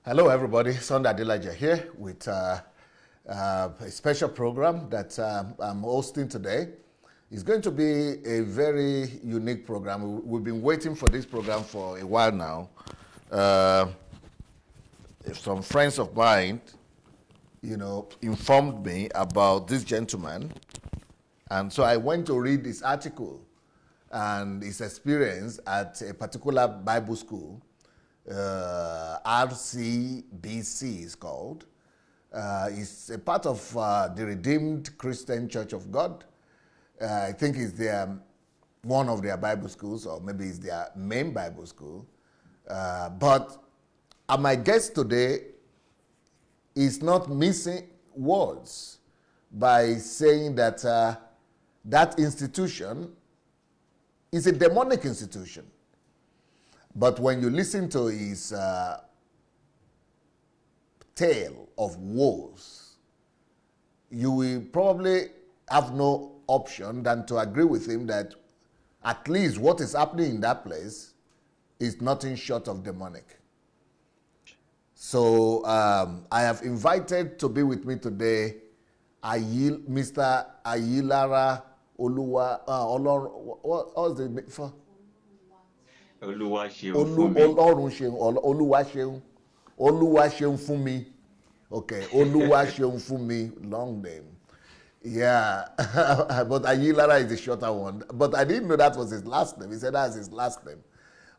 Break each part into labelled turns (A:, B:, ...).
A: Hello, everybody. Sunday Adelaja here with a special program that I'm hosting today. It's going to be a very unique program. We've been waiting for this program for a while now. Some friends of mine, informed me about this gentleman. And so I went to read his article and his experience at a particular Bible school. RCBC is called. It's a part of the Redeemed Christian Church of God. I think it's one of their Bible schools, or maybe it's their main Bible school. But my guest today is not missing words by saying that that institution is a demonic institution. But when you listen to his tale of woes, you will probably have no option than to agree with him that at least what is happening in that place is nothing short of demonic. So I have invited to be with me today Mr. Ayilara what's the name for? OLUWASEUNFUNMI. Okay, OLUWASEUNFUNMI, long name. Yeah, but Ayilara is the shorter one. But I didn't know that was his last name. He said that's his last name.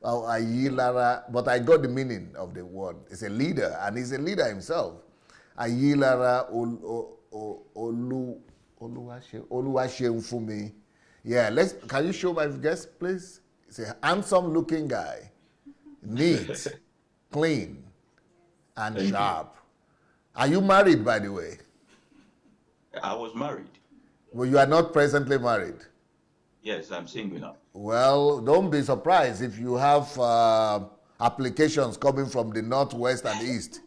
A: Ayilara, but I got the meaning of the word. It's a leader, and he's a leader himself. Ayilara OLUWASEUNFUNMI. Yeah, can you show my guest, please? He's a handsome-looking guy, neat, clean, and sharp. Are you married, by the way?
B: I was married.
A: Well, you are not presently married?
B: Yes, I'm single now.
A: Well, don't be surprised if you have applications coming from the northwest and east.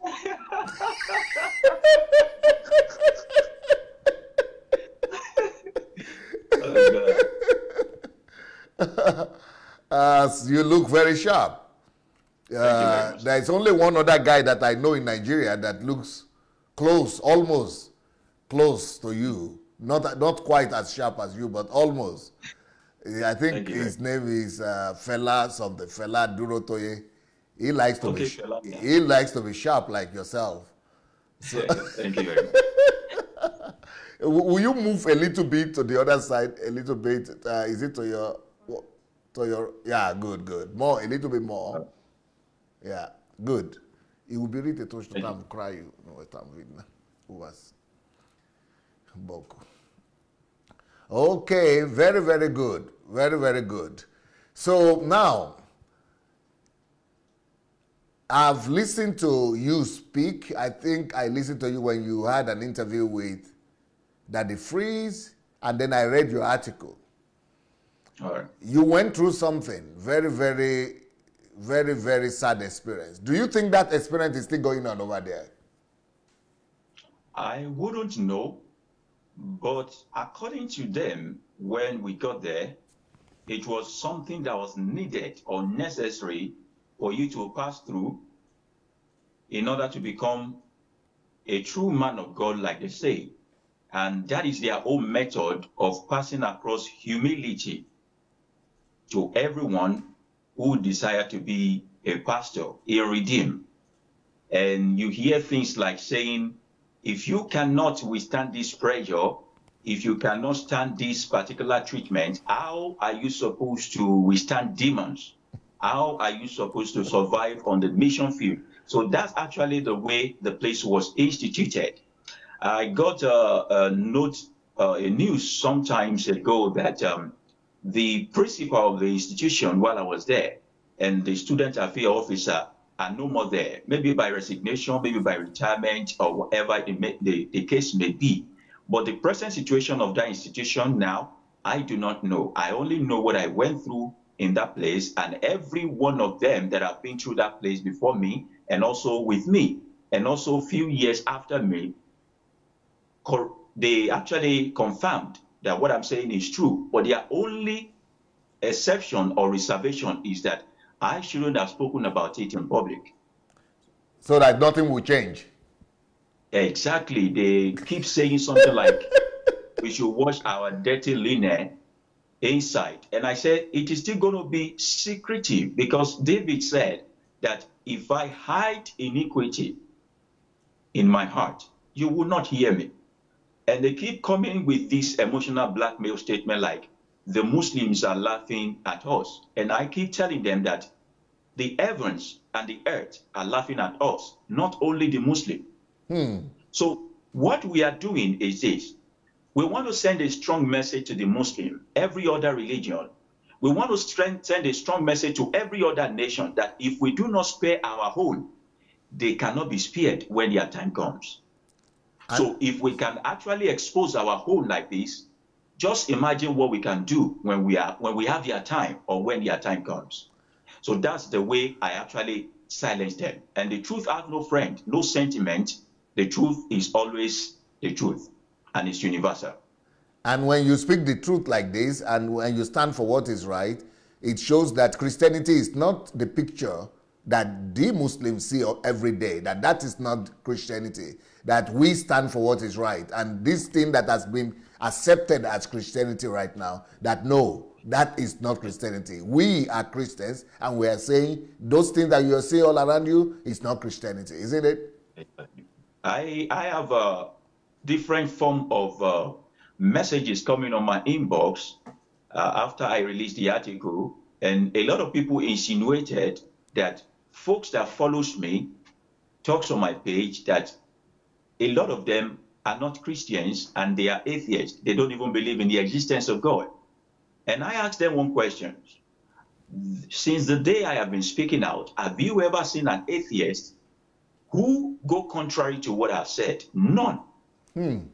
A: You look very sharp. There is only one other guy that I know in Nigeria that looks close, almost close to you. Not quite as sharp as you, but almost. I think his name is Fela Durotoye. He likes to he likes to be sharp like yourself. So
B: Thank you very much.
A: Will you move a little bit to the other side? A little bit. Is it to your? Yeah, good. More, a little bit more. Yeah, good. It will be really touch to time cry you. Okay, very good. Very good. So now, I've listened to you speak. I think I listened to you when you had an interview with Daddy Freeze, and then I read your article.
B: All right.
A: You went through something very sad experience. Do you think that experience is still going on over there?
B: I wouldn't know, but according to them, when we got there, it was something that was needed or necessary for you to pass through in order to become a true man of God, like they say. And that is their own method of passing across humility to everyone who desire to be a pastor, a redeemed. And you hear things like saying, if you cannot withstand this pressure, if you cannot stand this particular treatment, how are you supposed to withstand demons? How are you supposed to survive on the mission field? So that's actually the way the place was instituted. I got a news some times ago that the principal of the institution, while I was there, and the student affairs officer are no more there, maybe by resignation, maybe by retirement, or whatever the case may be. But the present situation of that institution now, I do not know. I only know what I went through in that place, and every one of them that have been through that place before me, and also with me, and also a few years after me, they actually confirmed that what I'm saying is true. But their only exception or reservation is that I shouldn't have spoken about it in public.
A: So that nothing will change.
B: Exactly. They keep saying something like, we should wash our dirty linen inside. And I said, it is still going to be secretive, because David said that if I hide iniquity in my heart, you will not hear me. And they keep coming with this emotional blackmail statement like, the Muslims are laughing at us. And I keep telling them that the heavens and the earth are laughing at us, not only the Muslim. So what we are doing is this. We want to send a strong message to the Muslim, every other religion. We want to send a strong message to every other nation that if we do not spare our own, they cannot be spared when their time comes. So if we can actually expose our own like this, just imagine what we can do when we have their time, or when their time comes. So that's the way I actually silence them. And the truth has no friend, no sentiment. The truth is always the truth, and it's universal.
A: And when you speak the truth like this, and when you stand for what is right, it shows that Christianity is not the picture that the Muslims see every day, that is not Christianity, that we stand for what is right. And this thing that has been accepted as Christianity right now, that no, that is not Christianity. We are Christians, and we are saying those things that you are seeing all around you is not Christianity, isn't it?
B: I have a different form of messages coming on my inbox after I released the article, and a lot of people insinuated that folks that follows me, talks on my page, that a lot of them are not Christians and they are atheists. They don't even believe in the existence of God. And I asked them one question. Since the day I have been speaking out, have you ever seen an atheist who go contrary to what I've said? None. And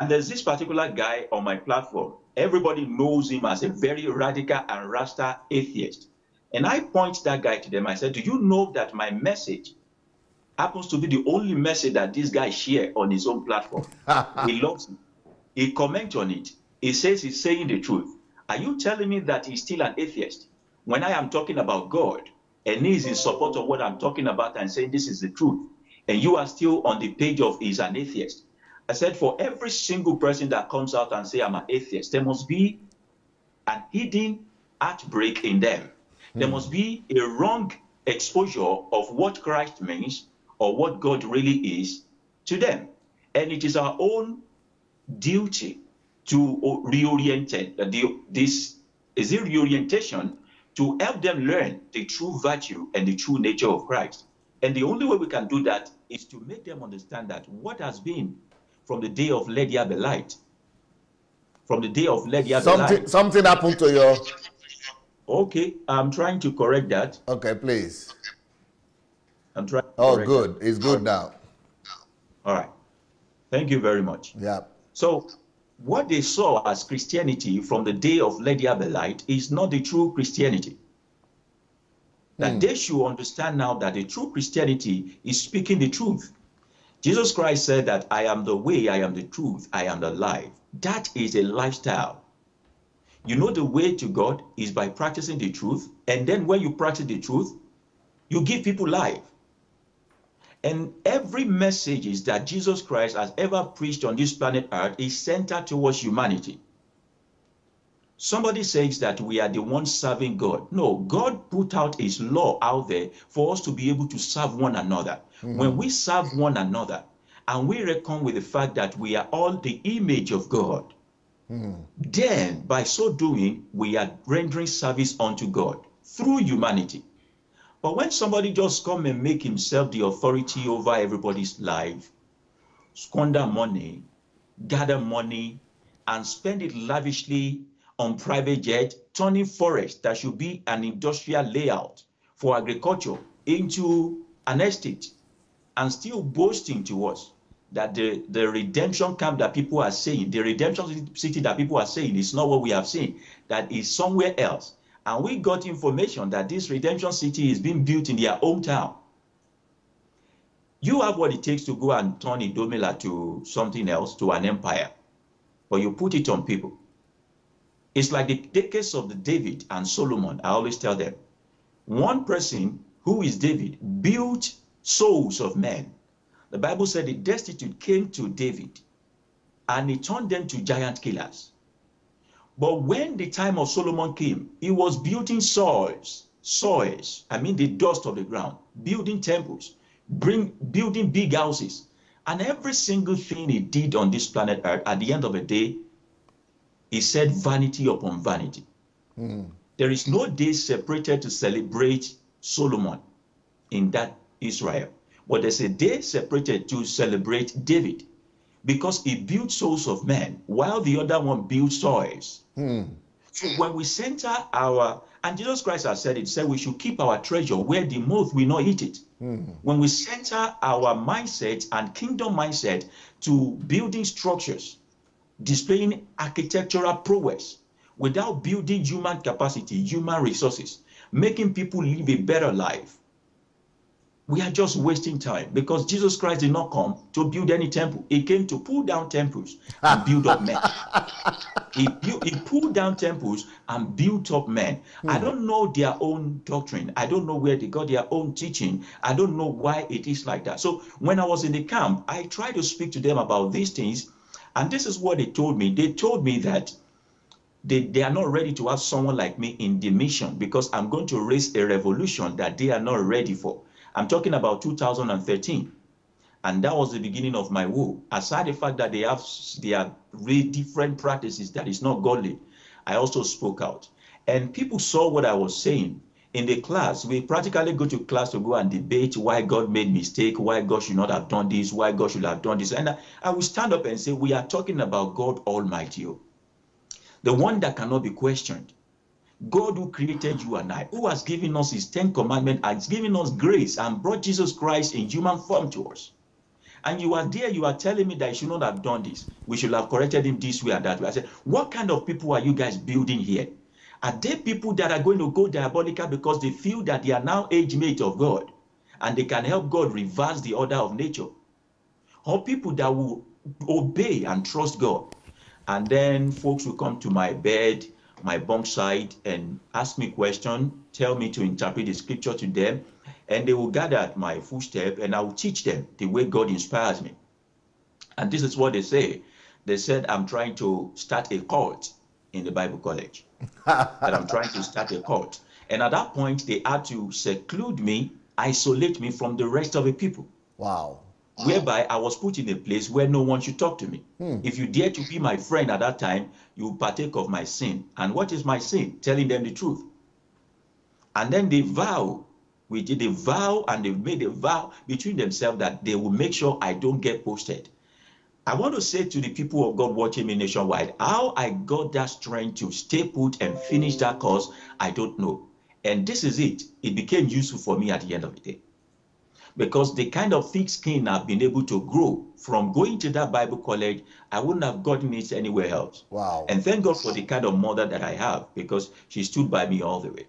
B: there's this particular guy on my platform. Everybody knows him as a very radical and Rasta atheist. And I point that guy to them. I said, do you know that my message happens to be the only message that this guy shares on his own platform? He loves it. He comments on it. He says he's saying the truth. Are you telling me that he's still an atheist when I am talking about God and he's in support of what I'm talking about and saying this is the truth, and you are still on the page of he's an atheist? I said, for every single person that comes out and say I'm an atheist, there must be an hidden heartbreak in them. There must be a wrong exposure of what Christ means or what God really is to them. And it is our own duty to reorient this is a reorientation to help them learn the true virtue and the true nature of Christ. And the only way we can do that is to make them understand that what has been from the day of let there be light, from the day of let there be light.
A: Something happened to your...
B: Okay, I'm trying to correct that.
A: Okay, please.
B: I'm trying to
A: correct good. That. It's good now.
B: All right. Thank you very much.
A: Yeah.
B: So what they saw as Christianity from the day of let there be light is not the true Christianity. That they should understand now that the true Christianity is speaking the truth. Jesus Christ said that I am the way, I am the truth, I am the life. That is a lifestyle. You know, the way to God is by practicing the truth. And then when you practice the truth, you give people life. And every message that Jesus Christ has ever preached on this planet Earth is centered towards humanity. Somebody says that we are the ones serving God. No, God put out his law out there for us to be able to serve one another. When we serve one another and we reckon with the fact that we are all the image of God, then by so doing, we are rendering service unto God through humanity. But when somebody just come and make himself the authority over everybody's life, squander money, gather money, and spend it lavishly on private jet, turning forest that should be an industrial layout for agriculture into an estate, and still boasting to us that the redemption camp that people are saying, the redemption city that people are saying is not what we have seen, that is somewhere else. And we got information that this redemption city is being built in their hometown. You have what it takes to go and turn Idomila to something else, to an empire, but you put it on people. It's like the case of the David and Solomon. I always tell them, one person who is David built souls of men. The Bible said the destitute came to David and he turned them to giant killers. But when the time of Solomon came, he was building soils, I mean the dust of the ground, building temples, building big houses. And every single thing he did on this planet Earth, at the end of the day, he said vanity upon vanity. There is no day separated to celebrate Solomon in that Israel. But there's a day separated to celebrate David, because he built souls of men while the other one built soils. So when we center and Jesus Christ has said it, he said we should keep our treasure where the moth will not eat it. When we center our mindset and kingdom mindset to building structures, displaying architectural prowess, without building human capacity, human resources, making people live a better life, we are just wasting time, because Jesus Christ did not come to build any temple. He came to pull down temples and build up men. He pulled down temples and built up men. I don't know their own doctrine. I don't know where they got their own teaching. I don't know why it is like that. So when I was in the camp, I tried to speak to them about these things, and this is what they told me. They told me that they are not ready to have someone like me in the mission, because I'm going to raise a revolution that they are not ready for. I'm talking about 2013. And that was the beginning of my woe. Aside the fact that they are really different practices that is not godly, I also spoke out. And people saw what I was saying. In the class, we practically go to class to go and debate why God made mistake, why God should not have done this, why God should have done this. And I will stand up and say, we are talking about God Almighty, the one that cannot be questioned. God who created you and I, who has given us his 10 commandments, has given us grace and brought Jesus Christ in human form to us. And you are there, you are telling me that I should not have done this. We should have corrected him this way and that way. I said, what kind of people are you guys building here? Are they people that are going to go diabolical because they feel that they are now age mate of God and they can help God reverse the order of nature? Or people that will obey and trust God? And then folks will come to my bed, my bunk side, and ask me questions, tell me to interpret the scripture to them, and they will gather at my footstep, and I will teach them the way God inspires me. And this is what they say. They said, I'm trying to start a cult in the Bible college. That I'm trying to start a cult. And at that point, they had to seclude me, isolate me from the rest of the people.
A: Wow.
B: Whereby I was put in a place where no one should talk to me. If you dare to be my friend at that time, you partake of my sin. And what is my sin? Telling them the truth. And then they vow, we did a vow, and they made a vow between themselves that they will make sure I don't get posted. I want to say to the people of God watching me nationwide, how I got that strength to stay put and finish that course, I don't know. And this is it. It became useful for me at the end of the day. Because the kind of thick skin I've been able to grow from going to that Bible college, I wouldn't have gotten it anywhere else.
A: Wow.
B: And thank God for the kind of mother that I have, because she stood by me all the way.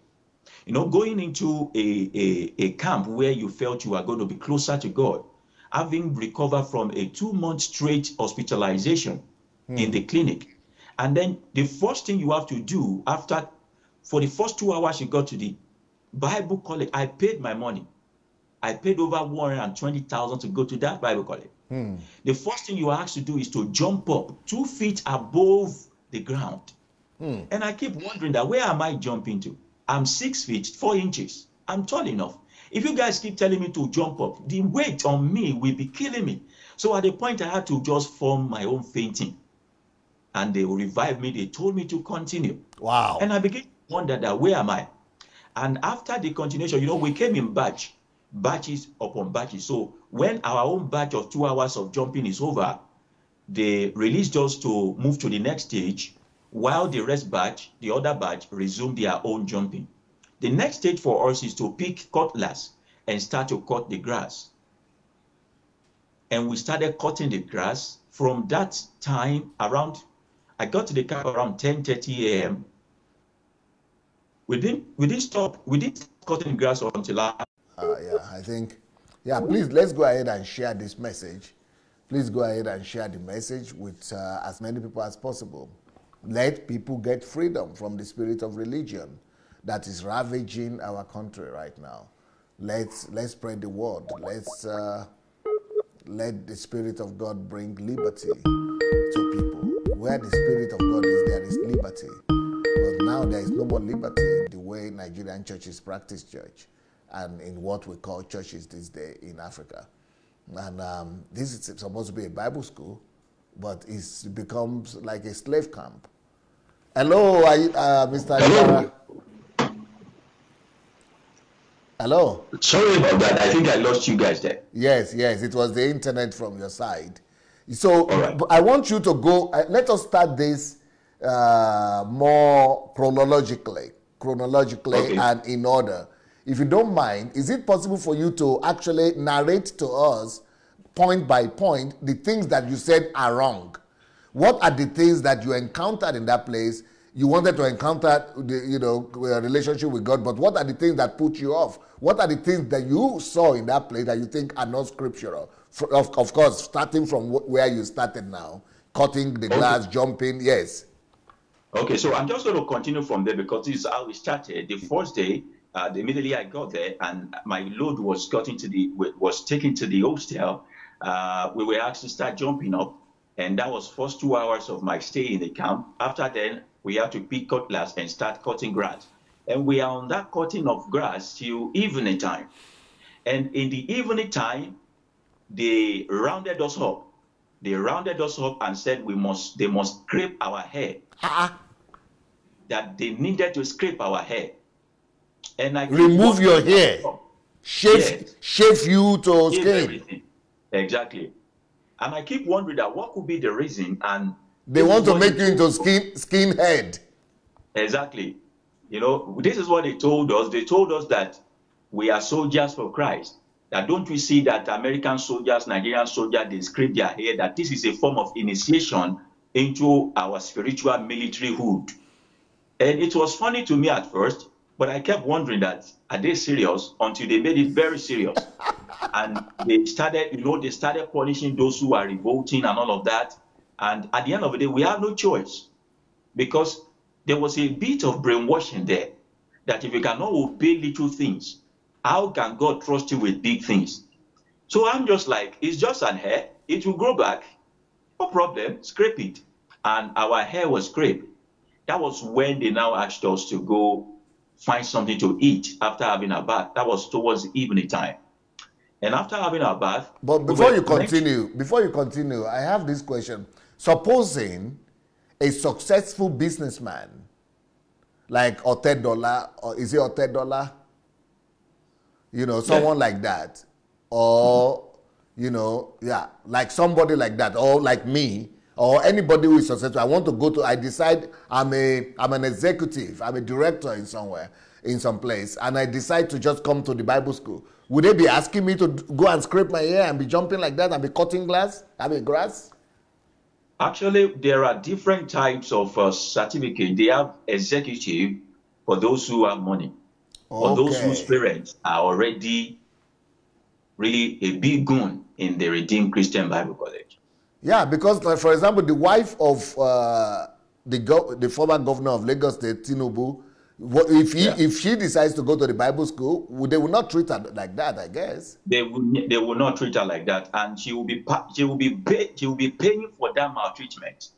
B: You know, going into a camp where you felt you are going to be closer to God, having recovered from a 2-month straight hospitalization in the clinic. And then the first thing you have to do for the first 2 hours you got to the Bible college, I paid my money. I paid over $120,000 to go to that Bible college. The first thing you are asked to do is to jump up 2 feet above the ground. And I keep wondering that, where am I jumping to? I'm 6 feet, 4 inches. I'm tall enough. If you guys keep telling me to jump up, the weight on me will be killing me. So at the point I had to just form my own fainting. And they revived me. They told me to continue.
A: Wow.
B: And I began to wonder that, where am I? And after the continuation, you know, we came in batches upon batches. So when our own batch of 2 hours of jumping is over, they released us to move to the next stage, while the other batch, resumed their own jumping. The next stage for us is to pick cutlass and start to cut the grass. And we started cutting the grass. From that time, I got to the camp around 10:30 a.m. We didn't stop cutting grass until
A: please, let's go ahead and share this message. Please go ahead and share the message with as many people as possible. Let people get freedom from the spirit of religion that is ravaging our country right now. Let's spread the word. Let's let the Spirit of God bring liberty to people. Where the Spirit of God is, there is liberty. But now there is no more liberty in the way Nigerian churches practice church and in what we call churches this day in Africa. And this is supposed to be a Bible school, but it becomes like a slave camp. Hello, Mr. Ayilara. Hello.
B: Sorry about that. I think I lost you guys there.
A: Yes, it was the internet from your side. So
B: right.
A: I want you to go, let us start this more chronologically okay, and in order. If you don't mind, is it possible for you to actually narrate to us, point by point, the things that you said are wrong? What are the things that you encountered in that place? You wanted to encounter a relationship with God, but what are the things that put you off? What are the things that you saw in that place that you think are not scriptural? Of course, starting from where you started now, cutting the glass, jumping, yes.
B: Okay, so I'm just going to continue from there because this is how we started. The first day, immediately I got there and my load was taken to the hostel. We were asked to start jumping up, and that was first 2 hours of my stay in the camp. After then, we had to pick cutlass and start cutting grass. And we are on that cutting of grass till evening time. And in the evening time, they rounded us up. They rounded us up and said they must scrape our hair. That they needed to scrape our hair. And I
A: remove your hair. Shave you to skin.
B: Everything. Exactly. And I keep wondering that what could be the reason, and
A: they want to make you into skinhead. Exactly.
B: This is what they told us. They told us that we are soldiers for Christ. That don't we see that American soldiers, Nigerian soldiers, they scrape their hair, that this is a form of initiation into our spiritual military hood. And it was funny to me at first, but I kept wondering that, are they serious? Until they made it very serious. And they started punishing those who are revolting and all of that. And at the end of the day, we have no choice, because there was a bit of brainwashing there, that if you cannot obey little things, how can God trust you with big things? So I'm just like, it's just an hair. It will grow back. No problem. Scrape it. And our hair was scraped. That was when they now asked us to go find something to eat after having a bath. That was towards the evening time. And after having a bath...
A: But before you continue, I have this question. Supposing a successful businessman like Otedola, or is it Otedola? Someone like that, or like somebody like that, or like me, or anybody who is successful. I want to go to. I decide I'm an executive, I'm a director in some place, and I decide to just come to the Bible school. Would they be asking me to go and scrape my hair and be jumping like that and be cutting grass?
B: Actually, there are different types of certificate. They have executive for those who have money. For those whose parents are already really a big gun in the Redeemed Christian Bible College.
A: Yeah, because, like, for example, the wife of the former governor of Lagos State, Tinubu, if she decides to go to the Bible school, they will not treat her like that, I guess.
B: They will not treat her like that, and she will be paying for that maltreatment.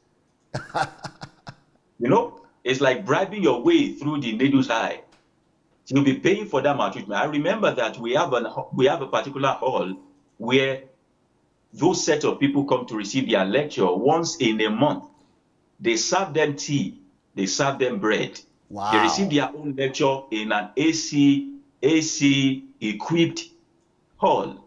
B: It's like bribing your way through the needle's eye. You'll be paying for that maltreatment. I remember that we have a particular hall where those set of people come to receive their lecture once in a month. They serve them tea. They serve them bread.
A: Wow.
B: They receive their own lecture in an AC equipped hall.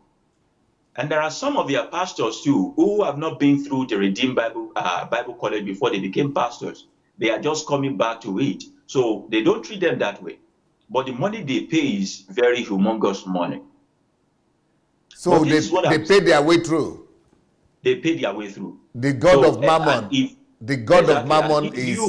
B: And there are some of their pastors too who have not been through the Redeemed Bible College before they became pastors. They are just coming back to it. So they don't treat them that way. But the money they pay is very humongous money.
A: So they pay their way through.
B: They pay their way through.
A: The God of Mammon. The God of Mammon is...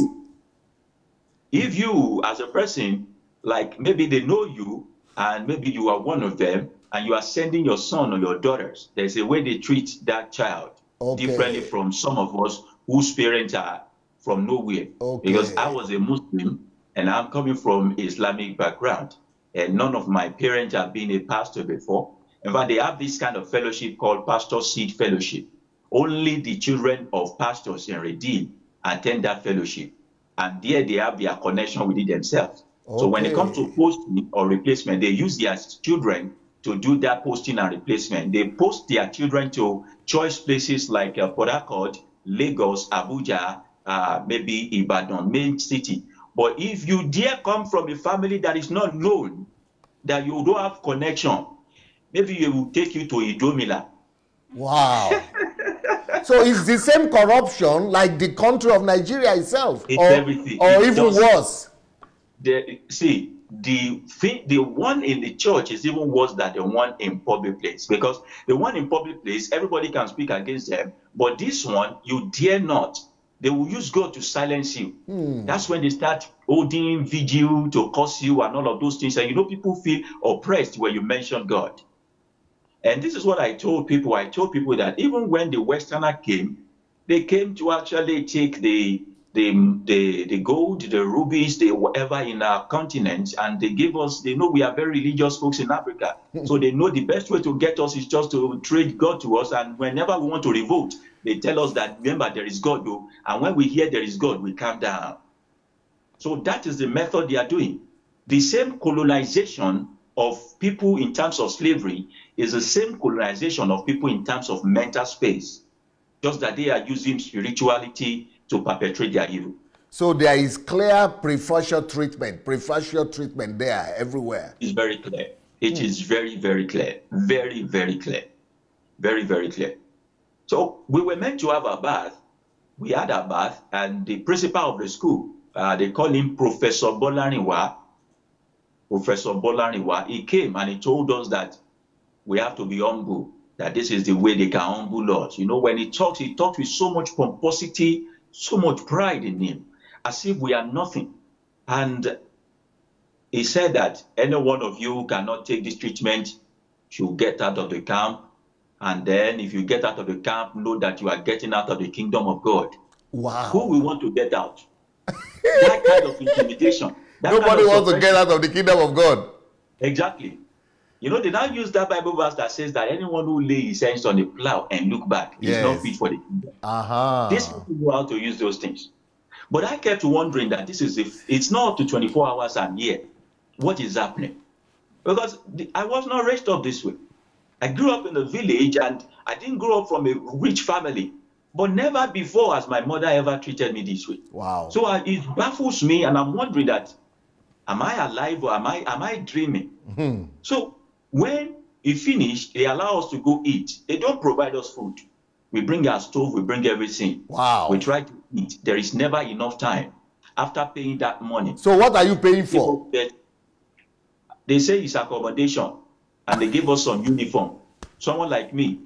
B: If you, as a person, like maybe they know you, and maybe you are one of them, and you are sending your son or your daughters, there's a way they treat that child differently from some of us whose parents are from nowhere. Because I was a Muslim, and I'm coming from Islamic background. and none of my parents have been a pastor before. In fact, they have this kind of fellowship called Pastor Seed Fellowship. Only the children of pastors in Redeem attend that fellowship. And there they have their connection with it themselves. Okay. So when it comes to posting or replacement, they use their children to do that posting and replacement. They post their children to choice places like Port Harcourt, Lagos, Abuja, maybe Ibadan, main city. But if you dare come from a family that is not known, that you don't have connection, maybe it will take you to Idomila.
A: Wow. So it's the same corruption like the country of Nigeria itself?
B: It's everything.
A: Or even worse?
B: The one in the church is even worse than the one in public place, because the one in public place, everybody can speak against them, but this one, you dare not. They will use God to silence you. That's when they start holding vigil to curse you and all of those things. And you know, people feel oppressed when you mention God. And this is what I told people. I told people that even when the Westerner came, they came to actually take the gold, the rubies, the whatever in our continent, and they gave us, they know we are very religious folks in Africa. So they know the best way to get us is just to trade God to us. And whenever we want to revolt, they tell us that, remember, there is God, though. And when we hear there is God, we calm down. So that is the method they are doing. The same colonization of people in terms of slavery is the same colonization of people in terms of mental space, just that they are using spirituality to perpetrate their evil.
A: So there is clear preferential treatment there everywhere.
B: It's very clear. It is very, very clear. Very, very clear. Very, very clear. So we were meant to have a bath. We had a bath, and the principal of the school, they call him Professor Bolariwa. Professor Bolariwa, he came and he told us that we have to be humble, that this is the way they can humble us. You know, when he talked with so much pomposity, so much pride in him, as if we are nothing. And he said that any one of you who cannot take this treatment should get out of the camp. And then if you get out of the camp, know that you are getting out of the kingdom of God.
A: Wow.
B: Who will want to get out? That kind of intimidation.
A: Nobody wants to get out of the kingdom of God.
B: Exactly. You know, they now use that Bible verse that says that anyone who lays his hands on the plow and look back is not fit for the kingdom. These people know how to use those things. But I kept wondering that it's not up to 24 hours I'm here. What is happening? Because I was not raised up this way. I grew up in a village, and I didn't grow up from a rich family. But never before has my mother ever treated me this way.
A: Wow.
B: So it baffles me, and I'm wondering that, am I alive or am I dreaming? So when we finish, they allow us to go eat. They don't provide us food. We bring our stove, we bring everything.
A: Wow.
B: We try to eat. There is never enough time after paying that money.
A: So what are you paying for?
B: They say it's accommodation, and they give us some uniform. Someone like me,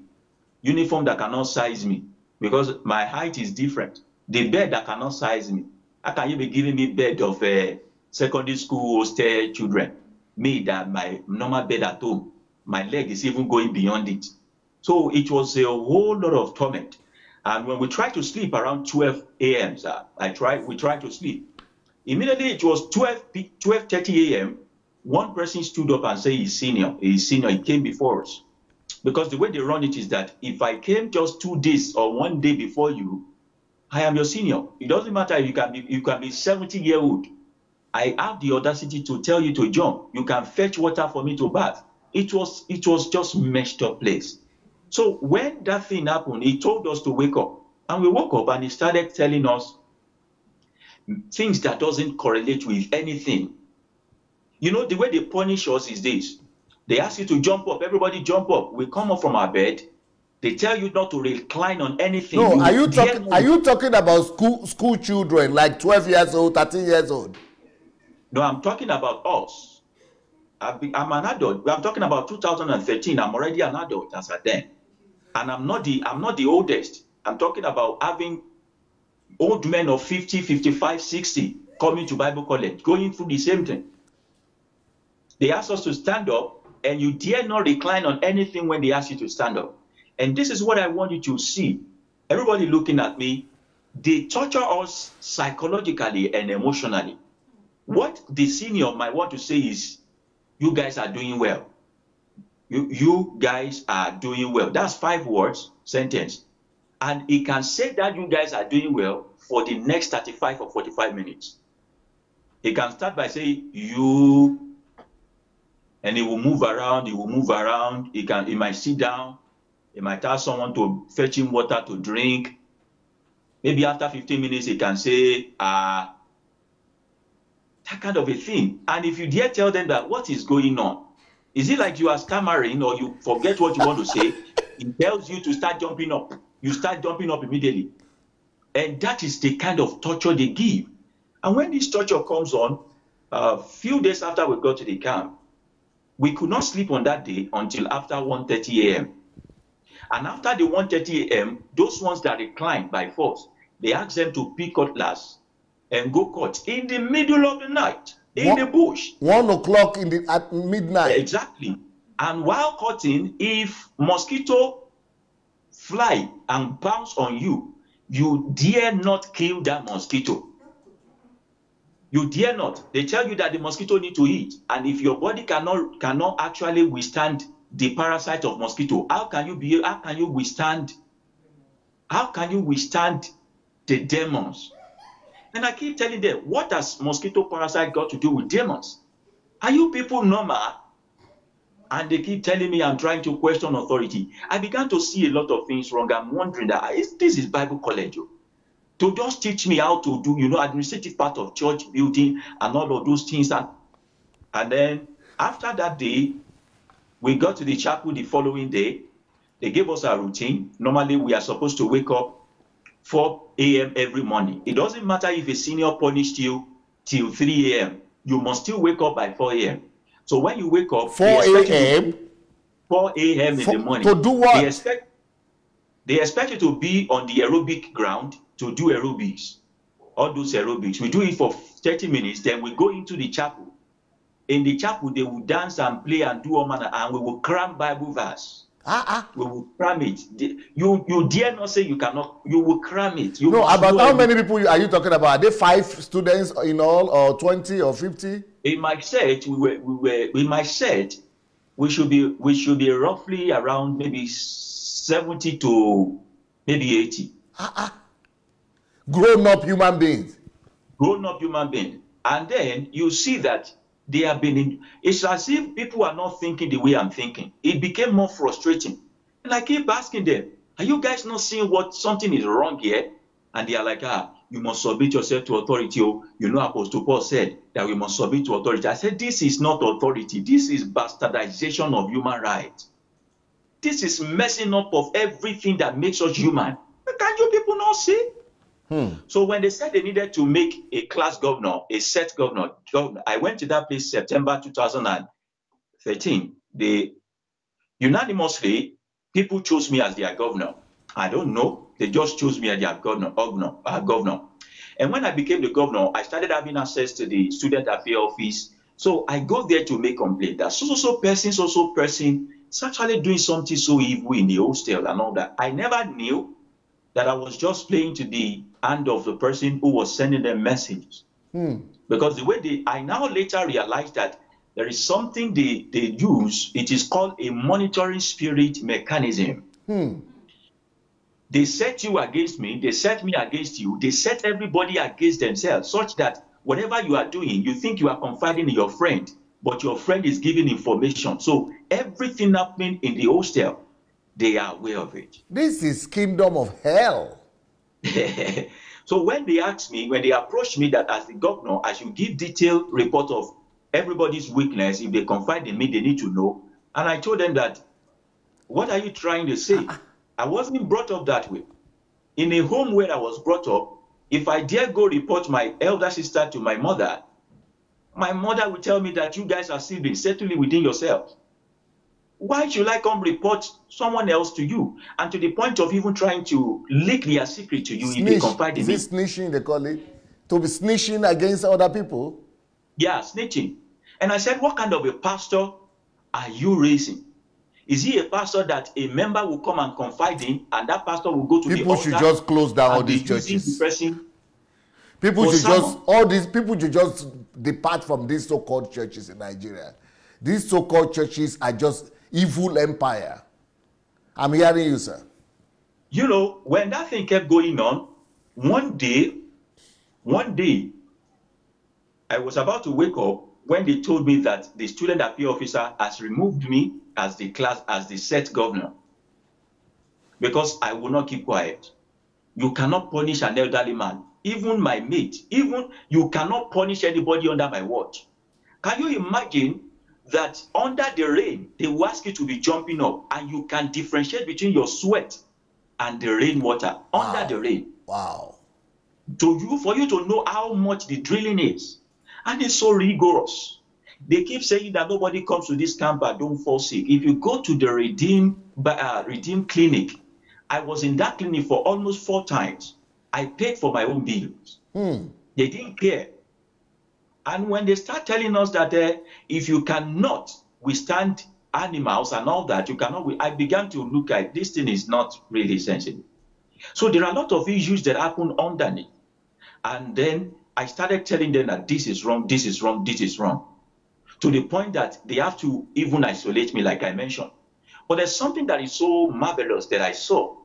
B: uniform that cannot size me, because my height is different. The bed that cannot size me. How can you be giving me bed of secondary school hostel children? Me, that my normal bed at home, my leg is even going beyond it. So it was a whole lot of torment. And when we tried to sleep around 12 a.m., we tried to sleep. Immediately it was 12:30 a.m., one person stood up and said he's senior. He came before us. Because the way they run it is that if I came just 2 days or 1 day before you, I am your senior. It doesn't matter if you can be 70-year-old. I have the audacity to tell you to jump. You can fetch water for me to bath. It was just messed up place. So when that thing happened, he told us to wake up. And we woke up, and he started telling us things that doesn't correlate with anything. You know, the way they punish us is this. They ask you to jump up. Everybody jump up. We come up from our bed. They tell you not to recline on anything.
A: No, are you talking about school children, like 12 years old, 13 years old?
B: No, I'm talking about us. I'm an adult. I'm talking about 2013. I'm already an adult as at then. And I'm not the oldest. I'm talking about having old men of 50, 55, 60 coming to Bible college, going through the same thing. They ask us to stand up, and you dare not recline on anything when they ask you to stand up. And this is what I want you to see. Everybody looking at me, they torture us psychologically and emotionally. What the senior might want to say is, You guys are doing well. You guys are doing well. That's 5 words, sentence. And he can say that you guys are doing well for the next 35 or 45 minutes. He can start by saying you, and he will move around, he might sit down, he might ask someone to fetch him water to drink. Maybe after 15 minutes, he can say, that kind of a thing. And if you dare tell them that what is going on, is it like you are stammering or you forget what you want to say? He tells you to start jumping up. You start jumping up immediately. And that is the kind of torture they give. And when this torture comes on, a few days after we got to the camp, we could not sleep on that day until after 1:30 a.m. And after the 1:30 a.m., those ones that reclined by force, they asked them to pick cutlass and go cut in the middle of the night, in the bush.
A: 1 o'clock at midnight.
B: Exactly. And while cutting, if mosquito fly and bounce on you, you dare not kill that mosquito. You dare not. They tell you that the mosquito need to eat. And if your body cannot actually withstand the parasite of mosquito, how can you withstand the demons? And I keep telling them, what has mosquito parasite got to do with demons? Are you people normal? And they keep telling me I'm trying to question authority. I began to see a lot of things wrong. I'm wondering that this is Bible college. To just teach me how to do, administrative part of church building and all of those things. And then after that day, we got to the chapel the following day. They gave us a routine. Normally, we are supposed to wake up 4 a.m. every morning. It doesn't matter if a senior punished you till 3 a.m. You must still wake up by 4 a.m. So when you wake up,
A: 4 a.m.
B: 4 a.m. in the morning.
A: To do what?
B: They expect you to be on the aerobic ground to do aerobics. All those aerobics. We do it for 30 minutes. Then we go into the chapel. In the chapel, they will dance and play and do all manner, and we will cram Bible verse. We will cram it. You dare not say you cannot. You will cram it.
A: About how many people are you talking about? Are there 5 students in all, or 20 or 50?
B: In my set, we should be roughly around maybe 70 to maybe 80.
A: Grown-up human beings.
B: Grown-up human beings. And then you see that they have been in. It's as if people are not thinking the way I'm thinking. It became more frustrating. And I keep asking them, are you guys not seeing something is wrong here? And they are like, you must submit yourself to authority. Apostle Paul said that we must submit to authority. I said, this is not authority. This is bastardization of human rights. This is messing up of everything that makes us human. Can you people not see? So when they said they needed to make a class governor, a set governor, I went to that place September 2013. Unanimously, people chose me as their governor. I don't know. They just chose me as their governor. And when I became the governor, I started having access to the student affairs office. So I go there to make complaint that so person is actually doing something so evil in the hostel and all that. I never knew that I was just playing to the hand of the person who was sending them messages. Because the way I now later realized that there is something they use. It is called a monitoring spirit mechanism. They set you against me. They set me against you. They set everybody against themselves, such that whatever you are doing, you think you are confiding in your friend, but your friend is giving information. So everything happening in the hostel, they are aware of it.
A: This is kingdom of hell.
B: So when they approached me that as the governor, I should give detailed report of everybody's weakness. If they confide in me, they need to know. And I told them that, what are you trying to say? I wasn't brought up that way. In a home where I was brought up, if I dare go report my elder sister to my mother will tell me that you guys are siblings, settle it within yourselves. Why should I come report someone else to you? And to the point of even trying to leak their secret to you if they confide in me.
A: Is it snitching, they call it? To be snitching against other people?
B: Yeah, snitching. And I said, what kind of a pastor are you raising? Is he a pastor that a member will come and confide in, and that pastor will go to the altar?
A: People should just close down all these churches. People should just depart from these so-called churches in Nigeria. these so-called churches are just evil empire. I'm hearing you, sir.
B: You know, when that thing kept going on, one day, I was about to wake up when they told me that the student affairs officer has removed me as the set governor because I will not keep quiet. You cannot punish an elderly man, even my mate, even you cannot punish anybody under my watch. Can you imagine that under the rain, they will ask you to be jumping up and you can differentiate between your sweat and the rainwater under the rain?
A: Wow.
B: For you to know how much the drilling is. And it's so rigorous. They keep saying that nobody comes to this camp and don't fall sick. If you go to the Redeem clinic, I was in that clinic for almost 4 times. I paid for my own bills. They didn't care. And when they start telling us that if you cannot withstand animals and all that, you cannot, I began to look at this thing is not really sensible. So there are a lot of issues that happen underneath. And then I started telling them that this is wrong, this is wrong, this is wrong. To the point that they have to even isolate me, like I mentioned. But there's something that is so marvelous that I saw.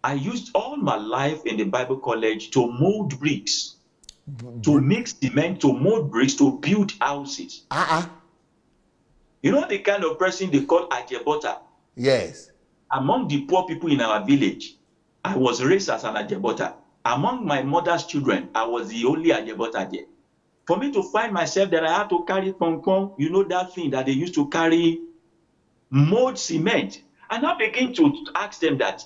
B: I used all my life in the Bible college to mold bricks, to mix cement, to mold bricks, to build houses. You know the kind of person they call Ajebota?
A: Yes.
B: Among the poor people in our village, I was raised as an Ajebota. Among my mother's children, I was the only Ajebota there. For me to find myself that I had to carry pong, you know that thing that they used to carry, mold cement. And I begin to ask them that,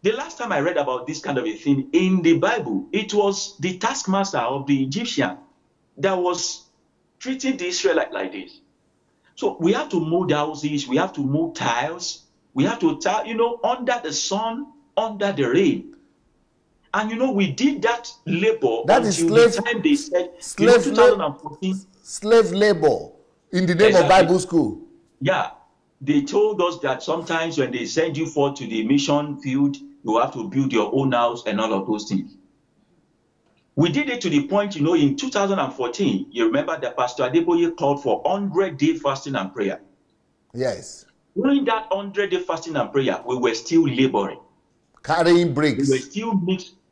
B: the last time I read about this kind of a thing in the Bible, it was the taskmaster of the Egyptian that was treating the Israelite like this. So we have to mold houses, we have to mold tiles, we have to tile, you know, under the sun, under the rain. And you know, we did that labor
A: that is
B: until
A: slave,
B: the time they said,
A: slave,
B: 2014.
A: Slave labor in the name of Bible school.
B: Yeah. They told us that sometimes when they send you forth to the mission field, you have to build your own house and all of those things. We did it to the point, you know, in 2014, you remember that Pastor Adeboye called for 100-day fasting and prayer.
A: Yes.
B: During that 100-day fasting and prayer, we were still laboring.
A: Carrying bricks.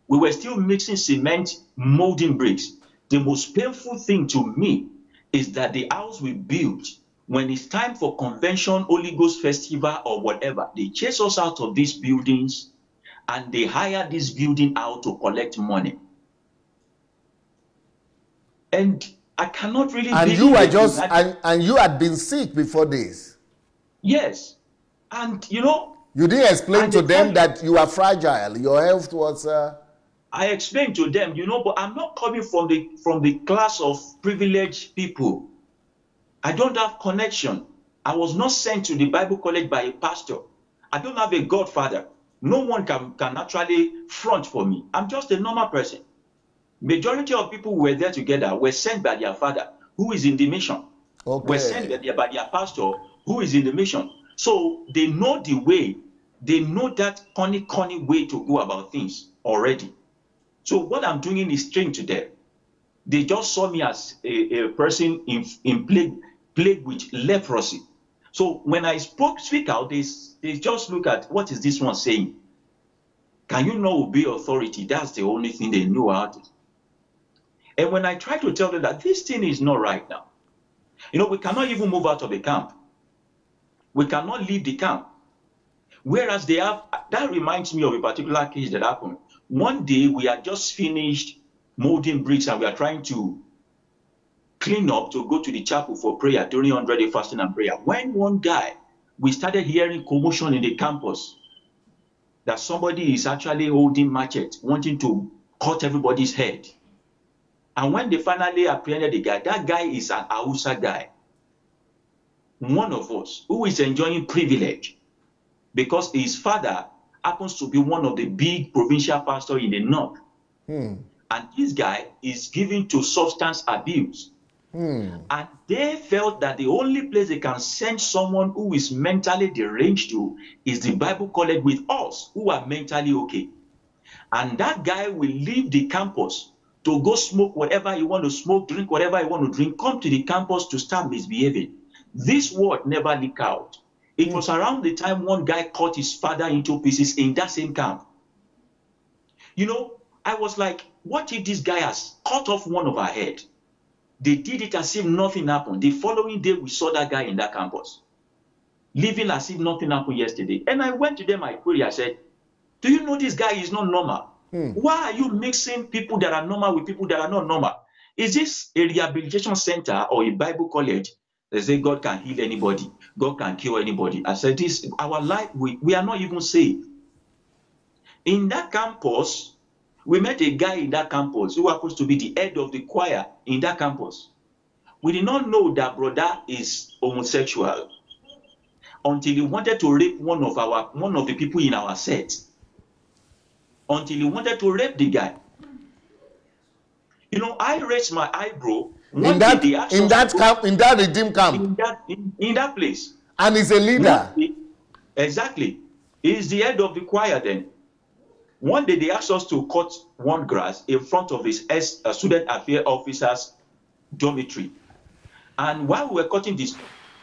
B: We were still mixing cement, molding bricks. The most painful thing to me is that the house we built, when it's time for convention, Holy Ghost festival or whatever, they chase us out of these buildings and they hire this building out to collect money. And I cannot really believe
A: you were just and you had been sick before this.
B: Yes. And you know,
A: you didn't explain to them that you are fragile. Your health was
B: I explained to them, you know, but I'm not coming from the class of privileged people. I don't have connection. I was not sent to the Bible college by a pastor. I don't have a godfather. No one can actually front for me. I'm just a normal person. Majority of people who were there together were sent by their father, who is in the mission.
A: Okay.
B: Were sent by their pastor, who is in the mission. So they know the way. They know that corny way to go about things already. So what I'm doing is strange to them. They just saw me as a person in plague with leprosy. So when I speak out, they just look at, what is this one saying? Can you not obey authority? That's the only thing they knew about it. And when I try to tell them that this thing is not right now, you know, we cannot even move out of the camp. We cannot leave the camp. Whereas they have, that reminds me of a particular case that happened. One day we had just finished molding bricks and we are trying to clean up to go to the chapel for prayer during 100-day fasting and prayer. When one guy, we started hearing commotion in the campus that somebody is actually holding machete, wanting to cut everybody's head. And when they finally apprehended the guy, that guy is an Hausa guy. One of us who is enjoying privilege because his father happens to be one of the big provincial pastors in the north. And this guy is given to substance abuse. And they felt that the only place they can send someone who is mentally deranged to is the Bible college with us who are mentally okay. And that guy will leave the campus to go smoke whatever you want to smoke, drink whatever you want to drink, come to the campus to start misbehaving. This word never leaked out. It was around the time one guy cut his father into pieces in that same camp. You know, I was like, what if this guy has cut off one of our head? They did it as if nothing happened. The following day, we saw that guy in that campus, living as if nothing happened yesterday. And I went to them, I queried, I said, do you know this guy is not normal? Why are you mixing people that are normal with people that are not normal? Is this a rehabilitation center or a Bible college? They say God can heal anybody. God can cure anybody. I said, this, our life, we are not even saved. In that campus, we met a guy in that campus who happens to be the head of the choir in that campus. We did not know that brother is homosexual until he wanted to rape one of the people in our set. Until he wanted to rape the guy. You know, I raised my eyebrow
A: in that redeemed camp.
B: In that place.
A: And he's a leader.
B: Exactly. He's the head of the choir then. One day they asked us to cut one grass in front of his student affairs officer's dormitory. And while we were cutting this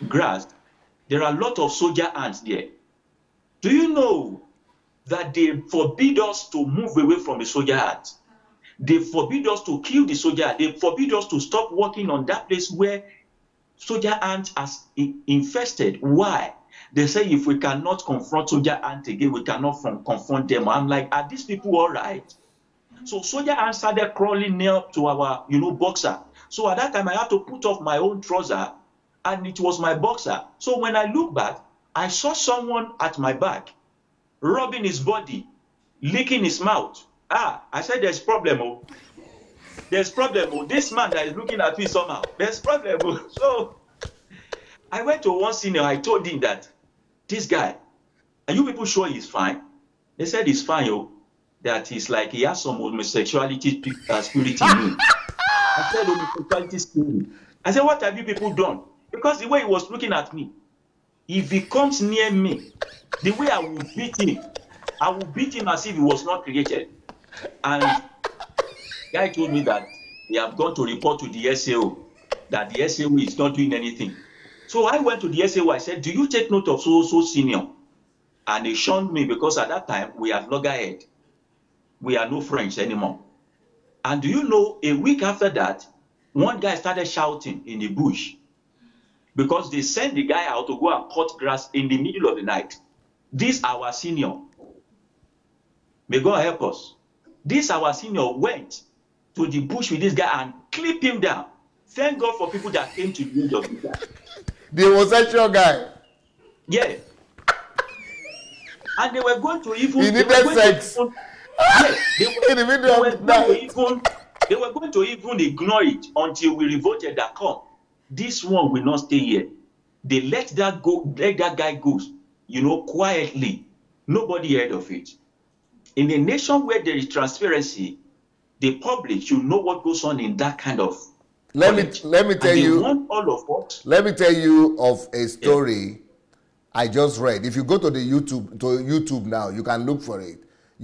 B: grass, there are a lot of soldier ants there. Do you know that they forbid us to move away from the soldier ants? They forbid us to kill the soldier. They forbid us to stop working on that place where soldier ants are infested. Why? They say if we cannot confront soldier ants again, we cannot confront them. I'm like, are these people all right? So soldier ants started crawling near to our, boxer. So at that time, I had to put off my own trouser, and it was my boxer. So when I look back, I saw someone at my back, rubbing his body, licking his mouth. I said, there's problem. Oh. There's problem. Oh. This man that is looking at me somehow, there's problem. Oh. So I went to one senior. I told him that this guy, are you people sure he's fine? They said he's fine. Oh. That he's like, he has some homosexuality spirit in him. I said, homosexuality spirit. I said, what have you people done? Because the way he was looking at me, if he comes near me, the way I will beat him as if he was not created. And the guy told me that they have gone to report to the SAO, that the SAO is not doing anything. So I went to the SAO, I said, do you take note of so senior? And they shunned me because at that time, we had loggerhead. We are no French anymore. And do you know, a week after that, one guy started shouting in the bush because they sent the guy out to go and cut grass in the middle of the night. This our senior. May God help us. This our senior went to the bush with this guy and clipped him down. Thank God for people that came to the aid of this guy.
A: The homosexual guy.
B: Yeah. And they were going to even...
A: He needed sex.
B: They were going to even ignore it until we revolted that, come, this one will not stay here. They let that guy go, quietly. Nobody heard of it. In a nation where there is transparency, the public should know what goes on in that kind of
A: let me tell you
B: all of us.
A: Let me tell you of a story I just read. If you go to YouTube now, you can look for it.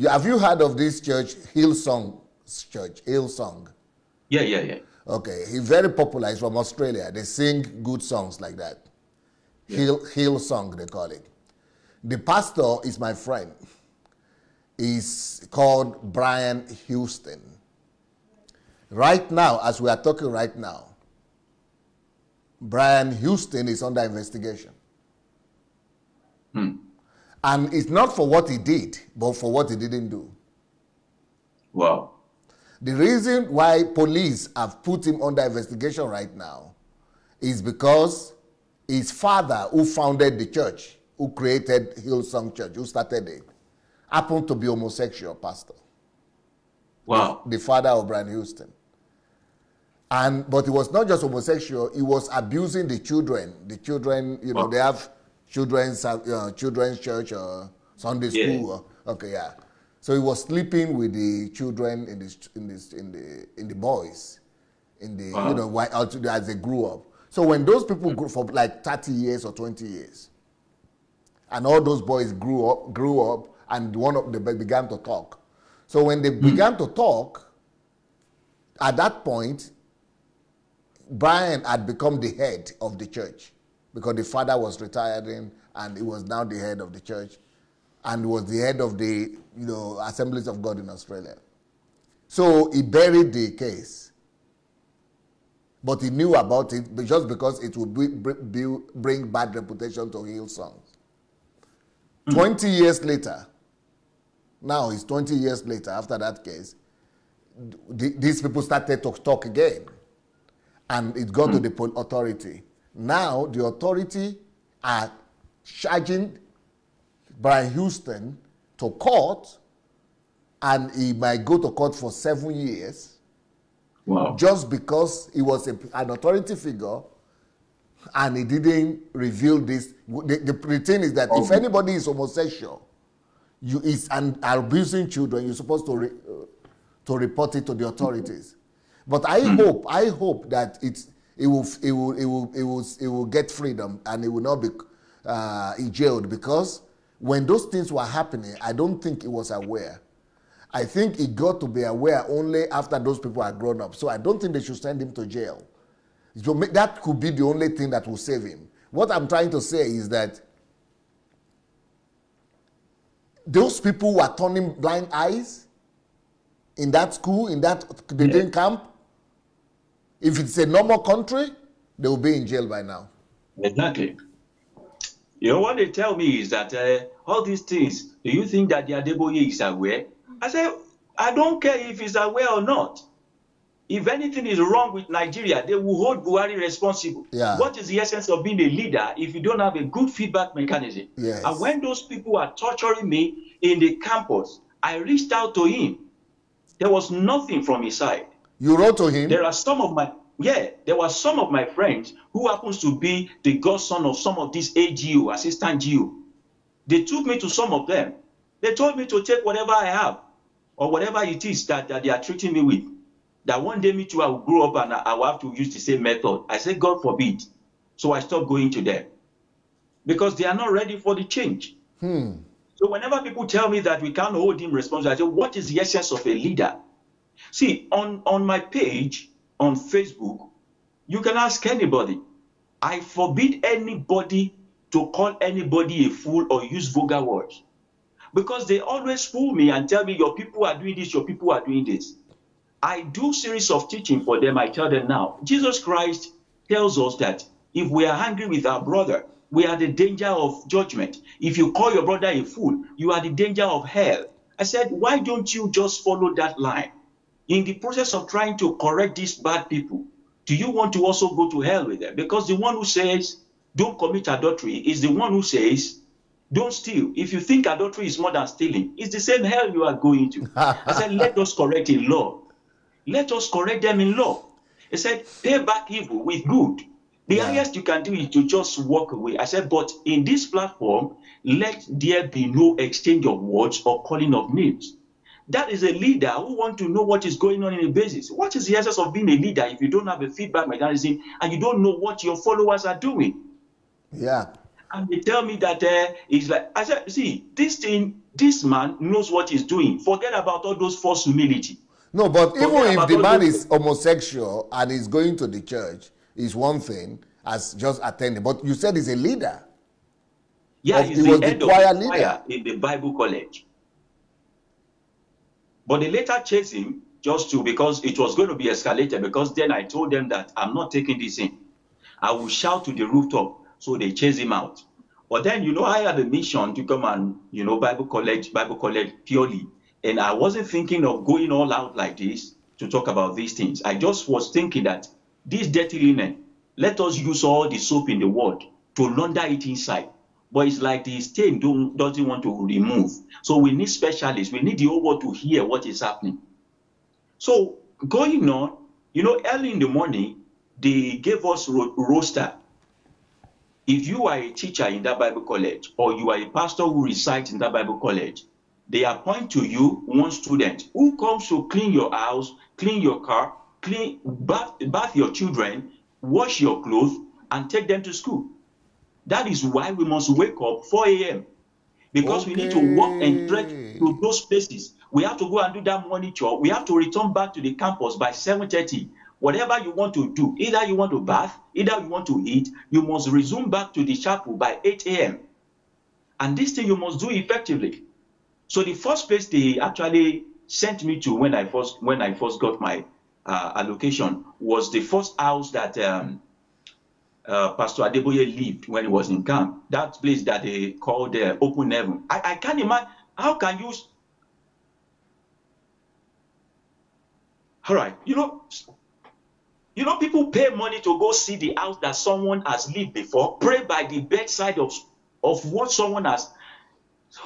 A: Have you heard of this church, Hillsong Church? Hillsong.
B: Yeah.
A: Okay, he's very popular. He's from Australia. They sing good songs like that. Yeah. Hillsong, they call it. The pastor is my friend. He's called Brian Houston. Right now, as we are talking right now, Brian Houston is under investigation. And it's not for what he did, but for what he didn't do.
B: Wow.
A: The reason why police have put him under investigation right now is because his father, who founded the church, who created Hillsong Church, who started it, happened to be homosexual pastor.
B: Wow.
A: The father of Brian Houston. But he was not just homosexual, he was abusing the children. The children, wow. They have children's church or Sunday school.
B: Yeah.
A: Okay, yeah. So he was sleeping with the children in the boys, wow. As they grew up. So when those people grew for like 30 years or 20 years, and all those boys grew up, and one of them began to talk. So when they began to talk, at that point, Brian had become the head of the church because the father was retiring and he was now the head of the church and was the head of the Assemblies of God in Australia. So he buried the case. But he knew about it just because it would bring bad reputation to Hillsong. 20 years later, now it's 20 years later after that case, these people started to talk again. And it got to the authority. Now the authority are charging Brian Houston to court, and he might go to court for 7 years.
B: Wow.
A: Just because he was an authority figure and he didn't reveal this. The thing is that if anybody is homosexual, and are abusing children, you're supposed to report it to the authorities. But I hope that it will get freedom and it will not be jailed, because when those things were happening, I don't think he was aware. I think he got to be aware only after those people are grown up. So I don't think they should send him to jail. So that could be the only thing that will save him. What I'm trying to say is that those people were turning blind eyes in that school, in that Canadian camp. If it's a normal country, they will be in jail by now.
B: Exactly. You know what they tell me is that all these things, do you think that the Adeboye is aware? I say, I don't care if he's aware or not. If anything is wrong with Nigeria, they will hold Buhari responsible.
A: Yeah.
B: What is the essence of being a leader if you don't have a good feedback mechanism?
A: Yes.
B: And when those people are torturing me in the campus, I reached out to him. There was nothing from his side.
A: You wrote to him?
B: There were some of my friends who happens to be the godson of some of these AGO, assistant GO. They took me to some of them. They told me to take whatever I have or whatever it is that they are treating me with. That one day me too, I will grow up and I will have to use the same method. I said, God forbid. So I stopped going to them because they are not ready for the change. So whenever people tell me that we can't hold him responsible, I say, what is the essence of a leader? See, on my page on Facebook, you can ask anybody. I forbid anybody to call anybody a fool or use vulgar words, because they always fool me and tell me your people are doing this, your people are doing this. I do series of teaching for them. I tell them now, Jesus Christ tells us that if we are angry with our brother, we are the danger of judgment. If you call your brother a fool, you are the danger of hell. I said, why don't you just follow that line? In the process of trying to correct these bad people, do you want to also go to hell with them? Because the one who says, don't commit adultery is the one who says, don't steal. If you think adultery is more than stealing, it's the same hell you are going to. I said, let us correct in law. Let us correct them in law. He said, pay back evil with good. The highest you can do is to just walk away. I said, but in this platform, let there be no exchange of words or calling of names. That is a leader who wants to know what is going on in a basis. What is the essence of being a leader if you don't have a feedback mechanism and you don't know what your followers are doing?
A: Yeah.
B: And they tell me that it's like, I said, see, this man knows what he's doing. Forget about all those false humility.
A: No, but even if the man is homosexual and is going to the church, is one thing as just attending. But you said he's a leader.
B: Yeah, he's the head of the choir in the Bible college. But they later chased him because it was going to be escalated, because then I told them that I'm not taking this in. I will shout to the rooftop. So they chased him out. But then, I had a mission to come and, Bible college purely. And I wasn't thinking of going all out like this to talk about these things. I just was thinking that this dirty linen, let us use all the soap in the world to launder it inside. But it's like the stain doesn't want to remove. So we need specialists. We need the whole world to hear what is happening. So going on, early in the morning, they gave us roster. If you are a teacher in that Bible college, or you are a pastor who resides in that Bible college, they appoint to you one student who comes to clean your house, clean your car, bath your children, wash your clothes, and take them to school. That is why we must wake up 4 a.m. because we need to walk and trek to those places We have to go and do that morning chore. We have to return back to the campus by 7:30. Whatever you want to do, either you want to bath, either you want to eat, you must resume back to the chapel by 8 a.m. And this thing you must do effectively. So the first place they actually sent me to when I first got my allocation was the first house that Pastor Adeboye lived when he was in camp. That place that they called Open Heaven. I can't imagine, how can you... All right, you know, people pay money to go see the house that someone has lived before, pray by the bedside of what someone has. So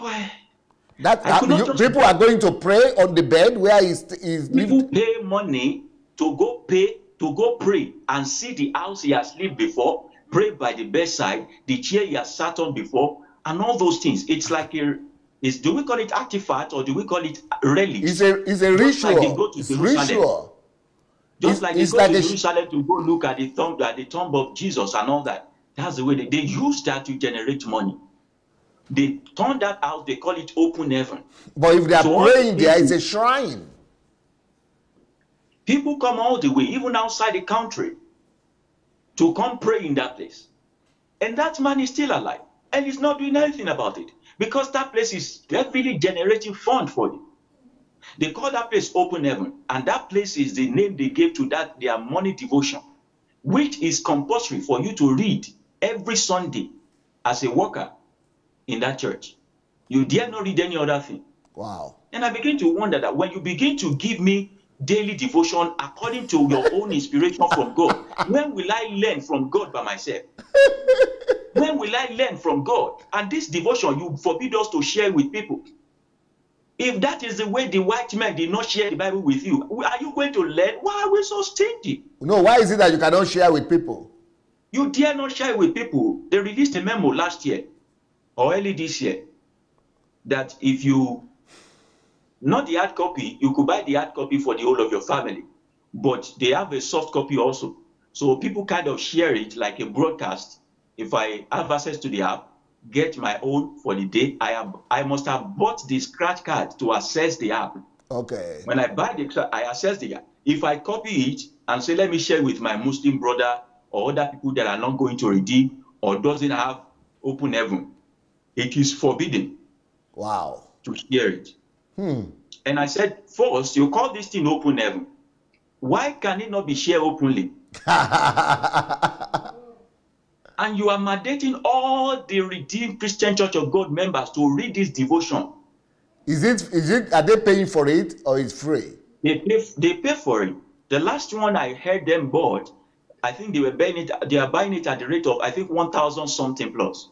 A: people are going to pray on the bed where he's
B: people
A: lived.
B: Pay money to go pray and see the house he has lived before, pray by the bedside, the chair he has sat on before, and all those things. It's like do we call it artifact or do we call it relic?
A: It's a ritual.
B: Like they go to
A: it's
B: Jerusalem.
A: Ritual.
B: Just like they go to Jerusalem to go look at the tomb of Jesus and all that. That's the way they use that to generate money. They turn that out, they call it Open Heaven.
A: But if they are praying, there is a shrine.
B: People come all the way, even outside the country, to come pray in that place. And that man is still alive. And he's not doing anything about it. Because that place is really generating funds for you. They call that place Open Heaven. And that place is the name they gave to their morning devotion, which is compulsory for you to read every Sunday as a worker in that church. You dare not read any other thing.
A: Wow.
B: And I begin to wonder that when you begin to give me daily devotion according to your own inspiration from God, when will I learn from God by myself? When will I learn from God? And this devotion, you forbid us to share with people. If that is the way the white men did not share the Bible with you, are you going to learn? Why are we so stingy?
A: No, why is it that you cannot share with people?
B: You dare not share with people. They released a memo last year or early this year that if you, not the hard copy, you could buy the hard copy for the whole of your family, but they have a soft copy also. So people kind of share it like a broadcast. If I have access to the app, get my own for the day. I must have bought the scratch card to access the app.
A: Okay.
B: When I buy I access the app. If I copy it and say, let me share with my Muslim brother or other people that are not going to redeem or doesn't have Open Heaven, it is forbidden.
A: Wow.
B: To share it. And I said, first, you call this thing Open Heaven. Why can it not be shared openly? And you are mandating all the Redeemed Christian Church of God members to read this devotion.
A: Is it? Are they paying for it or it's free?
B: They pay for it. The last one I heard them bought, I think they are buying it at the rate of, I think, 1,000 something plus.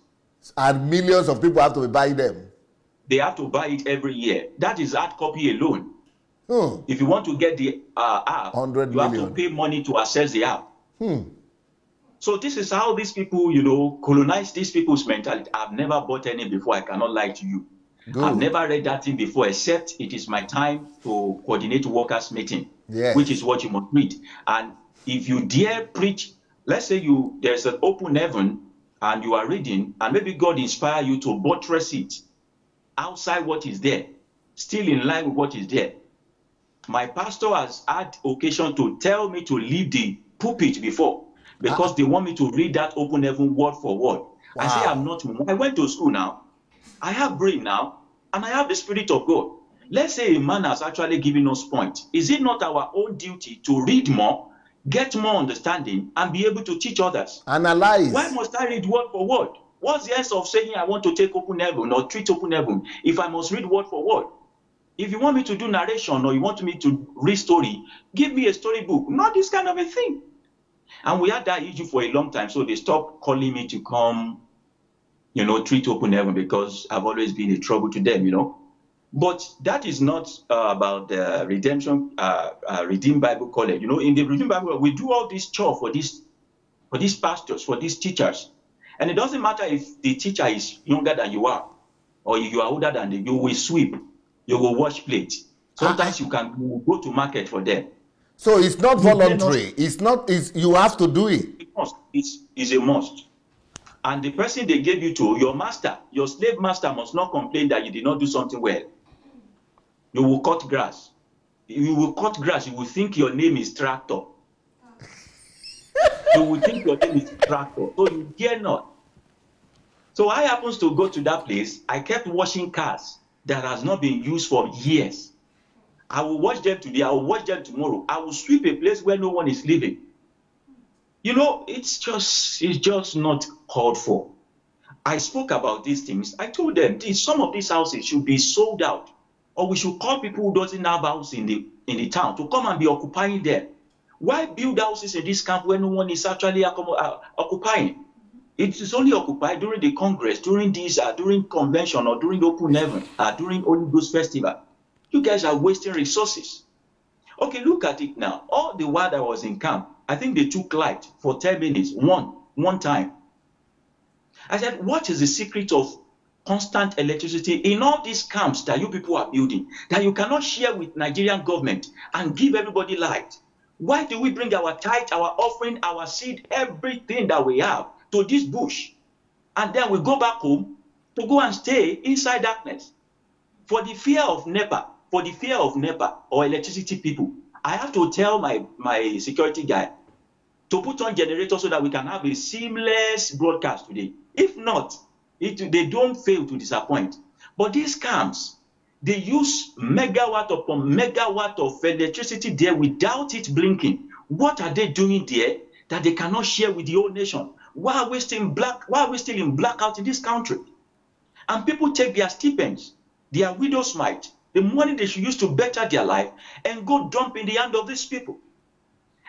B: And
A: millions of people have to be buying them.
B: They have to buy it every year. That is hard copy alone. If you want to get the app, you have to pay money to access the app. So this is how these people, colonize these people's mentality. I've never bought any before. I cannot lie to you. Good. I've never read that thing before, except it is my time to coordinate workers' meeting, which is what you must read. And if you dare preach, let's say there's an Open Heaven and you are reading, and maybe God inspire you to buttress it outside what is there, still in line with what is there. My pastor has had occasion to tell me to leave the pulpit before, because they want me to read that Open Heaven word for word. Wow. I say I'm not. I went to school now. I have brain now, and I have the Spirit of God. Let's say a man has actually given us point. Is it not our own duty to read more, get more understanding, and be able to teach others?
A: Analyze.
B: Why must I read word for word? What's the essence of saying I want to take Open Heaven or treat Open Heaven if I must read word for word? If you want me to do narration or you want me to read story, give me a storybook, not this kind of a thing. And we had that issue for a long time, so they stopped calling me to come, treat Open Heaven, because I've always been a trouble to them, But that is not about the redemption, Redeemed Bible College. In the Redeemed Bible, we do all this chore for these pastors, for these teachers. And it doesn't matter if the teacher is younger than you are, or if you are older than them, you will sweep, you will wash plates. Sometimes you can go to market for them.
A: So it's not voluntary. You have to do it.
B: It's a must. And the person they gave you to, your master, your slave master, must not complain that you did not do something well. You will cut grass. You will cut grass. You will think your name is Tractor. You will think your name is Tractor. So you dare not. So I happens to go to that place. I kept washing cars that has not been used for years. I will wash them today. I will wash them tomorrow. I will sweep a place where no one is living. You know, it's just not called for. I spoke about these things. I told them some of these houses should be sold out, or we should call people who doesn't have house in the town to come and be occupying them. Why build houses in this camp when no one is actually occupying? It is only occupied during the Congress, during convention, or during open heaven, during Holy Ghost Festival. You guys are wasting resources. Okay, look at it now. All the while I was in camp, I think they took light for 10 minutes, one time. I said, what is the secret of constant electricity in all these camps that you people are building, that you cannot share with Nigerian government and give everybody light? Why do we bring our tithe, our offering, our seed, everything that we have to this bush, and then we go back home to go and stay inside darkness? For the fear of NEPA, or electricity people, I have to tell my security guy to put on generators so that we can have a seamless broadcast today. If not, they don't fail to disappoint. But these camps, they use megawatt upon megawatt of electricity there without it blinking. What are they doing there that they cannot share with the whole nation? Why are we still in blackout in this country? And people take their stipends, their widow's mite, the money they should use to better their life, and go dump in the hand of these people.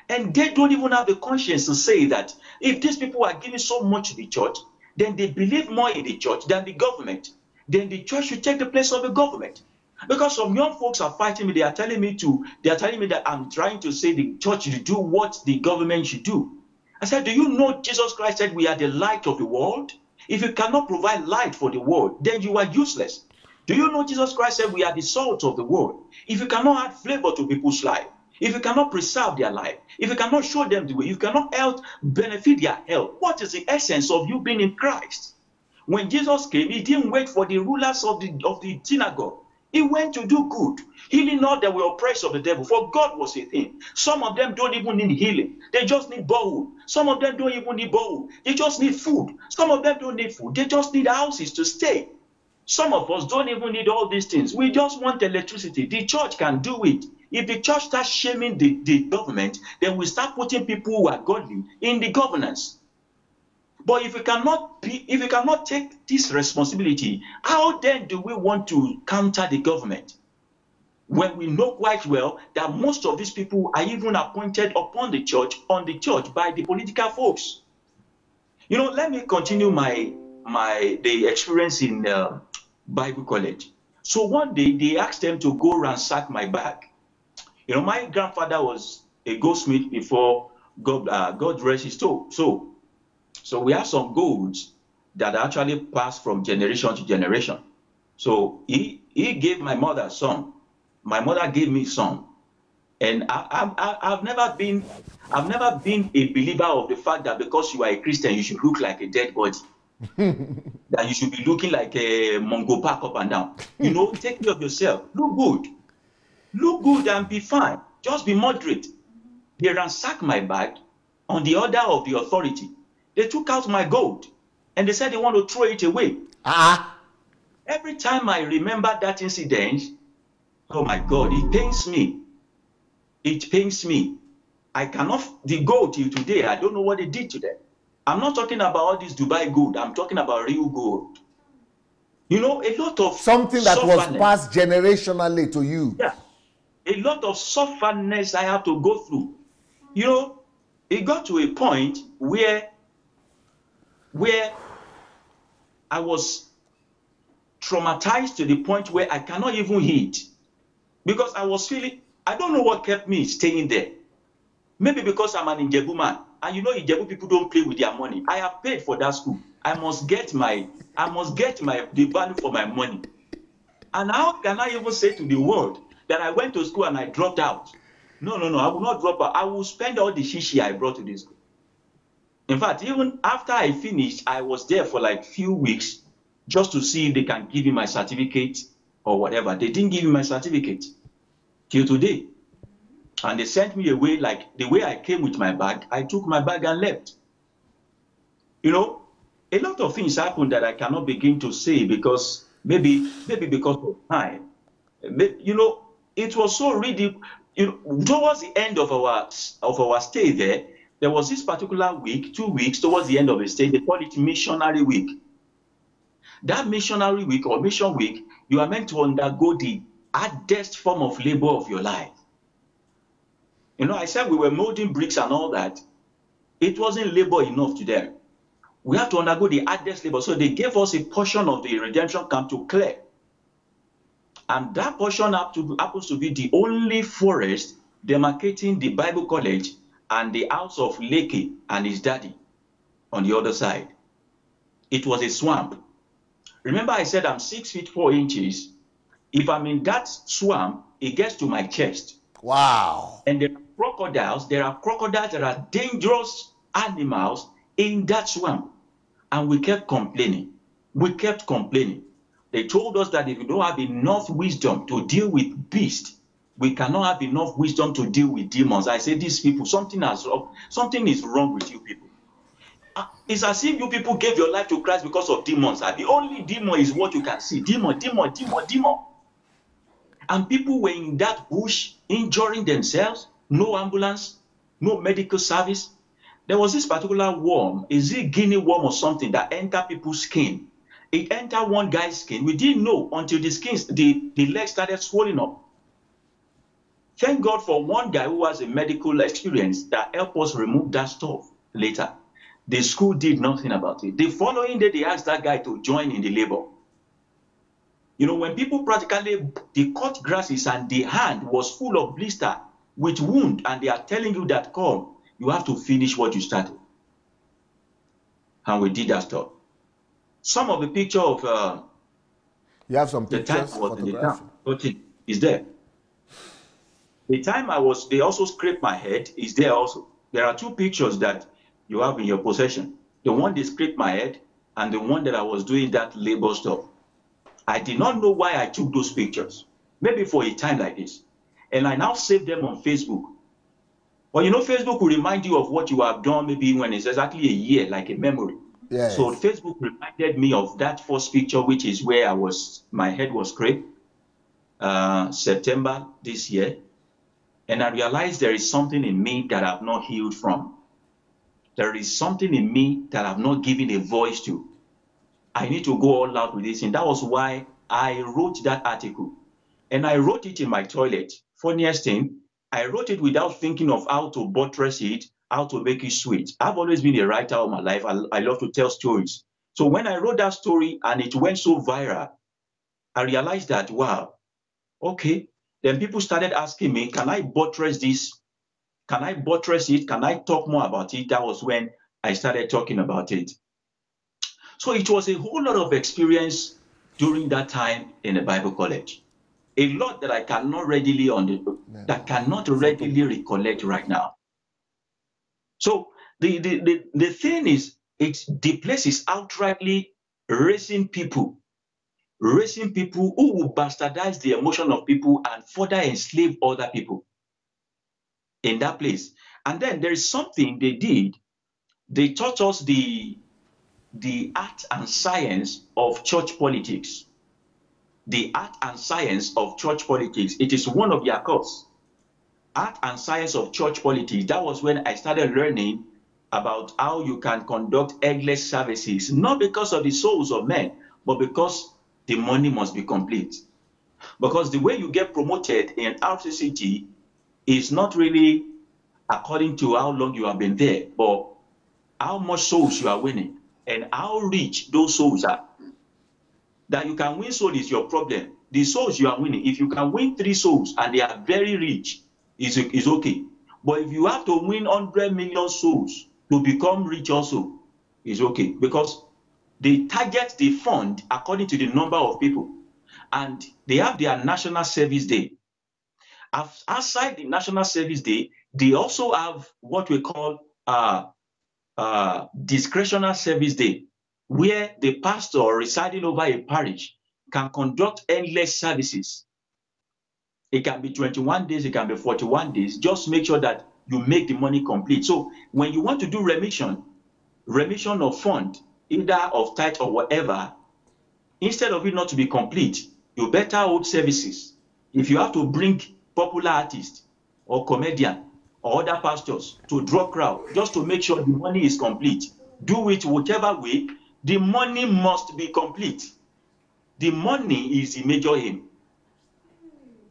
B: And they don't even have the conscience to say that if these people are giving so much to the church, then they believe more in the church than the government. Then the church should take the place of the government. Because some young folks are fighting me. They are telling me that I'm trying to say the church should do what the government should do. I said, do you know Jesus Christ said we are the light of the world? If you cannot provide light for the world, then you are useless. Do you know Jesus Christ said we are the salt of the world? If you cannot add flavor to people's life, if you cannot preserve their life, if you cannot show them the way, if you cannot help benefit their health, what is the essence of you being in Christ? When Jesus came, he didn't wait for the rulers of the synagogue. He went to do good, healing all that were oppressed of the devil, for God was with him. Some of them don't even need healing. They just need borehole. Some of them don't even need borehole. They just need food. Some of them don't need food. They just need houses to stay. Some of us don't even need all these things. We just want electricity. The church can do it. If the church starts shaming the government, then we start putting people who are godly in the governance. But if we cannot take this responsibility, how then do we want to counter the government? When we know quite well that most of these people are even appointed upon the church, by the political folks. You know, let me continue the experience in Bible college. So one day they asked them to go ransack my bag. You know, my grandfather was a goldsmith before God rest his soul. So we have some golds that actually pass from generation to generation. So he gave my mother some. My mother gave me some. And I've never been a believer of the fact that because you are a Christian, you should look like a dead body. That you should be looking like a Mongo Park up and down. You know, take care of yourself. Look good. Look good and be fine. Just be moderate. They ransacked my bag on the order of the authority. They took out my gold and they said they want to throw it away. Every time I remember that incident, oh my God, it pains me. It pains me. I cannot, the gold till today, I don't know what they did to them. I'm not talking about all this Dubai gold. I'm talking about real gold. You know, a lot of
A: something that was passed generationally to you.
B: Yeah. A lot of sufferness I have to go through. You know, it got to a point where I was traumatized to the point where I cannot even eat. Because I was feeling, I don't know what kept me staying there. Maybe because I'm an Ijebu man. And you know, Ijebu people don't play with their money. I have paid for that school. I must get the value for my money. And how can I even say to the world that I went to school and I dropped out? No, I will not drop out. I will spend all the shishi I brought to this school. In fact, even after I finished, I was there for like few weeks just to see if they can give me my certificate or whatever. They didn't give me my certificate till today. And they sent me away like the way I came with my bag. I took my bag and left. You know, a lot of things happened that I cannot begin to say because maybe because of time. You know, it was so really, you know, towards the end of our stay there was this particular week, 2 weeks towards the end of the stay. They call it missionary week. That missionary week or mission week, you are meant to undergo the hardest form of labor of your life. You know, I said we were molding bricks and all that. It wasn't labor enough to them. We have to undergo the hardest labor. So they gave us a portion of the redemption camp to clear. And that portion happens to be the only forest demarcating the Bible college and the house of Leke and his daddy on the other side. It was a swamp. Remember I said I'm 6 feet 4 inches. If I'm in that swamp, it gets to my chest.
A: Wow.
B: And there are crocodiles that are dangerous animals in that swamp. And we kept complaining. They told us that if you don't have enough wisdom to deal with beasts, we cannot have enough wisdom to deal with demons. I say, these people, something is wrong with you people. It's as if you people gave your life to Christ because of demons. The only demon is what you can see. Demon. And people were in that bush injuring themselves. No ambulance, no medical service. There was this particular worm, is it guinea worm or something, that entered people's skin. It entered one guy's skin. We didn't know until the legs started swelling up. Thank God for one guy who has a medical experience that helped us remove that stuff later. The school did nothing about it. The following day, they asked that guy to join in the labor. You know, when people practically, they cut grasses and the hand was full of blister with wound, and they are telling you that, come, you have to finish what you started. And we did that stuff. Some of the picture of
A: you have some
B: the time
A: pictures,
B: I was in the
A: photograph.
B: town is there. The time they also scraped my head is there also. There are 2 pictures that you have in your possession. The one they scraped my head and the one that I was doing that labor stuff. I did not know why I took those pictures. Maybe for a time like this. And I now save them on Facebook. But you know, Facebook will remind you of what you have done maybe when it's exactly a year, like a memory.
A: Yes.
B: So Facebook reminded me of that first picture, which is where my head was scraped, September this year. And I realized there is something in me that I've not healed from. There is something in me that I've not given a voice to. I need to go all out with this. And that was why I wrote that article. And I wrote it in my toilet. Funniest thing, I wrote it without thinking of how to buttress it, how to make it sweet. I've always been a writer all my life. I love to tell stories. So when I wrote that story and it went so viral, I realized that, wow, okay. Then people started asking me, can I buttress this? Can I buttress it? Can I talk more about it? That was when I started talking about it. So it was a whole lot of experience during that time in the Bible college. A lot that I cannot readily recollect right now. So the thing is, the place is outrightly raising people who will bastardize the emotion of people and further enslave other people in that place. And then there is something they did. They taught us the art and science of church politics. The art and science of church politics. It is one of their courses. Art and science of church politics. That was when I started learning about how you can conduct eggless services, not because of the souls of men, but because the money must be complete. Because the way you get promoted in RCCG is not really according to how long you have been there, but how much souls you are winning and how rich those souls are. That you can win souls is your problem. The souls you are winning, if you can win 3 souls and they are very rich, is okay. But if you have to win 100 million souls to become rich also, is okay. Because they target the fund according to the number of people. And they have their National Service Day. Outside the National Service Day, they also have what we call Discretional Service Day, where the pastor residing over a parish can conduct endless services. It can be 21 days, it can be 41 days. Just make sure that you make the money complete. So when you want to do remission of fund, either of tithe or whatever, instead of it not to be complete, you better hold services. If you have to bring popular artists or comedian or other pastors to draw crowd just to make sure the money is complete, do it whichever way. The money must be complete. The money is the major aim.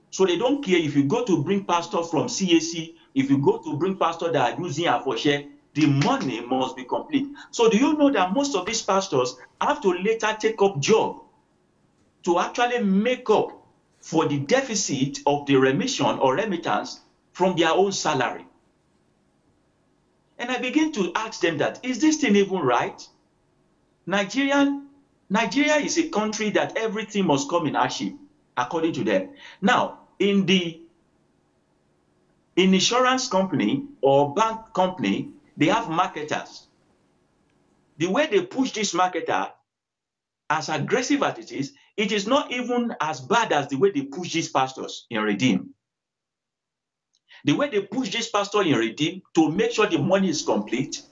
B: So they don't care if you go to bring pastor from CAC, if you go to bring pastor that are using a for share, the money must be complete. So do you know that most of these pastors have to later take up job to actually make up for the deficit of the remission or remittance from their own salary? And I begin to ask them that, is this thing even right? Nigeria is a country that everything must come in hardship, according to them. Now, in the insurance company or bank company, they have marketers. The way they push this marketer, as aggressive as it is not even as bad as the way they push these pastors in Redeem. The way they push this pastor in Redeem to make sure the money is complete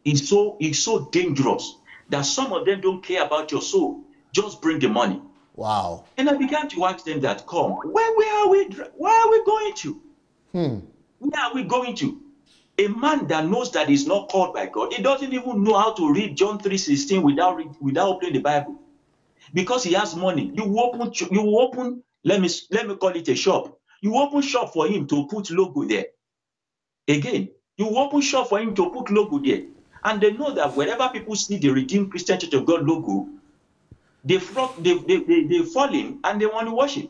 B: is so dangerous that some of them don't care about your soul. Just bring the money.
A: Wow.
B: And I began to ask them that, come, where are we going to? Where are we going to? A man that knows that he's not called by God, he doesn't even know how to read John 3:16 without opening the Bible. Because he has money. You open, let me call it a shop. You open shop for him to put logo there. Again, you open shop for him to put logo there. And they know that wherever people see the Redeemed Christian Church of God logo, they fall in and they want to worship.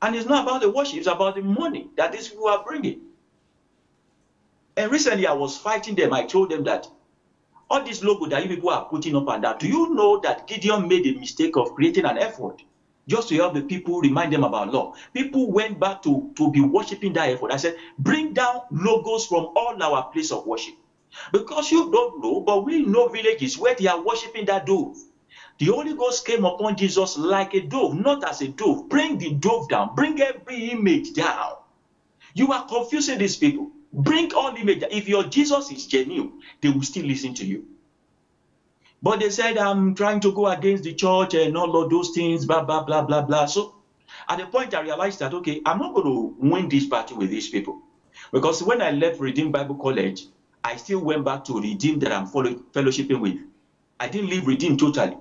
B: And it's not about the worship, it's about the money that these people are bringing. And recently I was fighting them. I told them that all this logo that you people are putting up and down, do you know that Gideon made a mistake of creating an effort just to help the people, remind them about law? People went back to be worshiping that effort. I said, bring down logos from all our place of worship. Because you don't know, but we know villages where they are worshiping that dove. The Holy Ghost came upon Jesus like a dove, not as a dove. Bring the dove down. Bring every image down. You are confusing these people. Bring all image down. If your Jesus is genuine, they will still listen to you. But they said, I'm trying to go against the church and all of those things, blah, blah, blah, blah, blah. So at the point I realized that, okay, I'm not going to win this battle with these people. Because when I left Redeemed Bible College, I still went back to Redeemed that I'm fellowshipping with. I didn't leave Redeemed totally.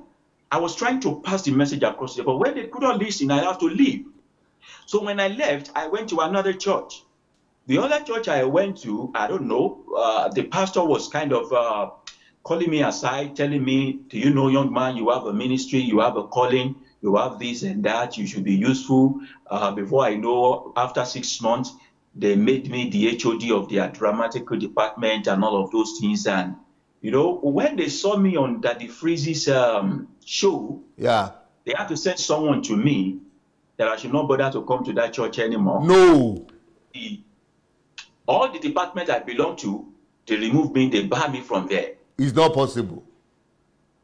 B: I was trying to pass the message across there, but when they couldn't listen, I have to leave. So when I left, I went to another church. The other church I went to, I don't know, the pastor was kind of calling me aside, telling me, do you know, young man, you have a ministry, you have a calling, you have this and that, you should be useful. Before I know, after 6 months, they made me the HOD of their dramatical department and all of those things. And, you know, when they saw me on Daddy Freeze's show, yeah, they had to send someone to me that I should not bother to come to that church anymore.
A: No.
B: All the department I belong to, they removed me, they barred me from there.
A: It's not possible.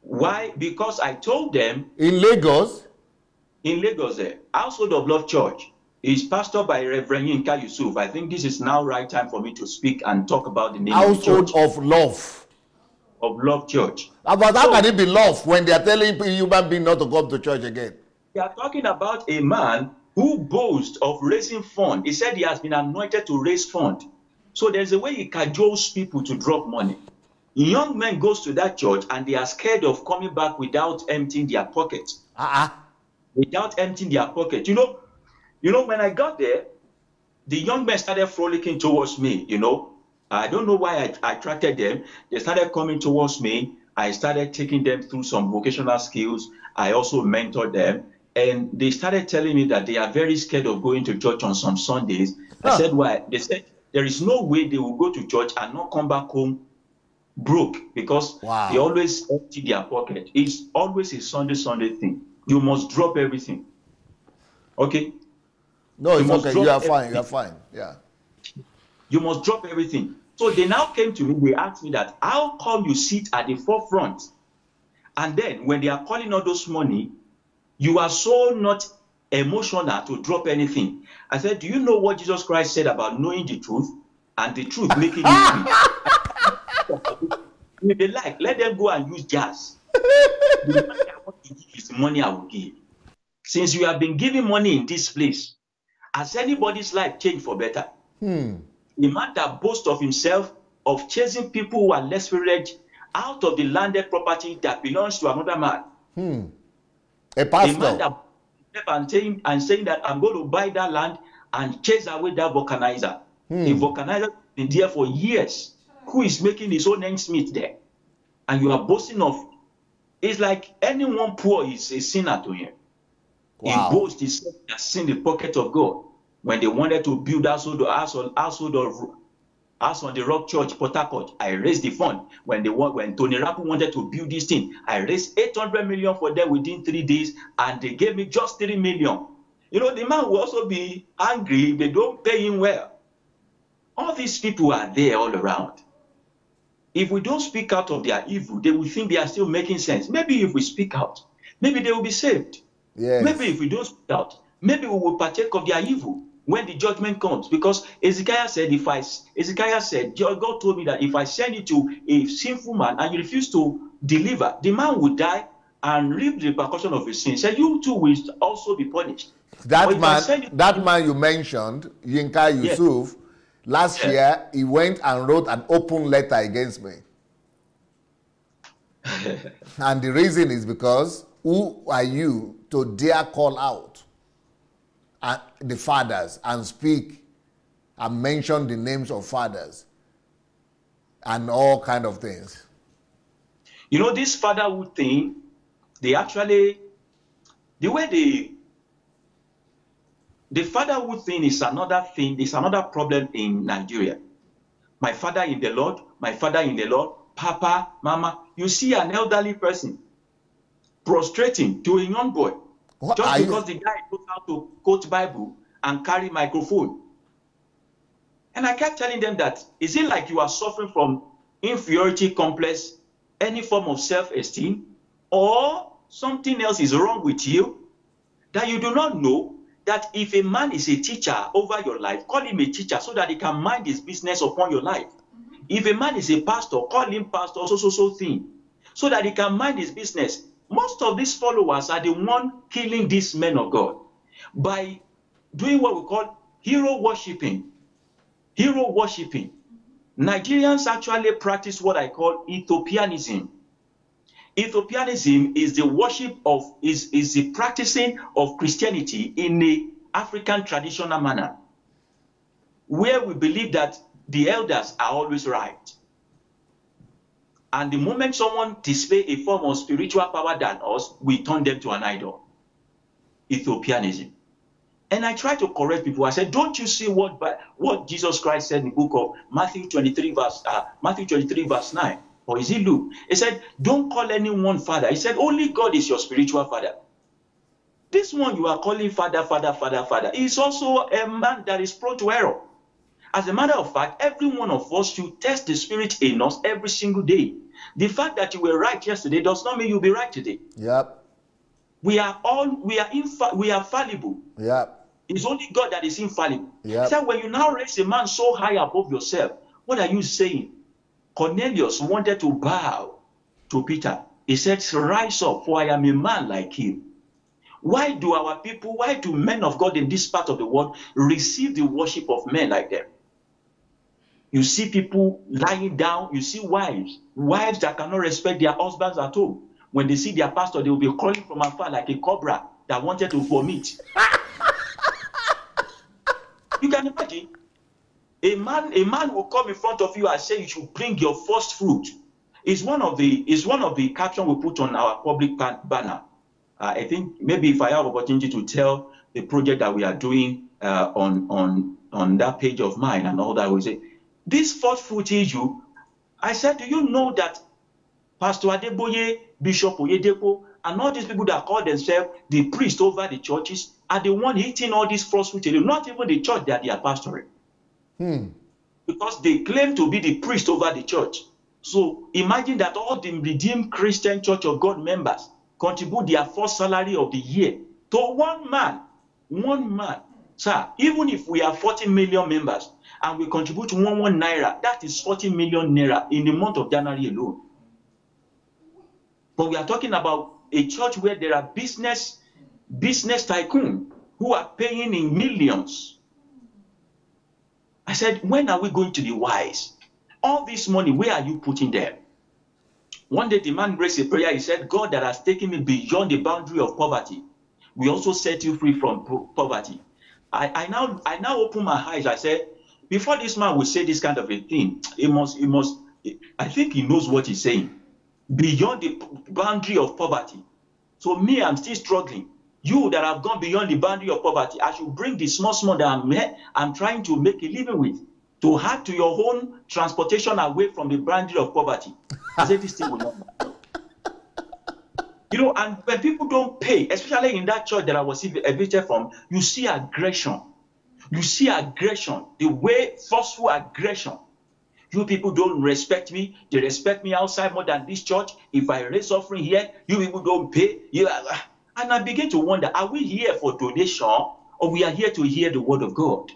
B: Why? Because I told them.
A: In Lagos?
B: In Lagos, there. Household of Love Church is pastored by Reverend Yinka Yusuf. I think this is now right time for me to speak and talk about the name of the church.
A: Household of Love.
B: Of Love Church.
A: But how can it be love when they are telling human beings not to come to church again?
B: They are talking about a man who boasts of raising fund. He said he has been anointed to raise fund. So there's a way he cajoles people to drop money. Young men goes to that church and they are scared of coming back without emptying their pocket. Without emptying their pocket. You know, when I got there, the young men started frolicking towards me, you know. I don't know why I attracted them. They started coming towards me. I started taking them through some vocational skills. I also mentored them. And they started telling me that they are very scared of going to church on some Sundays. I said, why? They said, there is no way they will go to church and not come back home broke, because they always empty their pocket. It's always a Sunday thing. You must drop everything. Okay?
A: No, it's okay. You are fine. You are fine. Yeah.
B: You must drop everything. So they now came to me. They asked me that, how come you sit at the forefront? And then when they are calling all those money, You are so not emotional to drop anything. I said, do you know what Jesus Christ said about knowing the truth and the truth making you free? If they like, let them go and use jazz. The money I want to give is the money I will give. Since you have been giving money in this place, has anybody's life changed for better? The man that boasts of himself, of chasing people who are less privileged out of the landed property that belongs to another man.
A: A pastor.
B: A man that saying that I'm going to buy that land and chase away that vulcanizer. The vulcanizer has been there for years. Who is making his own ends meet there? And you are boasting of, it's like anyone poor is a sinner to him.
A: Wow.
B: He boasts himself that's in the pocket of God. When they wanted to build house on the Rock Church, Port Harcourt, I raised the fund. When Tony Rapu wanted to build this thing, I raised 800 million for them within 3 days, and they gave me just 3 million. You know, the man will also be angry if they don't pay him well. All these people are there all around. If we don't speak out of their evil, they will think they are still making sense. Maybe if we speak out, maybe they will be saved.
A: Yes.
B: Maybe if we don't speak out, maybe we will partake of their evil when the judgment comes. Because Ezekiel said, God told me that if I send you to a sinful man and you refuse to deliver, the man will die and reap the repercussion of his sin. He said, you too will also be punished.
A: That man you mentioned, Yinka Yusuf, last year, he went and wrote an open letter against me. And the reason is because, who are you to dare call out the fathers and speak and mention the names of fathers and all kind of things?
B: You know, this fatherhood thing, they actually, the fatherhood thing is another thing, it's another problem in Nigeria. My father in the Lord, Papa, Mama. You see an elderly person prostrating to a young boy just because the guy knows how to quote Bible and carry microphone. And I kept telling them that, is it like you are suffering from inferiority complex, any form of self-esteem, or something else is wrong with you, that you do not know that if a man is a teacher over your life, call him a teacher so that he can mind his business upon your life. If a man is a pastor, call him pastor, so thing, so that he can mind his business. Most of these followers are the one killing these men of God by doing what we call hero worshiping. Hero worshiping. Nigerians actually practice what I call Ethiopianism. Ethiopianism is the worship of, is the practicing of Christianity in the African traditional manner, where we believe that the elders are always right. And the moment someone displays a form of spiritual power than us, we turn them to an idol. Ethiopianism. And I try to correct people. I said, don't you see what Jesus Christ said in the book of Matthew 23 verse 9? Or is it Luke? He said, don't call anyone father. He said, only God is your spiritual father. This one you are calling father is also a man that is prone to error. As a matter of fact, every one of us should test the spirit in us every single day. The fact that you were right yesterday does not mean you'll be right today.
A: Yep.
B: We are fallible.
A: Yep.
B: It's only God that is infallible.
A: Yep.
B: So when you now raise a man so high above yourself, what are you saying? Cornelius wanted to bow to Peter. He said, rise up, for I am a man like you. Why do men of God in this part of the world receive the worship of men like them? You see people lying down. You see wives that cannot respect their husbands at home. When they see their pastor, they will be crawling from afar like a cobra that wanted to vomit. You can imagine. A man will come in front of you and say you should bring your first fruit. It's one of the captions we put on our public banner. I think maybe if I have opportunity to tell the project that we are doing on that page of mine and all that, we say, this first fruit issue, I said, do you know that Pastor Adeboye, Bishop Oyedepo, and all these people that call themselves the priest over the churches are the one eating all these first fruit, not even the church that they are pastoring. Because they claim to be the priest over the church. So imagine that all the redeemed Christian Church of God members contribute their first salary of the year to one man. One man. Sir, even if we have 40 million members and we contribute 1 naira, that is 40 million naira in the month of January alone. But we are talking about a church where there are business tycoons who are paying in millions. I said, when are we going to be wise? All this money, where are you putting them? One day the man raised a prayer. He said, God that has taken me beyond the boundary of poverty, will also set you free from poverty. I now open my eyes. I said, before this man will say this kind of a thing, I think he knows what he's saying. Beyond the boundary of poverty. So me, I'm still struggling. You that have gone beyond the boundary of poverty, I should bring the small that I'm trying to make a living with, to add to your own transportation away from the boundary of poverty. I said, this thing will not matter. You know, and when people don't pay, especially in that church that I was evicted from, you see aggression. You see aggression, the way forceful aggression. You people don't respect me. They respect me outside more than this church. If I raise offering here, you people don't pay. And I begin to wonder, are we here for donation or we are here to hear the word of God?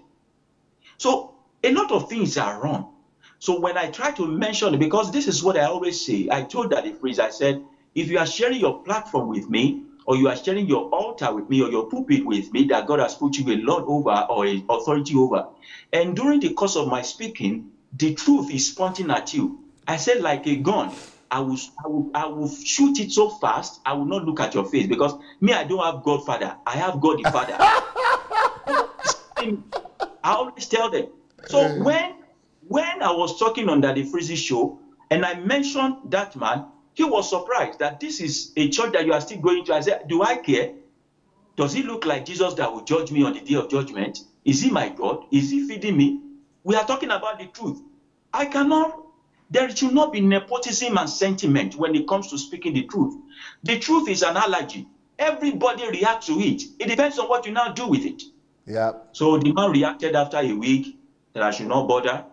B: So a lot of things are wrong. So when I try to mention it, because this is what I always say, I told that I said, if you are sharing your platform with me, or you are sharing your altar with me, or your pulpit with me that God has put you a Lord over or an authority over, and during the course of my speaking, the truth is pointing at you, I said, like a gun, I will shoot it so fast, I will not look at your face, because me, I don't have God Father, I have God the Father. I always tell them. So when I was talking on the Freezy show, and I mentioned that man, he was surprised that this is a church that you are still going to. I said, do I care? Does he look like Jesus that will judge me on the day of judgment? Is he my God? Is he feeding me? We are talking about the truth. There should not be nepotism and sentiment when it comes to speaking the truth. The truth is an allergy. Everybody reacts to it. It depends on what you now do with it.
A: Yeah.
B: So the man reacted after a week that I should not bother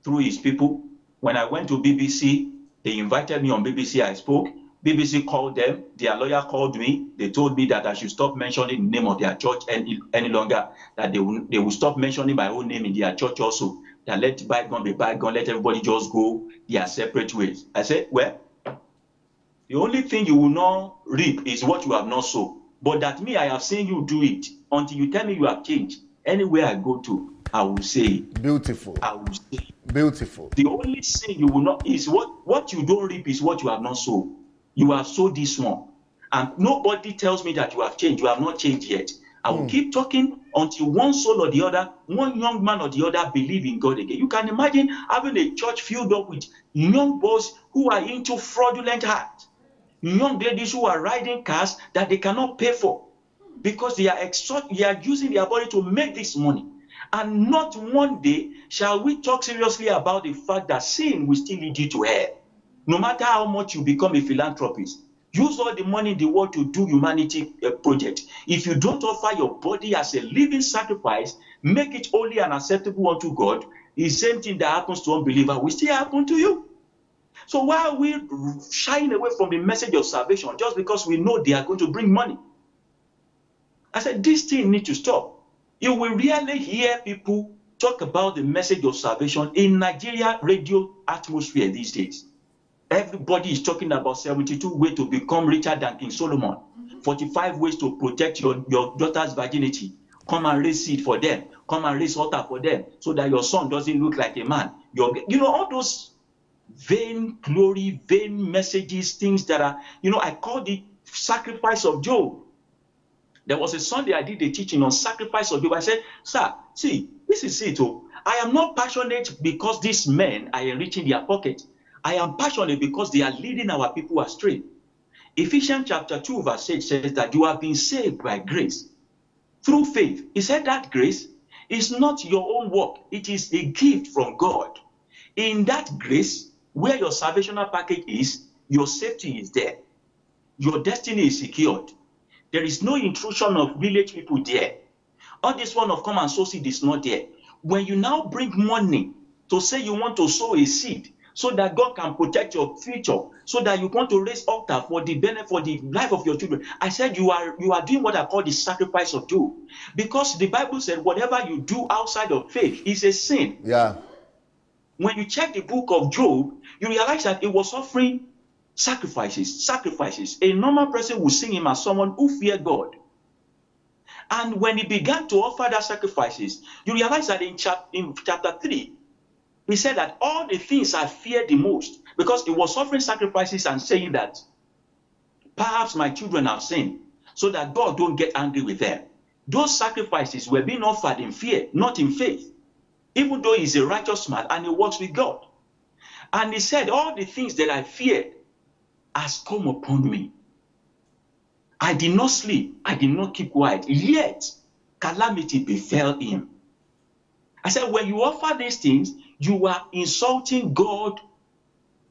B: through his people. When I went to BBC, they invited me on BBC. I spoke. BBC called them. Their lawyer called me. They told me that I should stop mentioning the name of their church any longer, that they will stop mentioning my own name in their church also, that let bygone be bygone, let everybody just go their separate ways. I said, well, the only thing you will not reap is what you have not sown. But that me, I have seen you do it until you tell me you have changed. Anywhere I go to, I will say,
A: beautiful.
B: I will say,
A: beautiful.
B: The only sin you will not is what you don't reap is what you have not sown. You have sowed this one, and nobody tells me that you have changed. You have not changed yet. I will keep talking until one soul or the other, one young man or the other believe in God again. You can imagine having a church filled up with young boys who are into fraudulent acts, young ladies who are riding cars that they cannot pay for because they are using their body to make this money. And not one day shall we talk seriously about the fact that sin will still lead you to hell. No matter how much you become a philanthropist, use all the money in the world to do humanity project. If you don't offer your body as a living sacrifice, make it holy and acceptable unto God, the same thing that happens to unbeliever will still happen to you. So why are we shying away from the message of salvation just because we know they are going to bring money? I said, this thing needs to stop. You will rarely hear people talk about the message of salvation in Nigeria radio atmosphere these days. Everybody is talking about 72 ways to become richer than King Solomon, 45 ways to protect your daughter's virginity. Come and raise seed for them. Come and raise altar for them so that your son doesn't look like a man. All those vain glory, vain messages, things that are, I call the sacrifice of Job. There was a Sunday I did a teaching on sacrifice of Job. I said, sir, see, this is it. I am not passionate because these men are enriching their pocket. I am passionate because they are leading our people astray. Ephesians chapter 2 verse 8 says that you have been saved by grace through faith. He said that grace is not your own work. It is a gift from God. In that grace, where your salvational package is, your safety is there. Your destiny is secured. There is no intrusion of village people there. All this one of come and sow seed is not there. When you now bring money to say you want to sow a seed, so that God can protect your future, so that you want to raise altar for the benefit, for the life of your children. I said you are doing what I call the sacrifice of Job, because the Bible said whatever you do outside of faith is a sin.
A: Yeah.
B: When you check the book of Job, you realize that it was offering sacrifices. A normal person would see him as someone who feared God. And when he began to offer that sacrifices, you realize that in chapter 3, he said that all the things I feared the most, because he was offering sacrifices and saying that perhaps my children have sinned, so that God don't get angry with them. Those sacrifices were being offered in fear, not in faith, even though he's a righteous man and he works with God. And he said, all the things that I feared has come upon me. I did not sleep, I did not keep quiet, yet calamity befell him. I said, when you offer these things, you are insulting God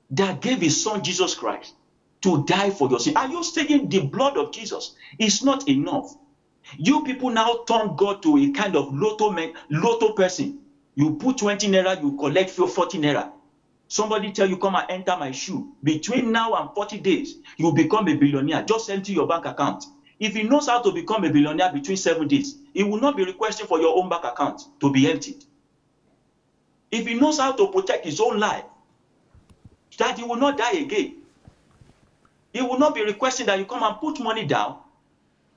B: that gave his son Jesus Christ to die for your sin. Are you saying the blood of Jesus is not enough? You people now turn God to a kind of lotto person. You put 20 naira, you collect 40 naira. Somebody tell you, come and enter my shoe. Between now and 40 days, you become a billionaire. Just empty your bank account. If he knows how to become a billionaire between 7 days, he will not be requesting for your own bank account to be emptied. If he knows how to protect his own life, that he will not die again, he will not be requesting that you come and put money down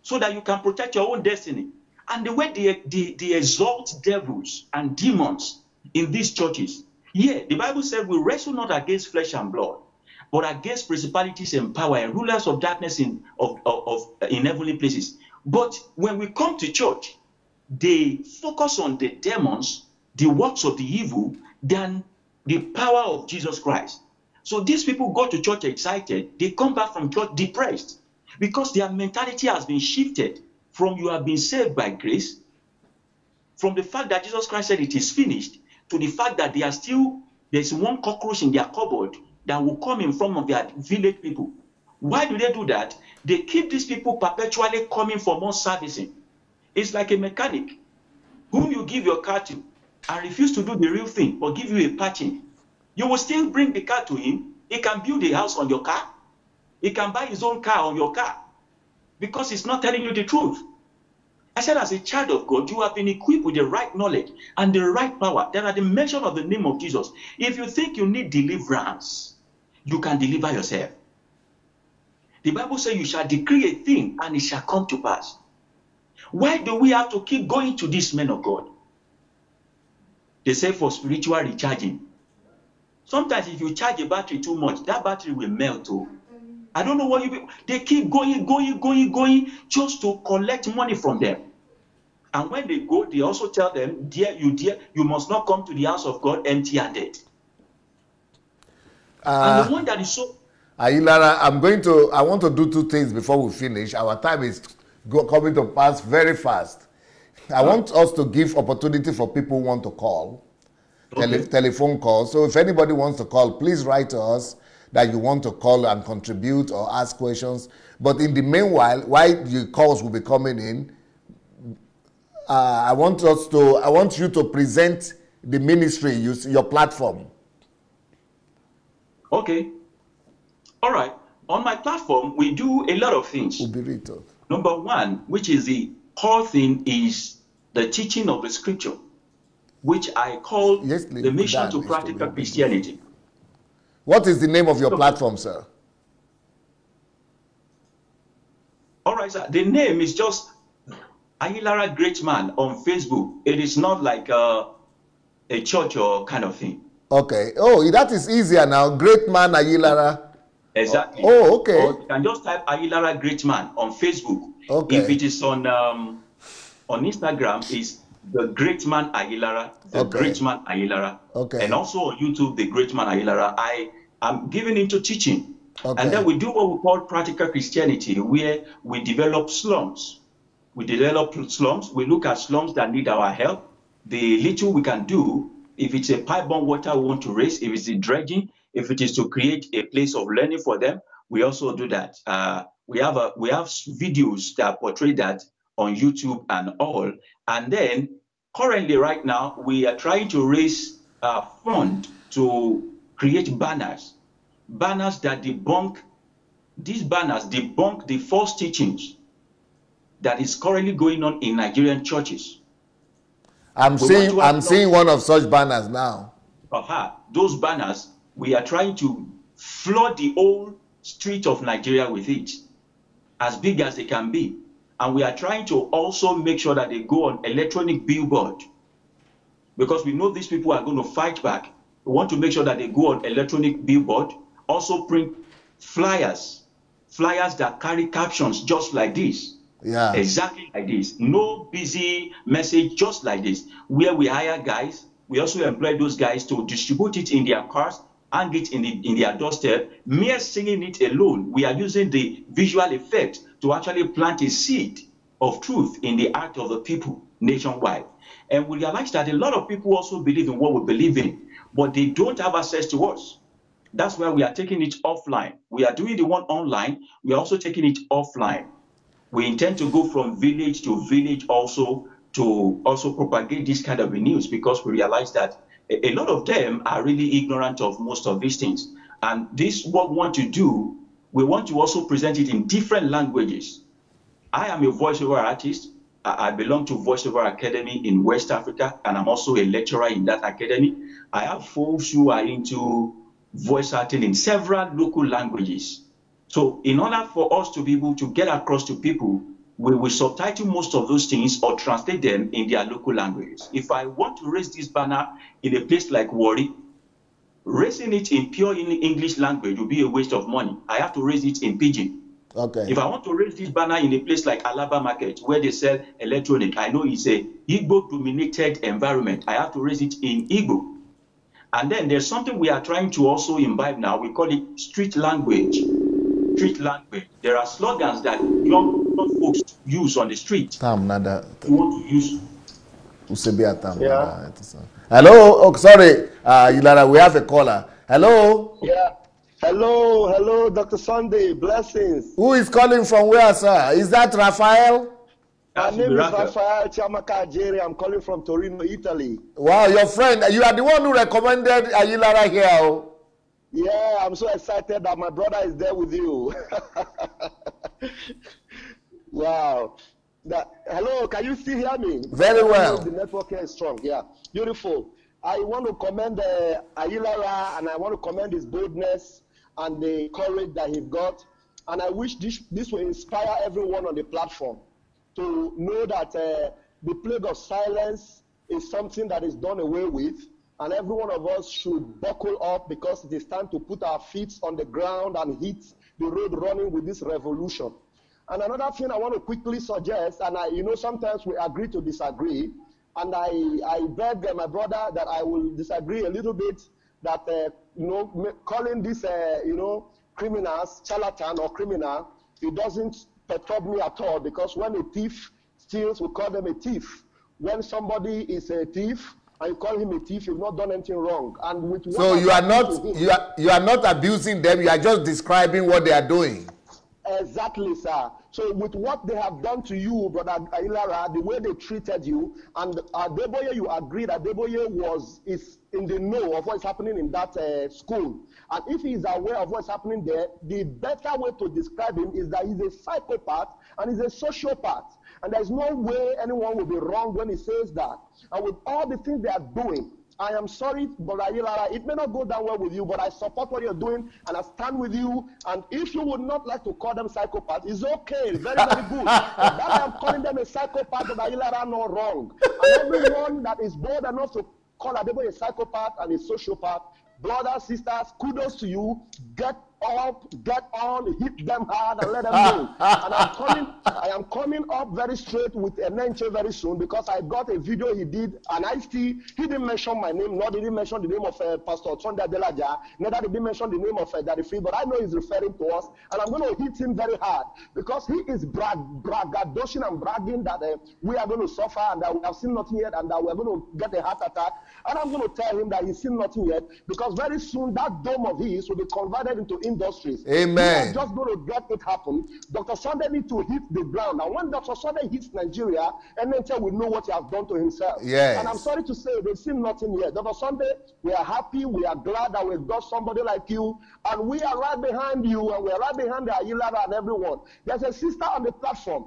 B: so that you can protect your own destiny. And the way they exalt devils and demons in these churches, yeah, the Bible said we wrestle not against flesh and blood, but against principalities and power and rulers of darkness in heavenly places. But when we come to church, they focus on the demons, the works of the evil, than the power of Jesus Christ. So these people go to church excited, they come back from church depressed, because their mentality has been shifted from you have been saved by grace, from the fact that Jesus Christ said it is finished, to the fact that there's one cockroach in their cupboard that will come in front of their village people. Why do they do that? They keep these people perpetually coming for more servicing. It's like a mechanic whom you give your car to and refuse to do the real thing or give you a patching. You will still bring the car to him. He can build a house on your car. He can buy his own car on your car, because he's not telling you the truth. I said, as a child of God, you have been equipped with the right knowledge and the right power that at the mention of the name of Jesus, if you think you need deliverance, you can deliver yourself. The Bible says you shall decree a thing and it shall come to pass. Why do we have to keep going to these men of God? They say for spiritual recharging. Sometimes if you charge a battery too much, that battery will melt too. I don't know what they keep going just to collect money from them. And when they go, they also tell them, dear, you must not come to the house of God empty-handed. And the one that is so...
A: Ayilara, I want to do two things before we finish. Our time is coming to pass very fast. I want us to give opportunity for people who want to call, telephone calls. So if anybody wants to call, please write to us that you want to call and contribute or ask questions. But in the meanwhile, while the calls will be coming in, I want you to present the ministry, your platform.
B: Okay. All right. On my platform, we do a lot of things. Number one, which is the core thing, is the teaching of the scripture, which I call the mission to practical Christianity.
A: What is the name of your platform, sir?
B: All right, sir. The name is just Ayilara Greatman on Facebook. It is not like a church or kind of thing.
A: Okay. Oh, that is easier now. Greatman Ayilara.
B: Exactly.
A: Oh, okay.
B: Or you can just type Ayilara Greatman on Facebook.
A: Okay.
B: If it is on Instagram, it's the Greatman Ayilara. The Greatman Ayilara.
A: Okay.
B: And also on YouTube, the Greatman Ayilara. I am giving into teaching.
A: Okay.
B: And then we do what we call practical Christianity, where we develop slums. We look at slums that need our help. The little we can do, if it's a pipe-borne water we want to raise, if it's a dredging, if it is to create a place of learning for them, we also do that. We have videos that portray that on YouTube and all. And then currently right now, we are trying to raise a fund to create banners that debunk, these banners debunk the false teachings that is currently going on in Nigerian churches.
A: I'm seeing one of such banners now.
B: Those banners, we are trying to flood the whole street of Nigeria with it, as big as they can be. And we are trying to also make sure that they go on electronic billboard, because we know these people are going to fight back. We want to make sure that they go on electronic billboard, also print flyers that carry captions just like this.
A: Yeah.
B: Exactly like this. No busy message, just like this. Where we hire guys, we also employ those guys to distribute it in their cars, hang it in their doorstep. Mere singing it alone, we are using the visual effect to actually plant a seed of truth in the heart of the people nationwide. And we realize that a lot of people also believe in what we believe in, but they don't have access to us. That's why we are taking it offline. We are doing the one online. We are also taking it offline. We intend to go from village to village also to also propagate this kind of news, because we realize that a lot of them are really ignorant of most of these things. And this, what we want to do, we want to also present it in different languages. I am a voiceover artist. I belong to Voiceover Academy in West Africa, and I'm also a lecturer in that academy. I have folks who are into voice acting in several local languages. So in order for us to be able to get across to people, we will subtitle most of those things or translate them in their local languages. If I want to raise this banner in a place like Warri, raising it in pure English language will be a waste of money. I have to raise it in Pidgin.
A: Okay.
B: If I want to raise this banner in a place like Alaba Market, where they sell electronic, I know it's a Igbo-dominated environment. I have to raise it in Igbo. And then there's something we are trying to also imbibe now. We call it street language. Street language. There are slogans that young folks use on the street.
A: You
B: want to use.
A: Yeah. Hello. Oh, sorry, Ayilara, we have a caller. Hello.
C: Yeah. Hello, Dr. Sunday. Blessings.
A: Who is calling from where, sir? Is that Raphael?
C: My name is Raphael Chiamaka Ajere. I'm calling from Torino, Italy.
A: Wow, your friend. You are the one who recommended Ayilara here.
C: Yeah, I'm so excited that my brother is there with you. Wow. Hello, can you still hear me?
A: Very well.
C: The network here is strong. Yeah, beautiful. I want to commend Ayilara, and I want to commend his boldness and the courage that he got. And I wish this will inspire everyone on the platform to know that the plague of silence is something that is done away with. And every one of us should buckle up, because it is time to put our feet on the ground and hit the road running with this revolution. And another thing I want to quickly suggest, and sometimes we agree to disagree, and I beg my brother that I will disagree a little bit, that, calling these, criminals, charlatan or criminal, it doesn't perturb me at all, because when a thief steals, we call them a thief. When somebody is a thief, and you call him a thief, you've not done anything wrong. And with
A: so you are not abusing them, you are just describing what they are doing.
C: Exactly, sir. So with what they have done to you, Brother Ayilara, the way they treated you, and Adeboye, you agreed that Adeboye is in the know of what's happening in that school. And if he is aware of what's happening there, the better way to describe him is that he's a psychopath and he's a sociopath. And there's no way anyone will be wrong when he says that. And with all the things they are doing, I am sorry, Brother Ayilara, it may not go down well with you, but I support what you're doing, and I stand with you. And if you would not like to call them psychopaths, it's okay, very, very good. But that I am calling them a psychopath, Brother Ayilara, no wrong. And everyone that is bold enough to call Adeboye a psychopath and a sociopath, brothers, sisters, kudos to you. Get up, get on, hit them hard, and let them know. And I am coming up very straight with a Nenche very soon, because I got a video he did, and he didn't mention my name, nor did he mention the name of Pastor Sunday Adelaja, neither did he mention the name of Daddy Free, but I know he's referring to us, and I'm going to hit him very hard, because he is braggadocious and bragging that we are going to suffer, and that we have seen nothing yet, and that we are going to get a heart attack. And I'm going to tell him that he's seen nothing yet, because very soon that dome of his will be converted into industries.
A: Amen.
C: We are just going to get it happen. Dr. Sunday needs to hit the ground. And when Dr. Sunday hits Nigeria, NHL will know what he has done to himself.
A: Yes.
C: And I'm sorry to say, they've seen nothing yet. Dr. Sunday, we are happy, we are glad that we've got somebody like you, and we are right behind you, and we are right behind the Ayilara and everyone. There's a sister on the platform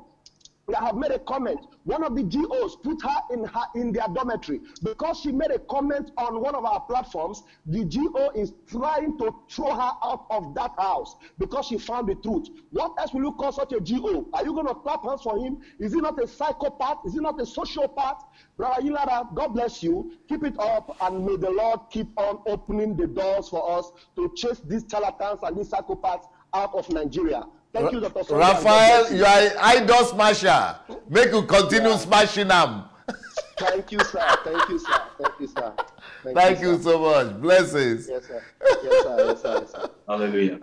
C: that have made a comment. One of the GOs put her in their dormitory because she made a comment on one of our platforms. The GO is trying to throw her out of that house because she found the truth. What else will you call such a GO? Are you going to clap hands for him? Is he not a psychopath? Is he not a sociopath? Brother Ayilara, God bless you. Keep it up, and may the Lord keep on opening the doors for us to chase these charlatans and these psychopaths out of Nigeria. Thank you, Dr. Sojourn.
A: Raphael, you are an idol smasher. Make you continue smashing them.
C: Thank you, sir. Thank you, sir. Thank you, sir.
A: Thank you so much. Blessings.
C: Yes, sir. Yes, sir. Yes, sir. Yes, sir.
B: Hallelujah.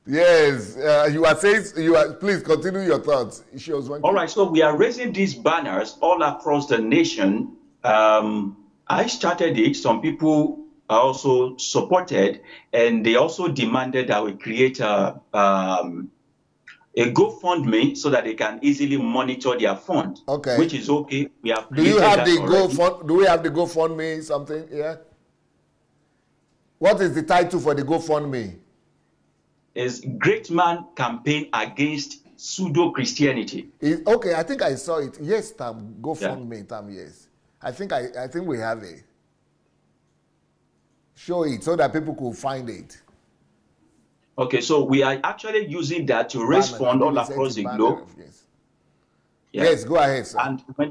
A: Yes, you are saying, please continue your thoughts.
B: All right, so we are raising these banners all across the nation. I started it. Some people also supported, and they also demanded that we create a GoFundMe so that they can easily monitor their fund.
A: Okay.
B: Which is okay. We have.
A: Do you have the GoFundMe? Do we have the GoFundMe something? Yeah. What is the title for the GoFundMe? Is
B: Greatman Campaign Against Pseudo Christianity.
A: Okay, I think I saw it. Yes, Tam. GoFundMe, yeah. Tam. Yes. I think we have it. Show it so that people could find it.
B: Okay, so we are actually using that to raise funds all across the globe.
A: Yes. Yeah. Yes, go ahead, sir.
B: And when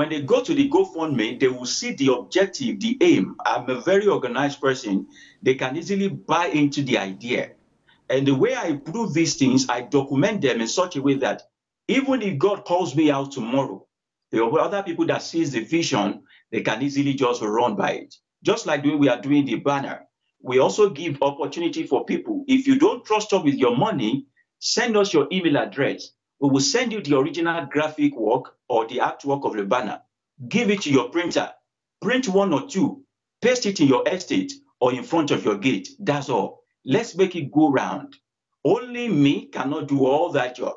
B: they go to the GoFundMe, they will see the objective, the aim. I'm a very organized person. They can easily buy into the idea. And the way I prove these things, I document them in such a way that even if God calls me out tomorrow, there are other people that sees the vision, they can easily just run by it. Just like the way we are doing the banner, we also give opportunity for people. If you don't trust us with your money, send us your email address. We will send you the original graphic work or the artwork of the banner. Give it to your printer. Print one or two. Paste it in your estate or in front of your gate. That's all. Let's make it go round. Only me cannot do all that job.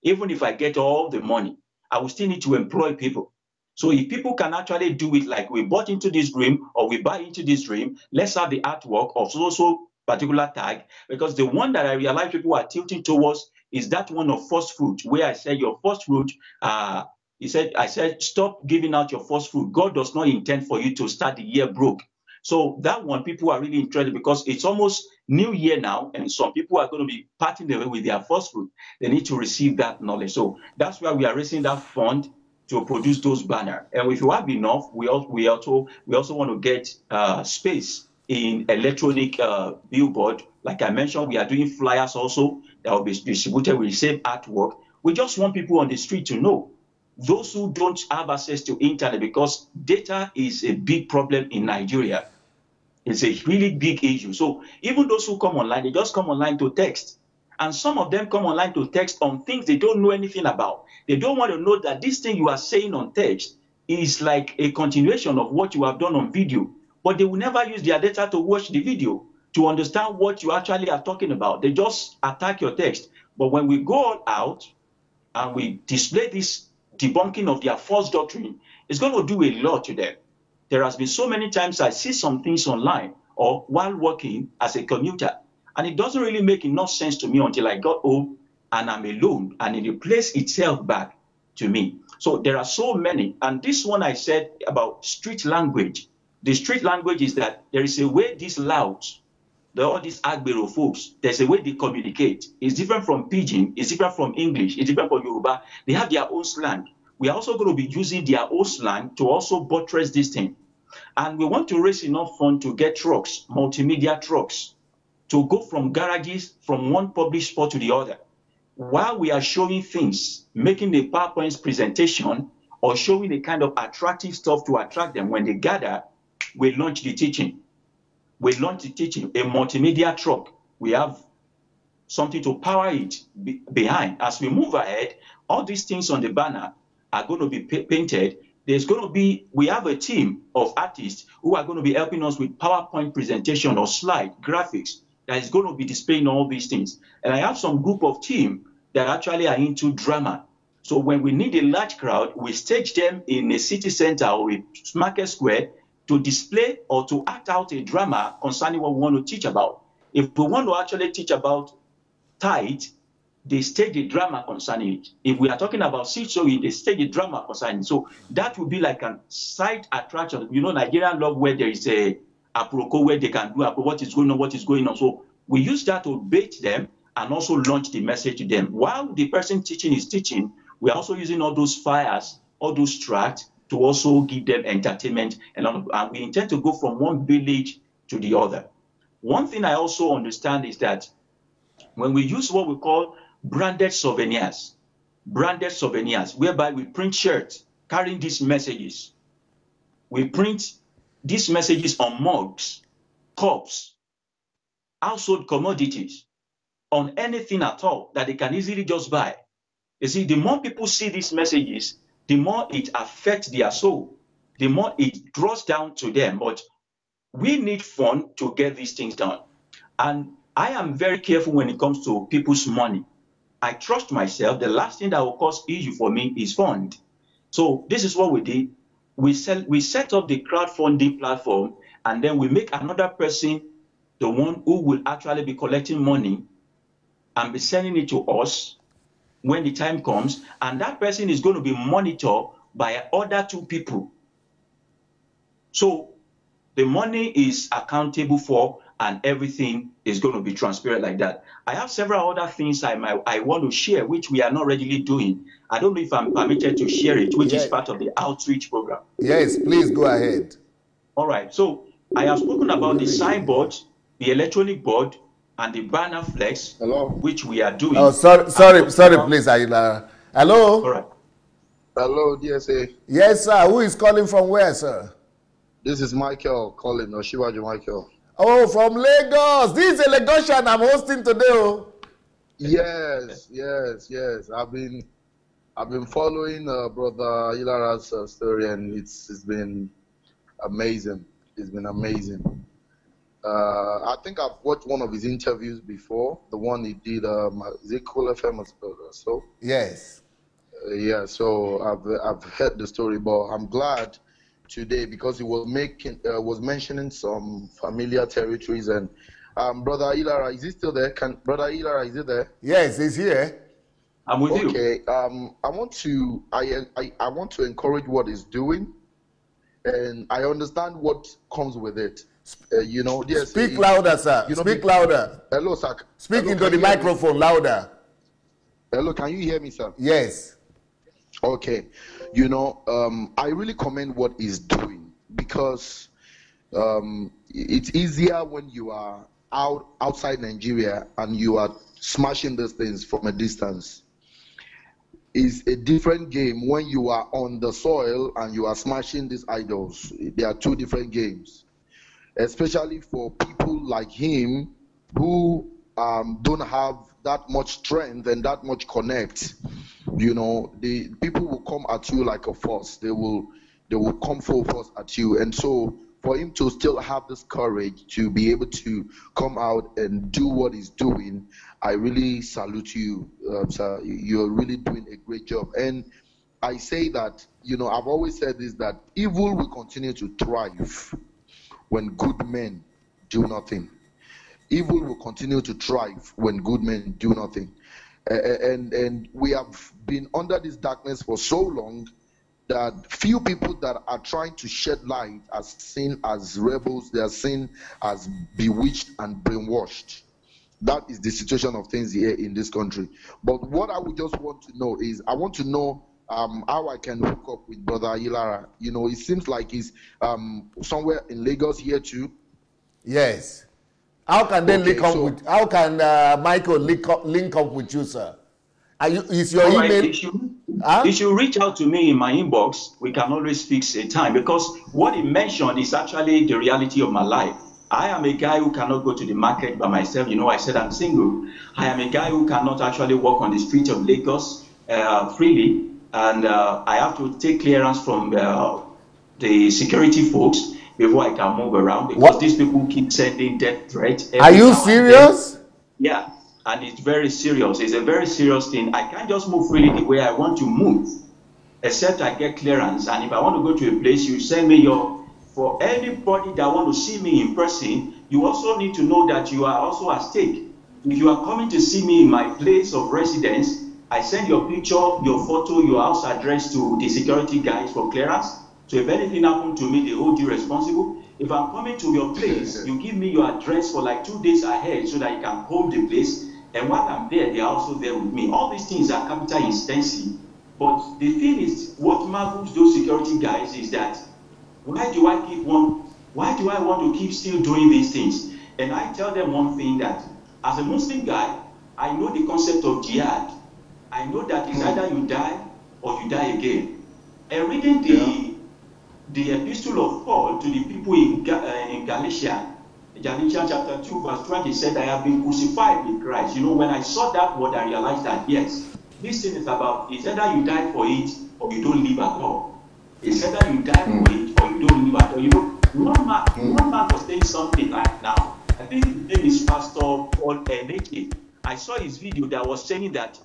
B: Even if I get all the money, I will still need to employ people. So if people can actually do it like we bought into this dream or we buy into this dream, let's have the artwork of so particular tag, because the one that I realize people are tilting towards is that one of first fruit, where I said your first fruit, I said, stop giving out your first fruit. God does not intend for you to start the year broke. So that one, people are really interested because it's almost New Year now, and some people are going to be parting away with their first fruit. They need to receive that knowledge. So that's why we are raising that fund to produce those banners. And if you have enough, we also want to get space in electronic billboard. Like I mentioned, we are doing flyers also that will be distributed with the same artwork. We just want people on the street to know. Those who don't have access to internet, because data is a big problem in Nigeria. It's a really big issue. So even those who come online, they just come online to text. And some of them come online to text on things they don't know anything about. They don't want to know that this thing you are saying on text is like a continuation of what you have done on video. But they will never use their data to watch the video to understand what you actually are talking about. They just attack your text. But when we go all out and we display this debunking of their false doctrine, it's going to do a lot to them. There has been so many times I see some things online or while working as a commuter, and it doesn't really make enough sense to me until I got home and I'm alone and it replaced itself back to me. So there are so many. And this one I said about street language. The street language is that there is a way these louds, all these Agbero folks, there's a way they communicate. It's different from Pidgin, it's different from English, it's different from Yoruba. They have their own slang. We are also going to be using their own slang to also buttress this thing. And we want to raise enough fund to get trucks, multimedia trucks, to go from garages from one published spot to the other. While we are showing things, making a PowerPoint presentation or showing a kind of attractive stuff to attract them, when they gather, we launch the teaching. We launch the teaching, a multimedia truck. We have something to power it behind. As we move ahead, all these things on the banner are going to be painted. There's going to be, we have a team of artists who are going to be helping us with PowerPoint presentation or slide graphics that is going to be displaying all these things. And I have some group of team that actually are into drama. So when we need a large crowd, we stage them in a city center or a market square to display or to act out a drama concerning what we want to teach about. If we want to actually teach about tithe, they stage a drama concerning it. If we are talking about seed sowing, they stage a drama concerning it. So that would be like a side attraction. You know, Nigerian love where there is a apropos where they can do what is going on. So we use that to bait them and also launch the message to them. While the person teaching is teaching, we are also using all those flyers, all those tracts to also give them entertainment. And we intend to go from one village to the other. One thing I also understand is that when we use what we call branded souvenirs, whereby we print shirts carrying these messages. We print these messages on mugs, cups, household commodities, on anything at all that they can easily just buy. You see, the more people see these messages, the more it affects their soul, the more it draws down to them. But we need fun to get these things done. And I am very careful when it comes to people's money. I trust myself. The last thing that will cause issue for me is fund. So this is what we did. We set up the crowdfunding platform, and then we make another person the one who will actually be collecting money and be sending it to us when the time comes, and that person is going to be monitored by other two people. So the money is accountable for, and everything is going to be transparent like that. I have several other things I want to share, which we are not readily doing. I don't know if I'm permitted to share it, which is part of the outreach program.
A: Yes, please go ahead.
B: All right. So I have spoken about the signboard, the electronic board, and the banner flex, which we are doing.
A: Oh, sorry, please, Ayilara. Hello?
B: All right.
D: Hello, DSA.
A: Yes, sir. Who is calling from where, sir?
D: This is Michael calling, Oshiwaju Michael.
A: Oh, from Lagos. This is a Lagosian I'm hosting today. Oh.
D: Yes. I've been following Brother Ayilara's story, and it's been amazing. It's been amazing. I think I've watched one of his interviews before, the one he did, is it Cool FM or so?
A: Yes.
D: Yeah, so I've heard the story, but I'm glad today because he was mentioning some familiar territories. And Brother Ayilara, is he still there? Brother Ayilara, is he there?
A: Yes, he's here.
B: I'm with you.
D: Okay. I want to encourage what he's doing, and I understand what comes with it. Yes,
A: speak louder, sir. Speak louder.
D: Hello, sir.
A: Speak into the microphone louder.
D: Hello, can you hear me, sir?
A: Yes.
D: Okay. I really commend what he's doing because it's easier when you are outside Nigeria and you are smashing these things from a distance. It's a different game when you are on the soil and you are smashing these idols. They are two different games. Especially for people like him who don't have that much strength and that much connect. The people will come at you like a force. They will come full force at you. And so for him to still have this courage to be able to come out and do what he's doing, I really salute you, sir. You're really doing a great job. And I say that, I've always said this, that evil will continue to thrive when good men do nothing. Evil will continue to thrive when good men do nothing. And we have been under this darkness for so long that few people that are trying to shed light are seen as rebels. They are seen as bewitched and brainwashed. That is the situation of things here in this country. But what I would just want to know is, I want to know how I can hook up with Brother Ayilara. It seems like he's somewhere in Lagos here too.
A: Yes. How can they link up with? How can Michael link up with you, sir? Is your email?
B: If you reach out to me in my inbox, we can always fix a time, because what he mentioned is actually the reality of my life. I am a guy who cannot go to the market by myself. I said I'm single. I am a guy who cannot actually walk on the streets of Lagos freely. And I have to take clearance from the security folks before I can move around, because these people keep sending death threats.
A: Are you serious?
B: Yeah. and it's very serious. It's a very serious thing. I can't just move freely the way I want to move, except I get clearance. And if I want to go to a place, you send me your, for anybody that want to see me in person, you also need to know that you are also at stake. If you are coming to see me in my place of residence, I send your picture, your photo, your house address to the security guys for clearance. So if anything happened to me, they hold you responsible. If I'm coming to your place, you give me your address for like 2 days ahead so that you can hold the place. And while I'm there, they are also there with me. All these things are capital intensive. But the thing is, what marvels those security guys is that why do I want to keep still doing these things? And I tell them one thing, that as a Muslim guy, I know the concept of jihad. I know that it's either you die or you die again. And reading the epistle of Paul to the people in Galatians chapter 2 verse 20 said, I have been crucified with Christ. You know, when I saw that word, I realized that yes, this thing is about, it's either you die for it or you don't live at all. It's either you die for it or you don't live at all. You know, one man was saying something like now. I think his name is Pastor Adeboye. I saw his video that was saying that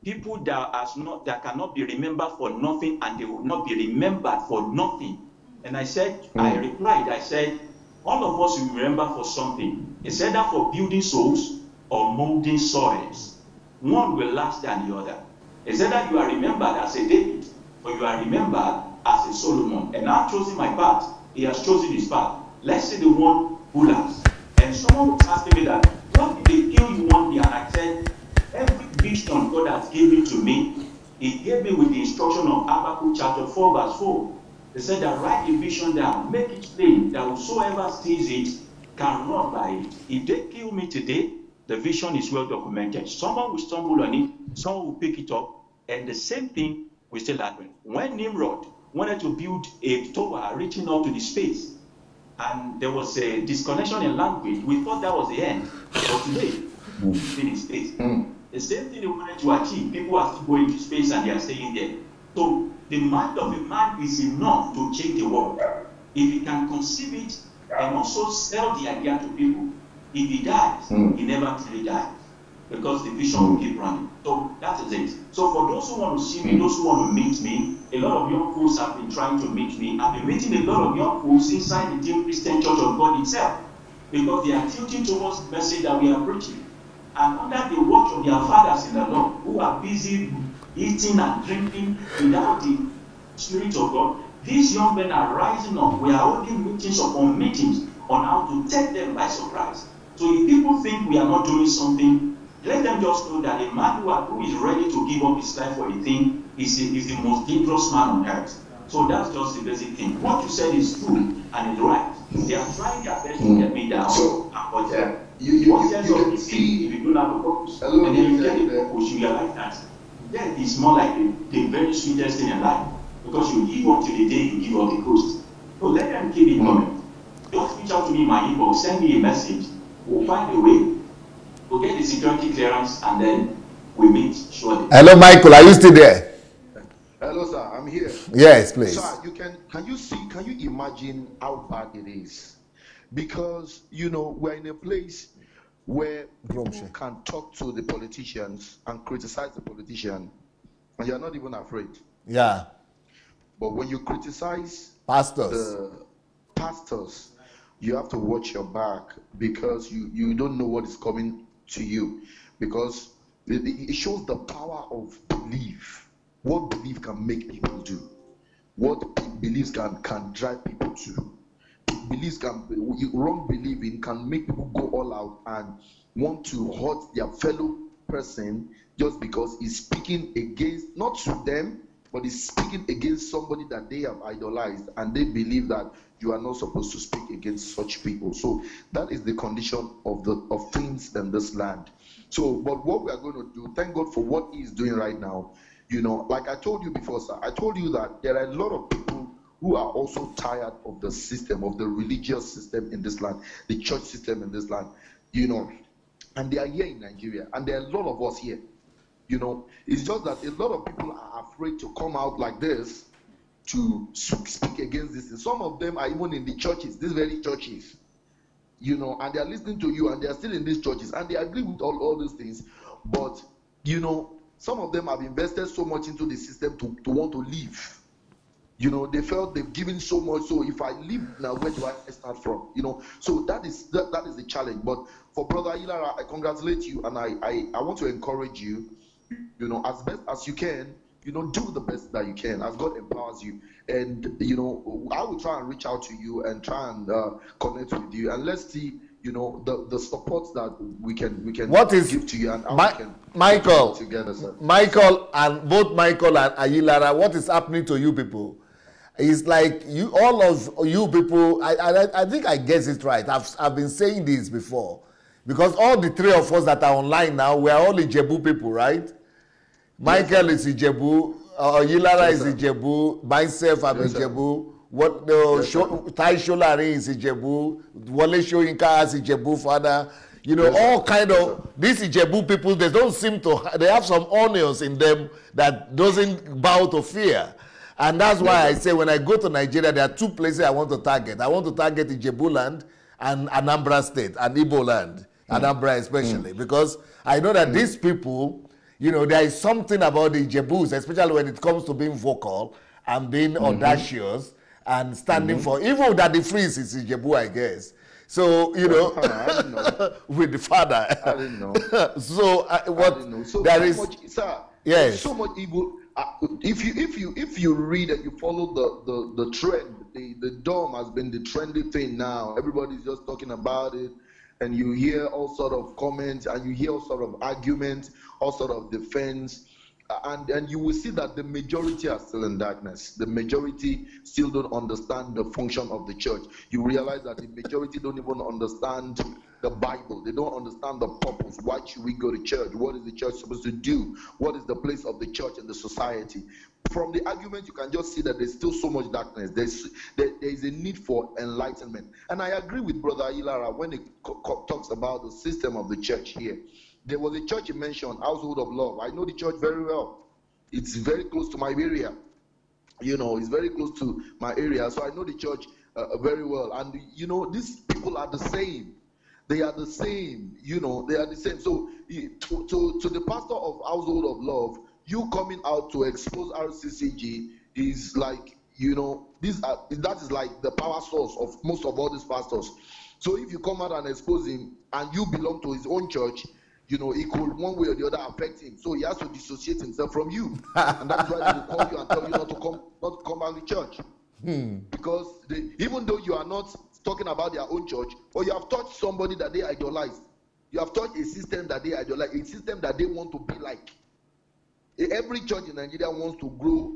B: people that cannot be remembered for nothing, and they will not be remembered for nothing. And I said, I replied, I said, all of us will remember for something. It's either for building souls or molding soils. One will last than the other. It's either you are remembered as a David or you are remembered as a Solomon. And I've chosen my path. He has chosen his path. Let's see the one who lasts. And someone was asking me that, what did they kill you one day? And I said, every vision God has given to me, He gave me with the instruction of Habakkuk chapter 4 verse 4. He said that write the vision down, make it plain, that whosoever sees it can run by it. If they kill me today, the vision is well documented. Someone will stumble on it, someone will pick it up, and the same thing will still happen. When Nimrod wanted to build a tower reaching up to the space, and there was a disconnection in language, we thought that was the end. But today, in space, the same thing they wanted to achieve, people are still going to space and they are staying there. So the mind of a man is enough to change the world. If he can conceive it and also sell the idea to people, if he dies, he never truly dies, because the vision will keep running. So that is it. So for those who want to see me, those who want to meet me, a lot of young fools have been trying to meet me. I've been meeting a lot of young fools inside the Deep Christian Church of God itself, because they are tilting towards the message that we are preaching. And under the watch of their fathers in the Lord, who are busy eating and drinking without the Spirit of God, these young men are rising up. We are holding meetings upon meetings on how to take them by surprise. So if people think we are not doing something, let them just know that a man who is ready to give up his life for a thing is the most dangerous man on earth. So that's just the basic thing. What you said is true and it's right. They are trying their best to get me down. But what sense of this thing if you don't have a purpose? And then you get a purpose, you realize that death is more like the very sweetest thing in life, because you give up till the day you give up the ghost. So let them keep it coming. Just reach out to me in my inbox, send me a message. We'll find a way. We'll get the security clearance and then we meet shortly.
A: Hello, Michael. Are you still there?
D: Hello, sir. I'm here.
A: Yes, please.
D: Sir, can you imagine how bad it is? Because, you know, we're in a place where people can talk to the politicians and criticize the politician, and you're not even afraid.
A: Yeah.
D: But when you criticize
A: pastors,
D: you have to watch your back, because you don't know what is coming to you. Because it shows the power of belief. What belief can make people do. What beliefs can drive people to. Beliefs wrong believing can make people go all out and want to hurt their fellow person just because he's speaking against, not to them, but he's speaking against somebody that they have idolized, and they believe that you are not supposed to speak against such people. So that is the condition of things in this land. So, but what we are going to do, thank God for what He is doing right now. You know, like I told you before, sir, I told you that there are a lot of people who are also tired of the system, of the religious system in this land, the church system in this land, you know, and they are here in Nigeria, and there are a lot of us here. You know, it's just that a lot of people are afraid to come out like this to speak against this. Some of them are even in the churches, these very churches. you know, and they are listening to you, and they are still in these churches, and they agree with all these things, but, you know, some of them have invested so much into the system to want to leave. You know, they felt they've given so much, so if I leave now, where do I start from? You know, so that is the challenge. But for Brother Ayilara, I congratulate you, and I want to encourage you, you know, as best as you can, you know, do the best that you can as God empowers you. And, you know, I will try and reach out to you and try and connect with you, and let's see, you know, the support that we can give to you, and how we can
A: Michael
D: together, sir.
A: Michael, and both Michael and Ayilara, what is happening to you people? It's like you, all of you people, I think I guess it right. I've been saying this before, because all the three of us that are online now, we are all Ijebu people, right? Michael is Ijebu, Ayilara is Ijebu, myself I'm Ijebu. What Tai Sholari is Ijebu, Wale Shoyinka is Ijebu father. You know, all kind of these Ijebu people, they don't seem to, they have some onions in them that doesn't bow to fear. And that's why I say when I go to Nigeria, there are two places I want to target. I want to target Ijebu land and Anambra State, and Igbo land, Anambra especially, because I know that these people, you know, there is something about the Ijebus, especially when it comes to being vocal and being audacious and standing for, even that the freeze is Ijebu, I guess. So, you know,
D: I didn't know.
A: with the father.
D: I didn't know.
A: So, what
D: I didn't know. So
A: there is,
D: much, sir,
A: yes,
D: so much evil. If you read and you follow the trend, the dome has been the trendy thing now. Everybody's just talking about it, and you hear all sort of comments, and you hear all sort of arguments, all sort of defense, and you will see that the majority are still in darkness. The majority still don't understand the function of the church. You realize that the majority don't even understand the Bible. They don't understand the purpose. Why should we go to church? What is the church supposed to do? What is the place of the church in the society? From the argument, you can just see that there's still so much darkness. There is a need for enlightenment. And I agree with Brother Ayilara when he talks about the system of the church here. There was a church he mentioned, Household of Love. I know the church very well. It's very close to my area. You know, it's very close to my area. So I know the church very well. And, you know, these people are the same. They are the same, you know, they are the same. So to the pastor of Household of Love, you coming out to expose RCCG is like, you know, that is like the power source of most of all these pastors. So if you come out and expose him and you belong to his own church, you know, it could one way or the other affect him. So he has to dissociate himself from you. And that's why they will call you and tell you not to come back to church. Because even though you are not talking about their own church, or you have touched somebody that they idolize, you have touched a system that they idolize, a system that they want to be like. Every church in Nigeria wants to grow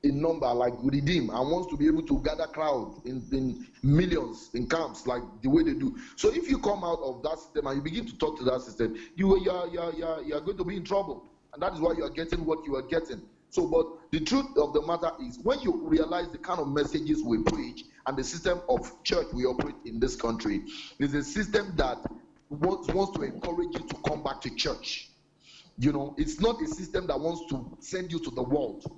D: in number like Redeem, and wants to be able to gather crowd in millions in camps like the way they do. So if you come out of that system and you begin to talk to that system, you are going to be in trouble, and that is why you are getting what you are getting. So, but the truth of the matter is, when you realize the kind of messages we preach and the system of church we operate in this country is a system that wants to encourage you to come back to church. You know, it's not a system that wants to send you to the world.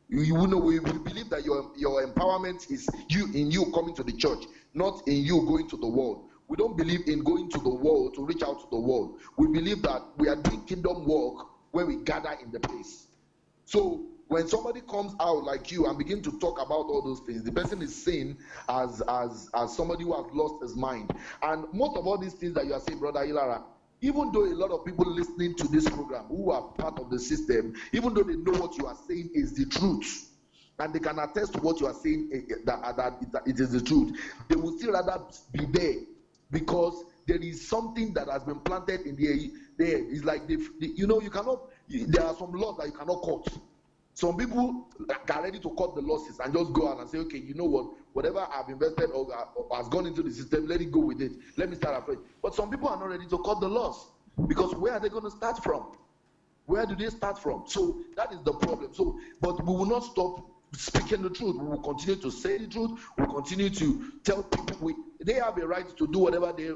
D: You know, we believe that your empowerment is you coming to the church, not in you going to the world. We don't believe in going to the world to reach out to the world. We believe that we are doing kingdom work when we gather in the place. So when somebody comes out like you and begin to talk about all those things, the person is seen as somebody who has lost his mind. And most of all these things that you are saying, Brother Ayilara, even though a lot of people listening to this program who are part of the system, even though they know what you are saying is the truth, and they can attest to what you are saying that it is the truth, they will still rather be there, because there is something that has been planted in the air. It's like, you know, you cannot, there are some laws that you cannot cut. Some people are ready to cut the losses and just go out and say, okay, you know what, whatever I've invested or has gone into the system, let it go with it. Let me start afresh. But some people are not ready to cut the loss, because where are they going to start from? Where do they start from? So that is the problem. So, but we will not stop speaking the truth. We will continue to say the truth. We will continue to tell people they have a right to do whatever they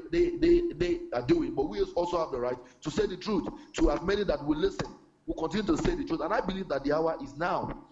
D: are doing, but we also have the right to say the truth to as many that will listen. We'll continue to say the truth. And I believe that the hour is now.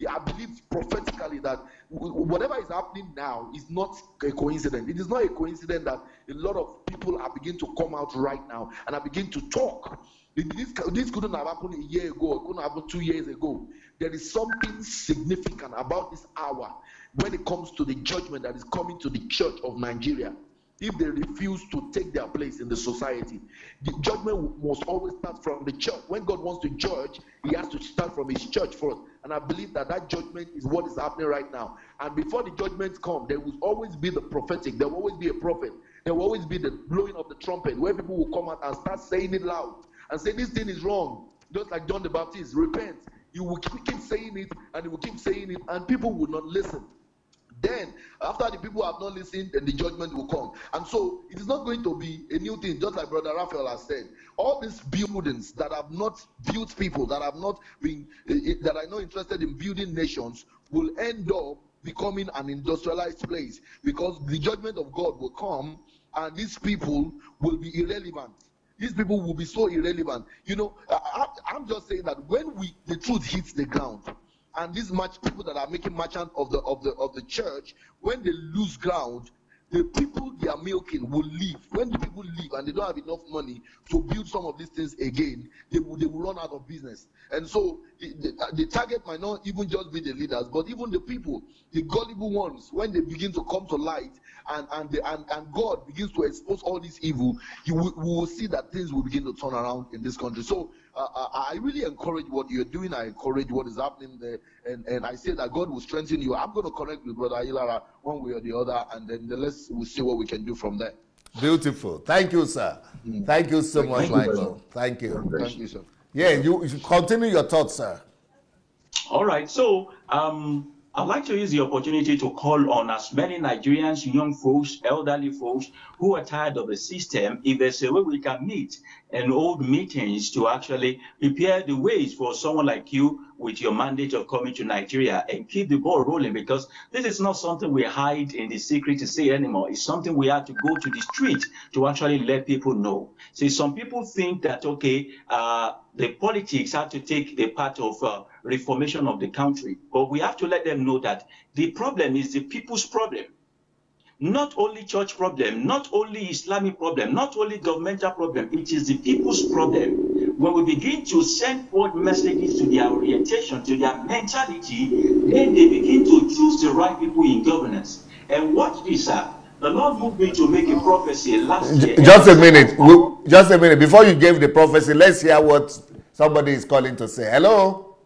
D: I believe prophetically that whatever is happening now is not a coincidence. It is not a coincidence that a lot of people are beginning to come out right now and are beginning to talk. This couldn't have happened a year ago. It couldn't have happened 2 years ago. There is something significant about this hour when it comes to the judgment that is coming to the church of Nigeria. If they refuse to take their place in the society, the judgment must always start from the church. When God wants to judge, he has to start from his church first. And I believe that that judgment is what is happening right now. And before the judgments come, there will always be the prophetic. There will always be a prophet. There will always be the blowing of the trumpet, where people will come out and start saying it loud and say, this thing is wrong. Just like John the Baptist, repent. You will keep saying it, and you will keep saying it, and people will not listen. Then, after the people have not listened, then the judgment will come. And so, it is not going to be a new thing, just like Brother Raphael has said. All these buildings that have not built people, that have not been, that are not interested in building nations, will end up becoming an industrialized place, because the judgment of God will come, and these people will be irrelevant. These people will be so irrelevant. You know, I'm just saying that when the truth hits the ground, and these people that are making merchant of the church, when they lose ground, the people they are milking will leave. When the people leave and they don't have enough money to build some of these things again, they will run out of business. And so the target might not even just be the leaders, but even the people, the gullible ones, when they begin to come to light and God begins to expose all this evil, we will see that things will begin to turn around in this country. So I really encourage what you're doing. I encourage what is happening there. And I say that God will strengthen you. I'm going to connect with Brother Ayilara one way or the other, and then we'll see what we can do from there.
A: Beautiful. Thank you, sir. Thank you so much, Michael. Thank you.
D: Thank you, sir.
A: Yeah, you should continue your thoughts, sir.
B: All right. So I'd like to use the opportunity to call on as many Nigerians, young folks, elderly folks who are tired of the system. If there's a way we can meet and hold meetings to actually prepare the ways for someone like you with your mandate of coming to Nigeria and keep the ball rolling, because this is not something we hide in the secret to say anymore. It's something we have to go to the street to actually let people know. See, some people think that, okay, the politics have to take the part of reformation of the country, but we have to let them know that the problem is the people's problem. Not only church problem, not only Islamic problem, not only governmental problem, it is the people's problem. When we begin to send forth messages to their orientation, to their mentality, then they begin to choose the right people in governance. And watch this, sir. The Lord moved me to make a prophecy last year.
A: Just a minute. Just a minute. Before you gave the prophecy, let's hear what somebody is calling to say. Hello?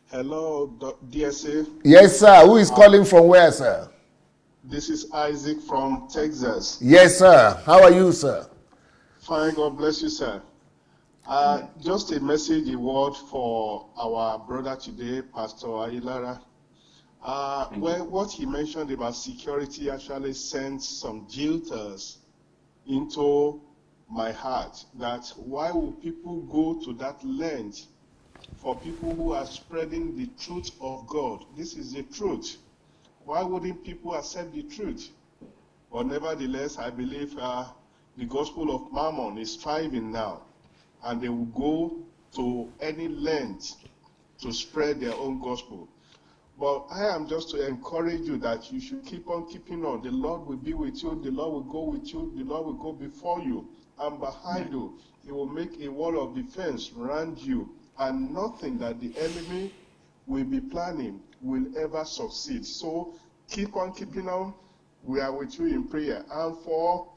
E: Hello, DSA.
A: Yes, sir. Who is calling from where, sir?
E: This is Isaac from Texas.
A: Yes, sir. How are you, sir?
E: Fine, God bless you, sir. Just a message, a word for our brother today, Pastor Ayilara. Well, what he mentioned about security actually sent some jilters into my heart, that why would people go to that length for people who are spreading the truth of God? This is the truth. Why wouldn't people accept the truth? But nevertheless, I believe the gospel of Mammon is thriving now, and they will go to any length to spread their own gospel. But I am just to encourage you that you should keep on keeping on. The Lord will be with you. The Lord will go with you. The Lord will go before you and behind you. He will make a wall of defense around you, and nothing that the enemy will be planning will ever succeed. So keep on keeping on. We are with you in prayer. And for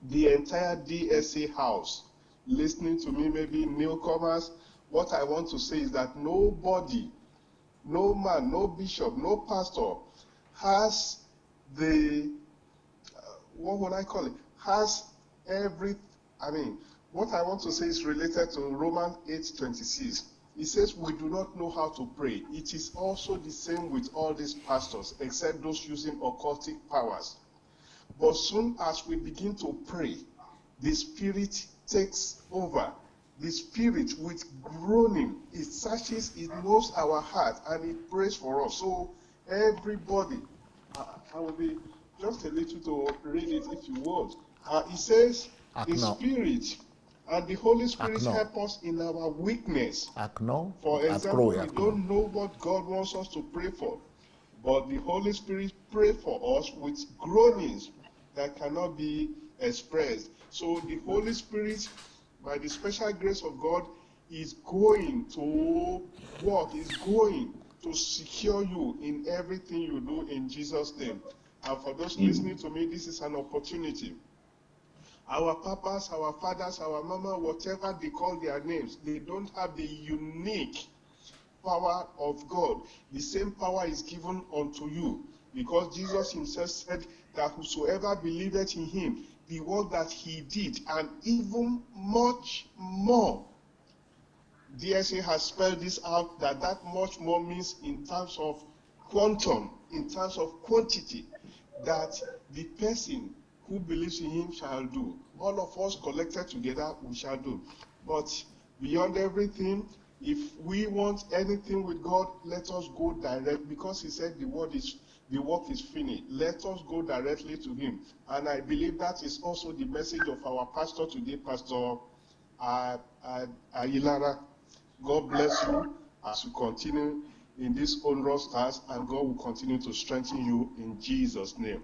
E: the entire DSA house listening to me, maybe newcomers, what I want to say is that nobody, no man, no bishop, no pastor has the, what would I call it, has every, what I want to say is related to Romans 8:26. It says we do not know how to pray. It is also the same with all these pastors, except those using occultic powers. But soon as we begin to pray, the Spirit takes over. The Spirit, with groaning, it searches, it knows our heart, and it prays for us. So everybody, I will be just a little to read it if you want. It says, the Spirit And the Holy Spirit help us in our weakness. For example, we don't know what God wants us to pray for, but the Holy Spirit pray for us with groanings that cannot be expressed. So the Holy Spirit, by the special grace of God, is going to work, is going to secure you in everything you do in Jesus' name. And for those listening to me, this is an opportunity. Our papas, our fathers, our mama, whatever they call their names, they don't have the unique power of God. The same power is given unto you, because Jesus himself said that whosoever believeth in him, the work that he did, and even much more. DSA has spelled this out, that much more means in terms of quantum, in terms of quantity, that the person who believes in him shall do. All of us collected together, we shall do. But beyond everything, if we want anything with God, let us go direct, because he said the work is finished. Let us go directly to him. And I believe that is also the message of our pastor today, Pastor Ayilara. God bless you as you continue in this onerous task, and God will continue to strengthen you in Jesus' name.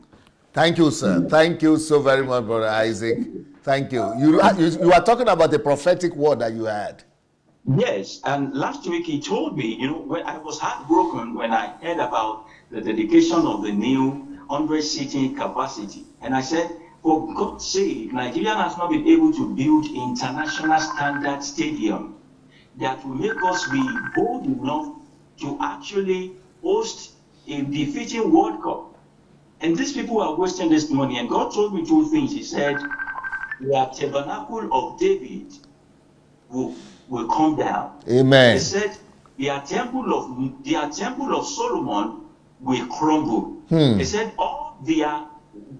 A: Thank you, sir. Thank you so very much, Brother Isaac. Thank you. You are talking about the prophetic word that you had.
B: Yes, and last week he told me, when I was heartbroken when I heard about the dedication of the new 100-seating capacity. And I said, for God's sake, Nigeria has not been able to build international standard stadium that will make us be bold enough to actually host a befitting World Cup. And these people are wasting this money. And God told me two things. He said, the tabernacle of David will come down.
A: Amen.
B: He said, their temple of Solomon will crumble. He said, all their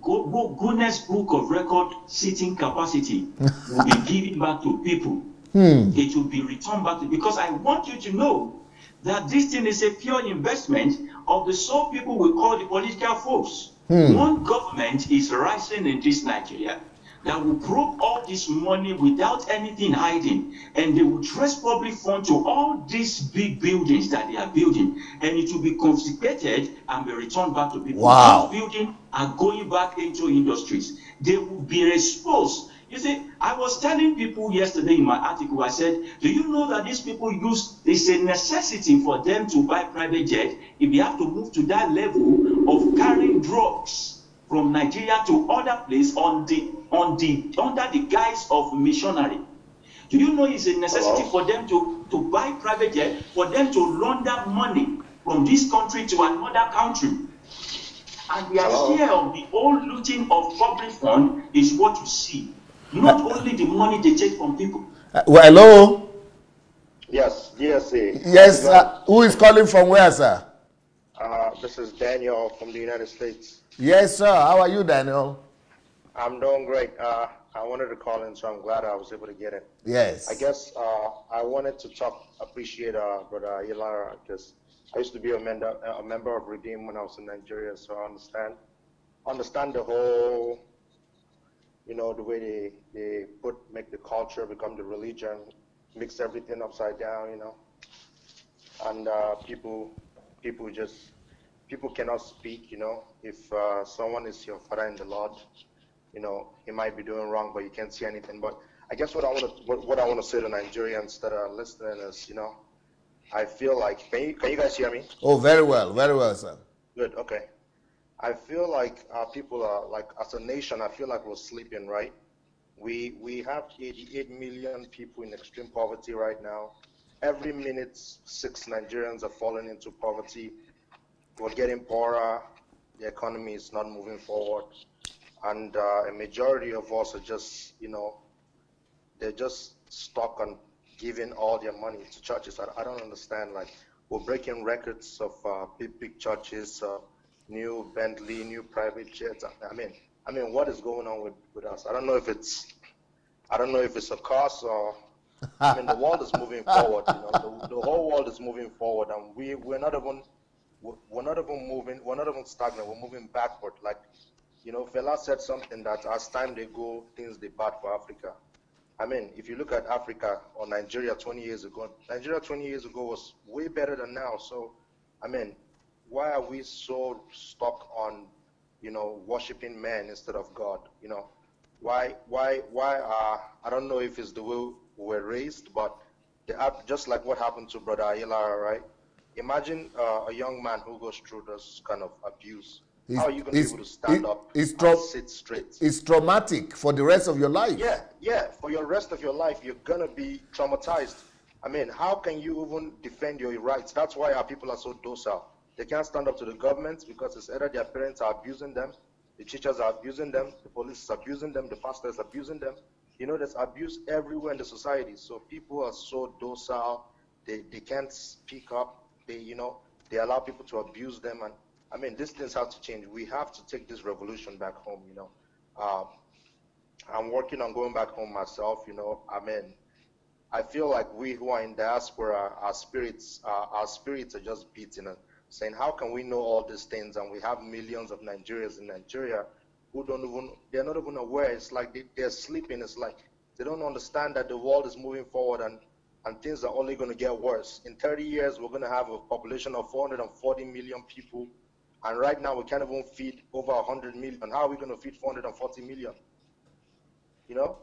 B: Guinness Book of Record seating capacity will be given back to people. It will be returned back to, because I want you to know that this thing is a pure investment of the sole people we call the political folks. One government is rising in this Nigeria that will probe all this money without anything hiding, and they will trace public funds to all these big buildings that they are building, and it will be confiscated and be returned back to people.
A: Wow.
B: Those buildings are going back into industries. They will be exposed. You see, I was telling people yesterday in my article, I said, do you know that these people it's a necessity for them to buy private jet if they have to move to that level of carrying drugs from Nigeria to other places under the guise of missionary? Do you know it's a necessity for them to buy private jet, for them to launder money from this country to another country? And their share of the whole looting of public fund is what you see. Not only the money they take from people.
A: Well, hello?
F: Yes, DSA.
A: Yes, who is calling from where, sir?
F: This is Daniel from the United States.
A: Yes, sir. How are you, Daniel?
F: I'm doing great. I wanted to call in, so I'm glad I was able to get it.
A: Yes.
F: I guess I wanted to appreciate Brother Ayilara, because I used to be a member of Redeem when I was in Nigeria, so I understand the whole, the way they make the culture become the religion, mix everything upside down, and people cannot speak, if someone is your father in the Lord, he might be doing wrong, but you can't see anything. But I guess what I want to say to Nigerians that are listening is, I feel like, can you guys hear me?
A: Oh, very well, sir.
F: Good, okay. I feel like people are, like, as a nation, I feel like we're sleeping, right? We have 88 million people in extreme poverty right now. Every minute, 6 Nigerians are falling into poverty. We're getting poorer. The economy is not moving forward. And a majority of us are just, they're just stuck on giving all their money to churches. I don't understand. Like, we're breaking records of big churches, new Bentley, new private jets. I mean, what is going on with us? I don't know if it's a curse or. I mean, the world is moving forward. The whole world is moving forward, and we're not even moving. We're not even stagnant. We're moving backward. Like, Fela said something that as time they go, things they bad for Africa. I mean, if you look at Africa or Nigeria 20 years ago, Nigeria 20 years ago was way better than now. So, I mean, why are we so stuck on, you know, worshiping men instead of God? You know, why I don't know if it's the way we were raised, but just like what happened to Brother Ayilara, right? Imagine a young man who goes through this kind of abuse. How are you going to be able to stand up and sit straight?
A: It's traumatic for the rest of your life.
F: Yeah, for your rest of your life, you're going to be traumatized. I mean, how can you even defend your rights? That's why our people are so docile. They can't stand up to the government because it's either their parents are abusing them, the teachers are abusing them, the police is abusing them, the pastor is abusing them. You know, there's abuse everywhere in the society. So people are so docile. They can't speak up. They allow people to abuse them. And I mean, these things have to change. We have to take this revolution back home, you know. I'm working on going back home myself, you know. I mean, I feel like we who are in diaspora, our spirits are just beating and saying, how can we know all these things? And we have millions of Nigerians in Nigeria who they're not even aware. It's like they're sleeping. It's like they don't understand that the world is moving forward and things are only going to get worse. In 30 years, we're going to have a population of 440 million people. And right now, we can't even feed over 100 million. How are we going to feed 440 million? You know,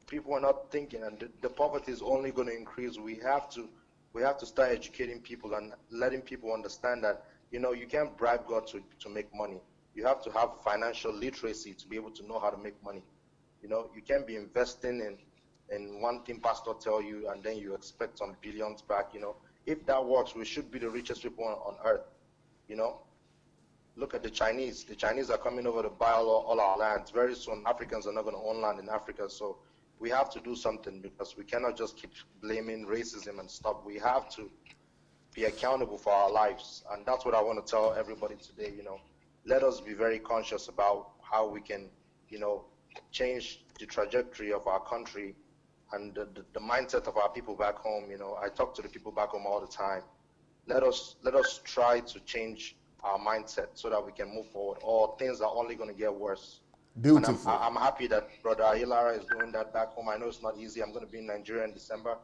F: people are not thinking, and the poverty is only going to increase. We have to start educating people and letting people understand that, you know, you can't bribe God to make money. You have to have financial literacy to be able to know how to make money. You know, you can't be investing in one thing pastor tell you and then you expect some billions back. You know, if that works, we should be the richest people on earth. You know, look at the Chinese. The Chinese are coming over to buy all our lands. Very soon, Africans are not going to own land in Africa. So we have to do something because we cannot just keep blaming racism and stuff. We have to be accountable for our lives. And that's what I want to tell everybody today. You know, let us be very conscious about how we can, you know, change the trajectory of our country and the mindset of our people back home. You know, I talk to the people back home all the time. Let us try to change our mindset so that we can move forward, or things are only going to get worse.
A: Beautiful.
F: I'm happy that Brother Ayilara is doing that back home. I know it's not easy. I'm going to be in Nigeria in December.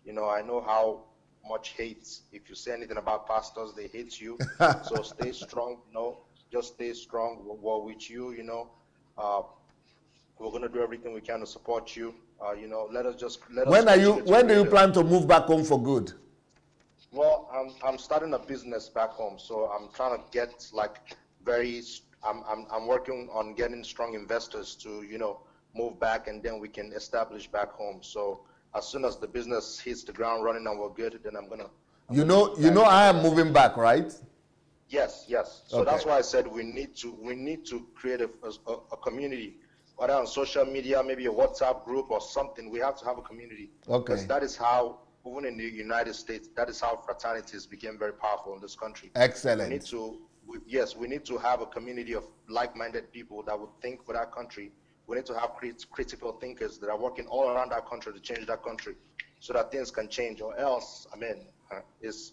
F: You know, I know how much hate. If you say anything about pastors, they hate you. So stay strong. You know, just stay strong. We're with you. You know, we're going to do everything we can to support you. You know, let us. When do you plan to move back home for good? Well, I'm starting a business back home, so I'm trying to get like I'm working on getting strong investors to, you know, move back, and then we can establish back home. So as soon as the business hits the ground running and we're good, then I'm gonna. You know,
A: I am moving back, right?
F: Yes. So okay. That's why I said we need to create a community, whether on social media, maybe a WhatsApp group or something. We have to have a community.
A: Okay.
F: Because that is how. Even in the United States, that is how fraternities became very powerful in this country.
A: Excellent.
F: We need to have a community of like-minded people that would think for that country. We need to have critical thinkers that are working all around that country to change that country, so that things can change. Or else, I mean, it's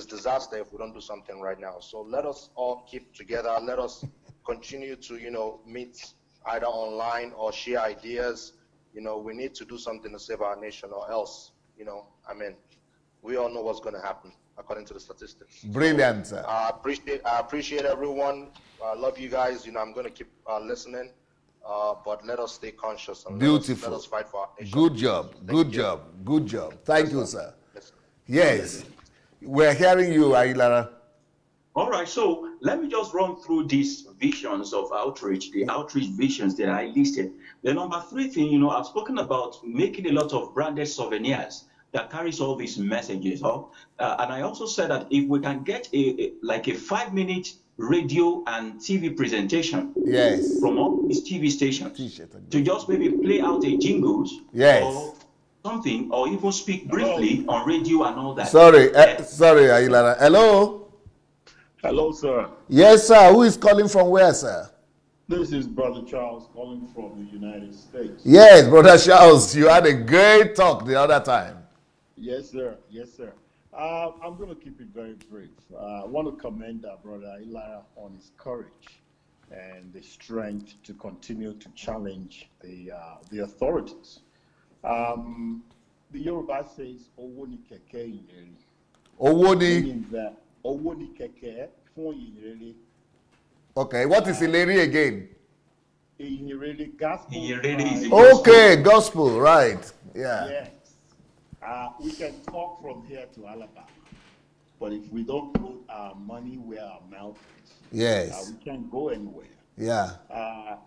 F: disaster if we don't do something right now. So let us all keep together. Let us continue to, you know, meet either online or share ideas. You know, we need to do something to save our nation, or else, you know, I mean, we all know what's going to happen according to the statistics.
A: Brilliant, sir.
F: I appreciate everyone. I love you guys. You know, I'm going to keep listening, but let us stay conscious. And
A: beautiful.
F: Let us fight for our nation.
A: Good job. Good job. Thank you, sir. Yes. We're hearing you, Ayilara.
B: All right, so let me just run through these visions of outreach, the outreach visions that I listed. The number 3 thing, you know, I've spoken about making a lot of branded souvenirs that carries all these messages. And I also said that if we can get a 5-minute radio and TV presentation from all these TV stations to just maybe play out a jingles or something, or even speak briefly on radio and all that.
A: Sorry, Ayilara. Hello?
G: Hello, sir.
A: Yes, sir. Who is calling from where, sir?
G: This is Brother Charles calling from the United States.
A: Yes, Brother Charles. You had a great talk the other time.
G: Yes, sir. I'm going to keep it very brief. I want to commend Brother Ayilara on his courage and the strength to continue to challenge the authorities. The Yoruba says, "Owo ni keke inyeri."
A: Owo ni?
G: Meaning that owo ni keke fun inyeri.
A: Okay, what is ileri again?
G: Inyeri, gospel.
A: Okay, gospel, right? Yeah.
G: Yes. We can talk from here to Alabama, but if we don't put our money where our mouth is,
A: yes,
G: we can't go anywhere.
A: Yeah.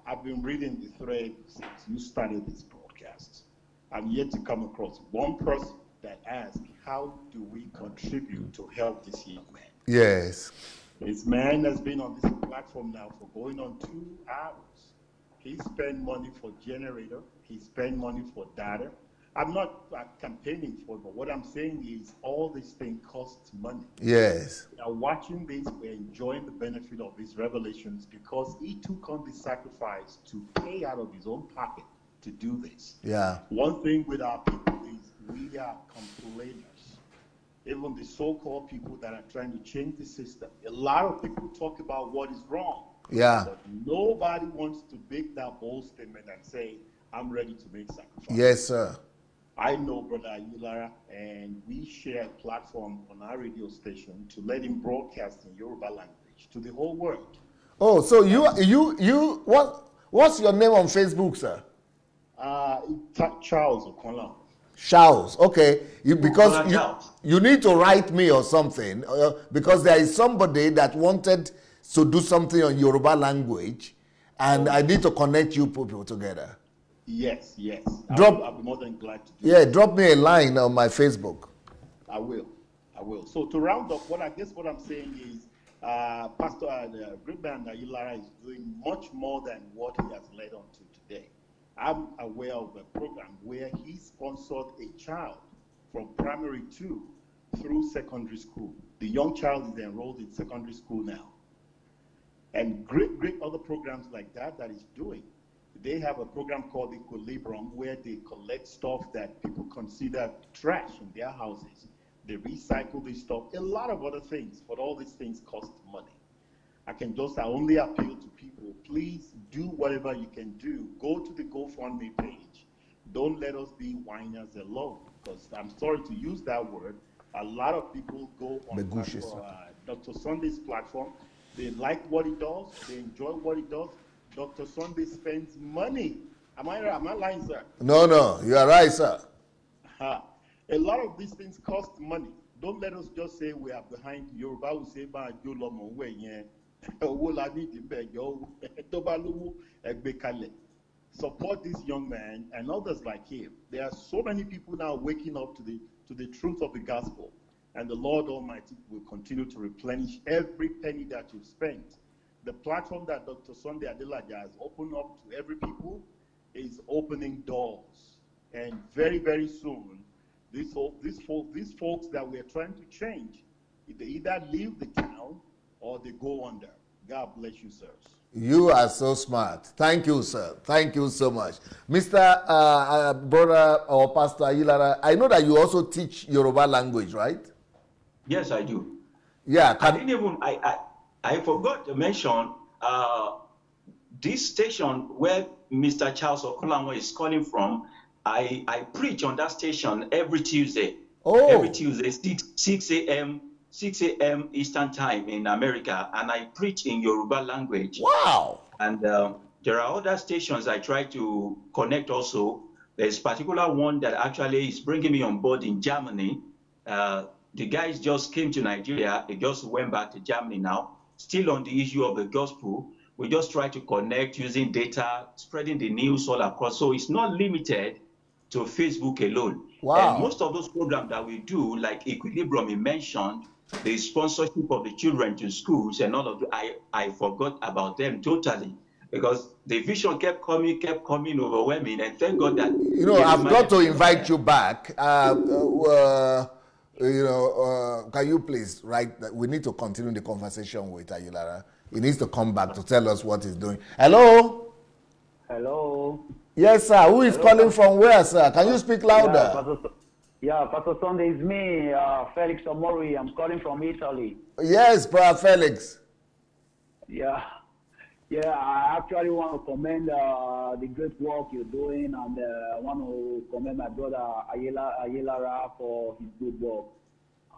G: I've been reading the thread since you started this broadcast. I'm yet to come across one person that asked, how do we contribute to help this young man?
A: Yes.
G: This man has been on this platform now for going on 2 hours. He spent money for generator. He spent money for data. I'm not campaigning for it, but what I'm saying is all these things cost money.
A: Yes.
G: Now, watching this, we're enjoying the benefit of these revelations because he took on the sacrifice to pay out of his own pocket to do this.
A: Yeah.
G: One thing with our people is we are complainers. Even the so-called people that are trying to change the system. A lot of people talk about what is wrong.
A: Yeah.
G: But nobody wants to make that bold statement and say, I'm ready to make sacrifice.
A: Yes, sir.
G: I know Brother Ayilara, and we share a platform on our radio station to let him broadcast in Yoruba language to the whole world.
A: Oh, so what's your name on Facebook, sir?
G: Charles Okonla.
A: Charles, okay. Because you need to write me or something, because there is somebody that wanted to do something on Yoruba language, and I need to connect you people together.
G: Yes, yes. I'll be more than glad to do
A: that. Yeah, drop me a line on my Facebook.
G: I will. So to round up, what I'm saying is, Pastor Greatman Ayilara is doing much more than what he has led on to today. I'm aware of a program where he sponsored a child from primary 2 through secondary school. The young child is enrolled in secondary school now. And great other programs like that he's doing. They have a program called Equilibrium where they collect stuff that people consider trash in their houses. They recycle this stuff, a lot of other things, but all these things cost money. I only appeal to people, please do whatever you can do. Go to the GoFundMe page. Don't let us be whiners alone, because I'm sorry to use that word. A lot of people go on Dr. Sunday's platform. They like what he does. They enjoy what he does. Dr. Sunday spends money. Am I lying, sir?
A: No, you are right, sir.
G: A lot of these things cost money. Don't let us just say we are behind. Yoruba will say, support this young man and others like him. There are so many people now waking up to the truth of the gospel, and the Lord Almighty will continue to replenish every penny that you've spent. The platform that Dr. Sunday Adelaja has opened up to every people is opening doors, and very, very soon, these folks that we're trying to change, they either leave the town or they go under. God bless you, sirs.
A: You are so smart. Thank you, sir. Thank you so much. Mr. Brother or Pastor Ayilara, I know that you also teach Yoruba language, right?
B: Yes, I do.
A: Yeah.
B: I forgot to mention this station where Mr. Charles Okonla is calling from. I preach on that station every Tuesday.
A: Oh.
B: Every Tuesday, 6 a.m. Eastern Time in America, and I preach in Yoruba language.
A: Wow.
B: And there are other stations I try to connect also. There's a particular one that actually is bringing me on board in Germany. The guys just came to Nigeria. They just went back to Germany now. Still on the issue of the gospel. We just try to connect using data, spreading the news all across. So it's not limited to Facebook alone.
A: Wow.
B: And most of those programs that we do, like Equilibrium, you mentioned, the sponsorship of the children to schools and all of that, I forgot about them totally, because the vision kept coming, overwhelming, and thank God that...
A: I've got to invite you back. Can you please write that we need to continue the conversation with Ayilara. He needs to come back to tell us what he's doing. Hello?
H: Hello?
A: Yes, sir. Who is calling from where, sir? Can you speak louder?
H: Pastor Sunday, it's me, Felix Omori. I'm calling from Italy.
A: Yes, Brother Felix.
H: Yeah. Yeah, I actually want to commend the great work you're doing, and I want to commend my brother Ayilara for his good work.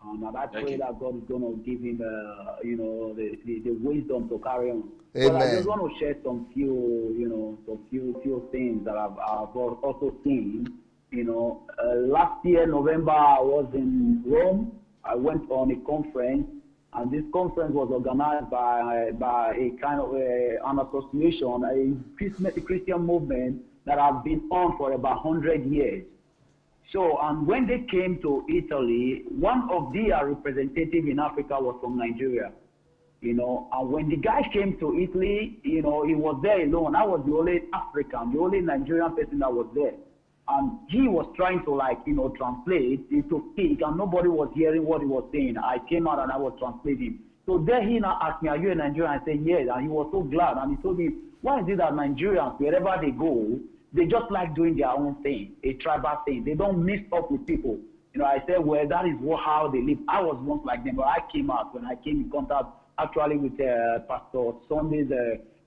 H: And I pray that God is going to give him, the wisdom to carry on.
A: Amen.
H: But I just want to share some few things that I've also seen. Last year, November, I was in Rome. I went on a conference, and this conference was organized by a kind of an association, a Christian movement that has been on for about 100 years. So, and when they came to Italy, one of their representatives in Africa was from Nigeria. And when the guy came to Italy, he was there alone. I was the only African, the only Nigerian person that was there. And he was trying to translate, to speak, and nobody was hearing what he was saying. I came out and I was translating. So there he now asked me, "Are you a Nigerian?" I said, "Yes." And he was so glad. And he told me, "Why is it that Nigerians, wherever they go, they just like doing their own thing, a tribal thing. They don't mix up with people." I said, "Well, that is how they live." I was once like them, but I came out when I came in contact actually with Pastor Sunday's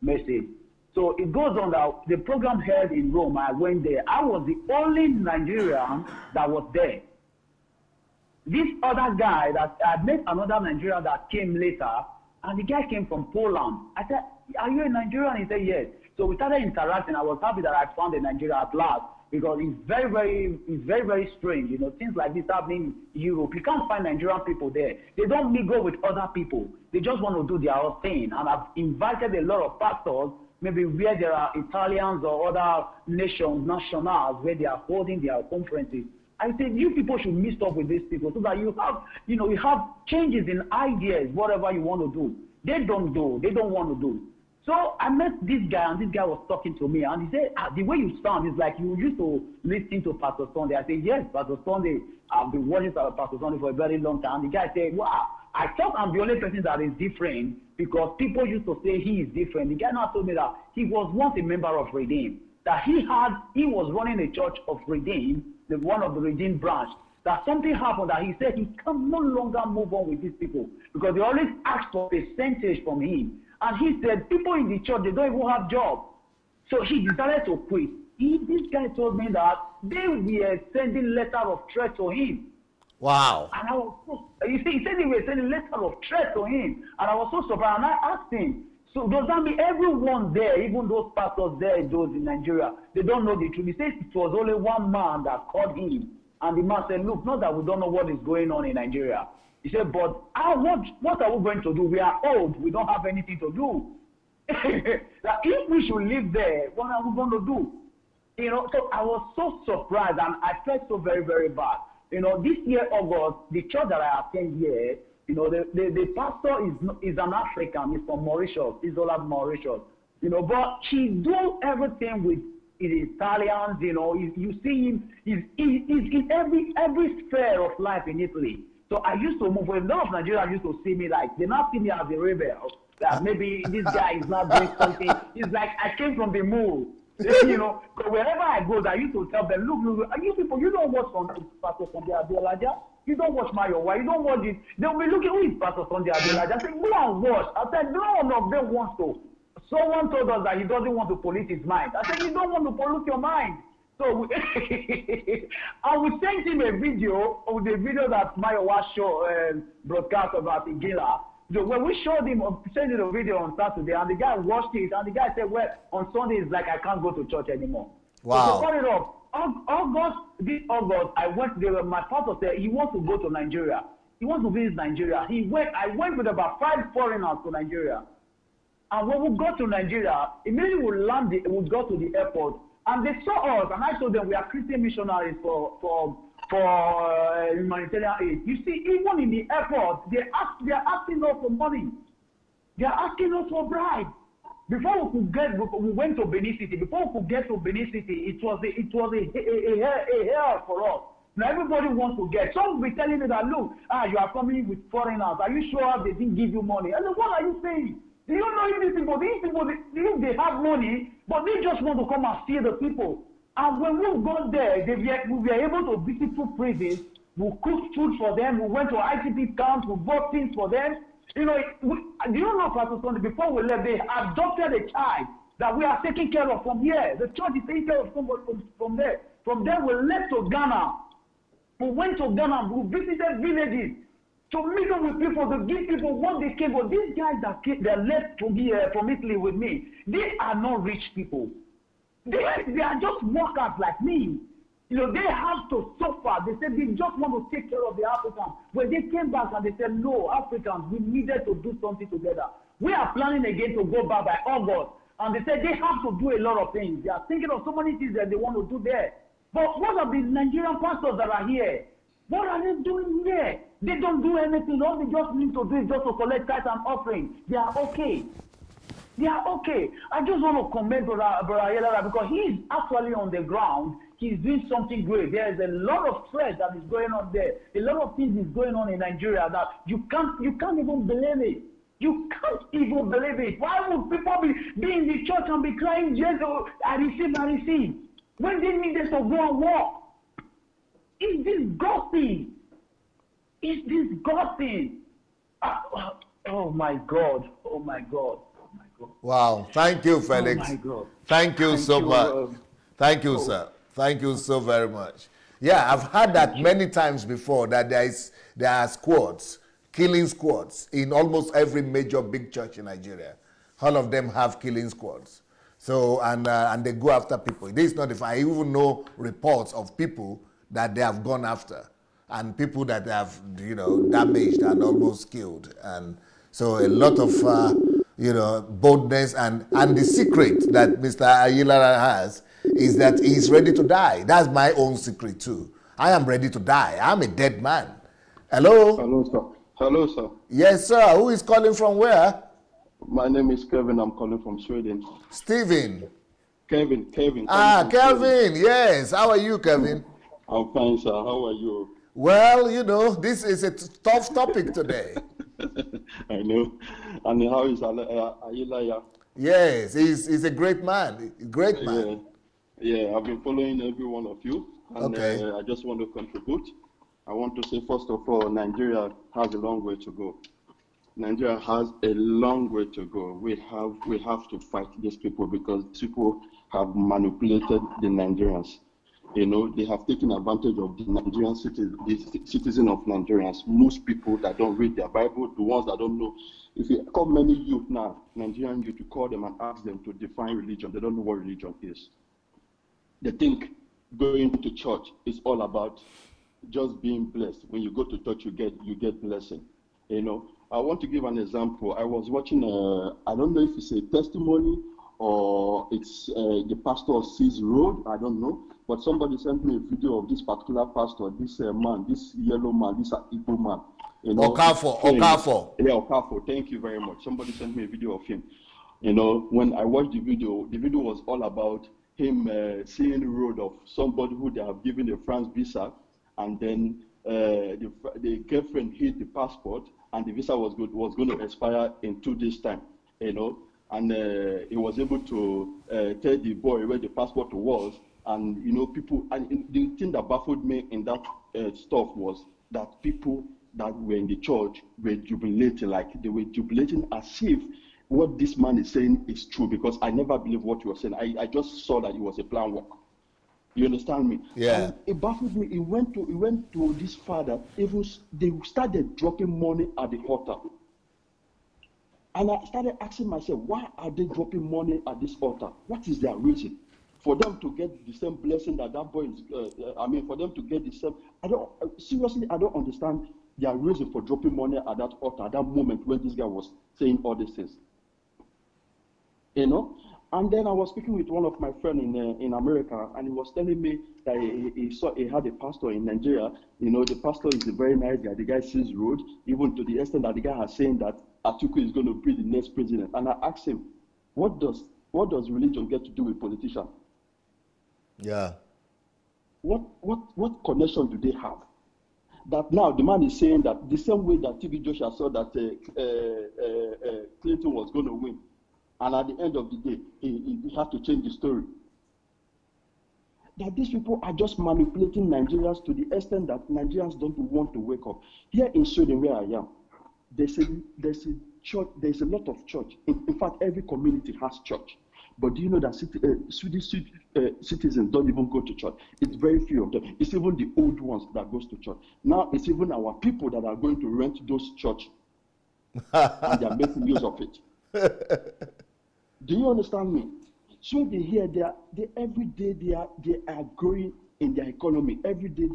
H: message. So it goes on that the program held in Rome, I went there. I was the only Nigerian that was there. This other guy that I met another Nigerian that came later, and the guy came from Poland. I said, "Are you a Nigerian?" He said, "Yes." So we started interacting. I was happy that I found a Nigerian at last, because it's very strange. Things like this happening in Europe. You can't find Nigerian people there. They don't mingle with other people. They just want to do their own thing. And I've invited a lot of pastors, maybe where there are Italians or other nationals, where they are holding their conferences. I said, you people should mix up with these people so that you have changes in ideas, whatever you want to do. They don't want to do. So I met this guy, and this guy was talking to me, and he said, "The way you sound is like you used to listen to Pastor Sunday." I said, "Yes, Pastor Sunday. I've been watching Pastor Sunday for a very long time." And the guy said, "Wow, I thought I'm the only person that is different, because people used to say he is different." The guy now told me that he was once a member of Redeem, that he was running a church of Redeem, one of the Redeem branch, that something happened that he said he can no longer move on with these people because they always ask for a percentage from him. And he said, people in the church, they don't even have jobs. So he decided to quit. This guy told me that they were sending letter of threat to him.
A: Wow.
H: And I was he said they were sending letter of threat to him. And I was so surprised. And I asked him, so does that mean everyone there, even those pastors there, those in Nigeria, they don't know the truth? He said it was only one man that called him. And the man said, look, not that we don't know what is going on in Nigeria. He said, but what are we going to do? We are old. We don't have anything to do. That if we should live there, what are we going to do? So I was so surprised, and I felt so very, very bad. This year, August, the church that I attend here, the pastor is an African. He's from Mauritius. He's all of Mauritius. But he do everything with Italians. You see him. He's in every sphere of life in Italy. So I used to move. When a lot of Nigerians used to see me like, they not see me as a rebel. That maybe this guy is not doing something. It's like I came from the moon. But wherever I go, I used to tell them, look, you people, you don't watch Pastor Adeboye. You don't watch Mayowa. You don't watch it. They'll be looking, who is Pastor Adeboye? I said, go and watch. I said, no one of them wants to. Someone told us that he doesn't want to pollute his mind. I said, you don't want to pollute your mind. So I would send him a video of the video that Mayowa show broadcast about Igila. So when we showed him, sent him a video on Saturday, and the guy watched it, and the guy said, well, on Sunday it's like I can't go to church anymore.
A: Wow.
H: So to cut it off, this August, I went there. My pastor said he wants to go to Nigeria. He wants to visit Nigeria. I went with about 5 foreigners to Nigeria. And when we got to Nigeria, immediately we got to the airport, and they saw us, and I told them we are Christian missionaries for humanitarian aid. You see, even in the airport, they are asking us for money. They are asking us for bribe. Before we went to Benin City. Before we could get to Benin City, it was a hell for us. Now everybody wants to get. Some will be telling me that, look, you are coming with foreigners. Are you sure they didn't give you money? I said, what are you saying? Do you know if these people, they have money, but they just want to come and steal the people. And when we got there, we were able to visit 2 prisons. We cooked food for them. We went to ICP camps. We bought things for them. You know, do you know, Pastor Sunday, before we left, they adopted a child that we are taking care of from here. The church is taking care of somebody from there. From there, we left to Ghana. We went to Ghana, we visited villages to meet up with people, to give people what they came for. These guys that left from here, from Italy with me, they are not rich people. They are just workers like me. You know, they have to suffer. They said they just want to take care of the Africans. When they came back and they said, no, Africans, we needed to do something together. We are planning again to go back by August. And they said they have to do a lot of things. They are thinking of so many things that they want to do there. But what are the Nigerian pastors that are here? What are they doing here? They don't do anything. All they just need to do is just to collect tithes and offerings. They are okay. They are okay. I just want to commend Brother Ayilara because he is actually on the ground. He's doing something great. There is a lot of stress that is going on there. A lot of things is going on in Nigeria that you can't even believe it. You can't even believe it. Why would people be in the church and be crying, yes, oh, I receive, when they need us to go and walk? It's disgusting. It's disgusting. Oh my God. Oh my God. Oh my God.
A: Wow. Thank you, Felix.
H: Oh my God.
A: Thank you so much. Thank you, sir. Thank you so very much. Yeah, I've heard that many times before that there are squads, killing squads in almost every major big church in Nigeria. All of them have killing squads. So, and they go after people. This is not if I even know reports of people that they have gone after and people that they have, you know, damaged and almost killed. And so a lot of, you know, boldness and the secret that Mr. Ayilara has is that he's ready to die. That's my own secret too. I am ready to die. I'm a dead man. Hello?
I: Hello, sir. Hello, sir.
A: Yes, sir. Who is calling from where?
I: My name is Kevin. I'm calling from Sweden.
A: Stephen.
I: Kevin.
A: Ah, Kevin. Yes. How are you, Kevin?
I: I'm fine, sir. How are you?
A: Well, you know, this is a tough topic today.
I: I know. And how is Ayilara?
A: Yes, he's a great man. Great man.
I: Yeah, I've been following every one of you. And
A: okay.
I: I just want to contribute. I want to say, first of all, Nigeria has a long way to go. Nigeria has a long way to go. We have to fight these people because people have manipulated the Nigerians. You know, they have taken advantage of the Nigerian citizen of Nigerians. Most people that don't read their Bible, the ones that don't know. If you call many youth now, Nigerian youth, you call them and ask them to define religion. They don't know what religion is. They think going to church is all about just being blessed. When you go to church, you get blessing. You know, I want to give an example. I was watching I don't know if it's a testimony or it's the pastor of Seas Road. I don't know. But somebody sent me a video of this particular pastor, this man, this yellow man, this Igbo man. You know,
A: Okafor.
I: Yeah, Okafor. Thank you very much. Somebody sent me a video of him. You know, when I watched the video was all about him seeing the road of somebody who they have given a France visa, and then the girlfriend hid the passport, and the visa was going to expire in 2 days' time. You know, and he was able to tell the boy where the passport was. And, you know, people, and the thing that baffled me in that stuff was that people that were in the church were jubilating, like they were jubilating as if what this man is saying is true, because I never believed what he was saying. I just saw that it was a plan work. You understand me?
A: Yeah.
I: And it baffled me. It went to this father. They started dropping money at the altar. And I started asking myself, why are they dropping money at this altar? What is their reason? For them to get the same blessing that boy is, for them to get the same, I don't understand their reason for dropping money at that altar, at that moment when this guy was saying all these things. You know? And then I was speaking with one of my friends in America, and he was telling me that he had a pastor in Nigeria. You know, the pastor is a very nice guy. The guy sees road, even to the extent that the guy has saying that Atiku is going to be the next president. And I asked him, what does religion get to do with politicians?
A: Yeah.
I: What connection do they have? That now the man is saying that the same way that TB Joshua saw that Clinton was going to win, and at the end of the day, he had to change the story. That these people are just manipulating Nigerians to the extent that Nigerians don't want to wake up. Here in Sweden, where I am, there's a church. There's a lot of church. In fact, every community has church. But do you know that Swedish citizens don't even go to church? It's very few of them. It's even the old ones that goes to church. Now it's even our people that are going to rent those church, and they are making use of it. Do you understand me? So every day they are growing in their economy. Every day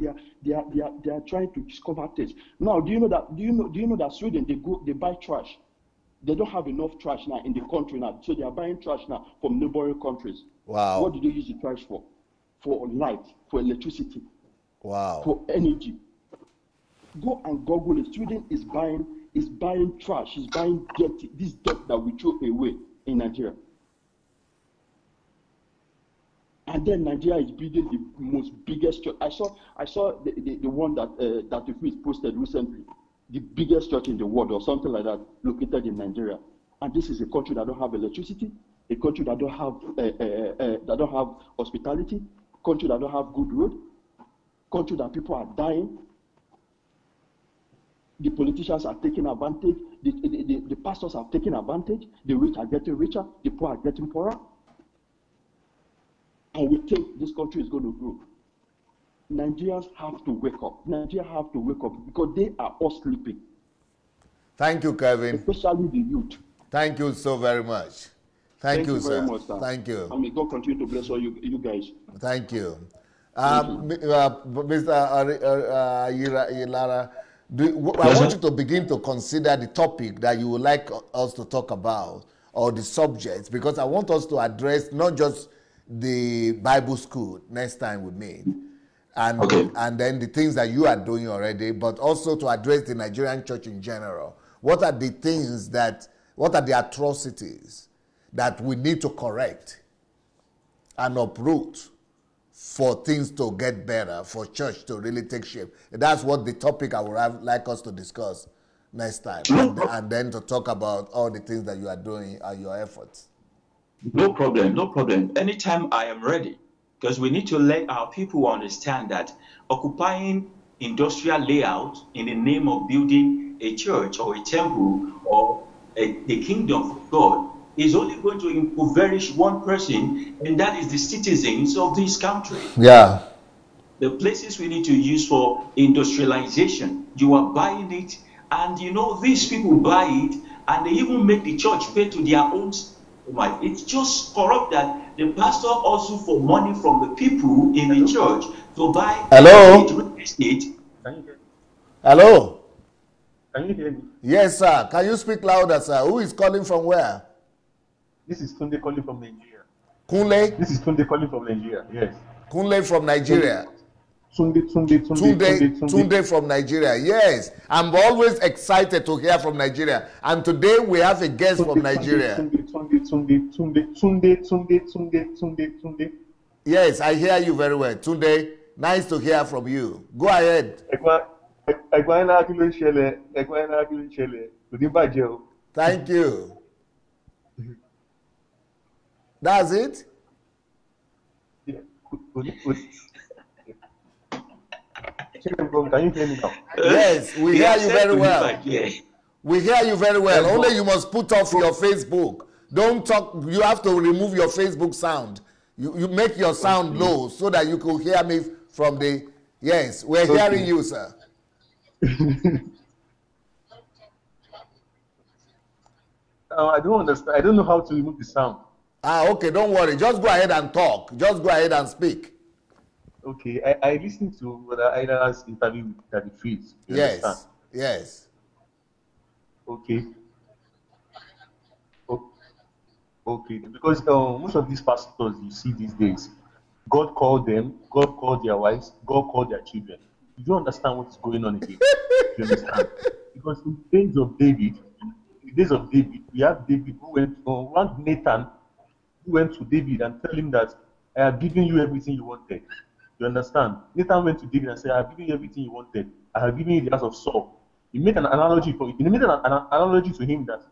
I: they are trying to discover things. Now, do you know that Sweden they buy trash? They don't have enough trash now in the country now, so they are buying trash now from neighboring countries.
A: Wow.
I: What do they use the trash for? For light, for electricity.
A: Wow.
I: For energy. Go and Google it. Sweden is buying trash. Is buying this dirt that we throw away in Nigeria. And then Nigeria is building the most biggest church. I saw the one that the Fritz posted recently. The biggest church in the world or something like that, located in Nigeria. And this is a country that don't have electricity, a country that don't have hospitality, country that don't have good road, country that people are dying. The politicians are taking advantage, the pastors are taking advantage, the rich are getting richer, the poor are getting poorer. And we think this country is going to grow. Nigerians have to wake up. Nigeria have to wake up because they are all sleeping.
A: Thank you, Kevin.
I: Especially the youth.
A: Thank you so very much. Thank you, sir.
I: Very much, sir.
A: Thank you.
I: And may God continue to bless all you guys.
A: Thank you. Mr. Ayilara, I want you to begin to consider the topic that you would like us to talk about, or the subjects, because I want us to address not just the Bible school next time we meet, and then the things that you are doing already, but also to address the Nigerian church in general. What are the things what are the atrocities that we need to correct and uproot for things to get better, for church to really take shape? That's what the topic I would like us to discuss next time, and then to talk about all the things that you are doing and your efforts.
B: No problem, no problem. Anytime I am ready, because we need to let our people understand that occupying industrial layout in the name of building a church or a temple or the kingdom of God is only going to impoverish one person, and that is the citizens of this country.
A: Yeah.
B: The places we need to use for industrialization, you are buying it, and you know these people buy it, and they even make the church pay to their own. It's just corrupt that the pastor also for money from the people in the church to buy real estate.
A: Hello.
J: Can you hear me?
A: Yes, sir. Can you speak louder, sir? Who is calling from where?
J: This is Tunde calling from Nigeria.
A: Kunle?
J: This is Tunde calling from Nigeria, yes.
A: Kunle from Nigeria. Tunde from Nigeria. Yes. I'm always excited to hear from Nigeria. And today we have a guest from Nigeria.
J: Tunde.
A: Yes, I hear you very well. Tunde, nice to hear from you. Go ahead. Thank you. That's it?
J: Can you hear me now?
A: Yes, we hear you very well. We hear you very well. Only you must put off your Facebook. Don't talk. You have to remove your Facebook sound. You make your sound low so that you could hear me from the... Yes, we're hearing you, sir.
J: I don't understand. I don't know how to remove the sound.
A: Okay, don't worry. Just go ahead and talk. Just go ahead and speak.
J: Okay, I listened to Brother Ayilara's interview with Daddy Fritz.
A: Yes, yes.
J: Okay. Okay, because most of these pastors you see these days, God called them, God called their wives, God called their children. You don't understand what is going on again. You understand? Because in the days of David, we have David who went around Nathan, who went to David and tell him that I have given you everything you wanted. You understand? Nathan went to David and said, I have given you everything you wanted. I have given you the house of Saul. He made an analogy for it. He made an analogy to him that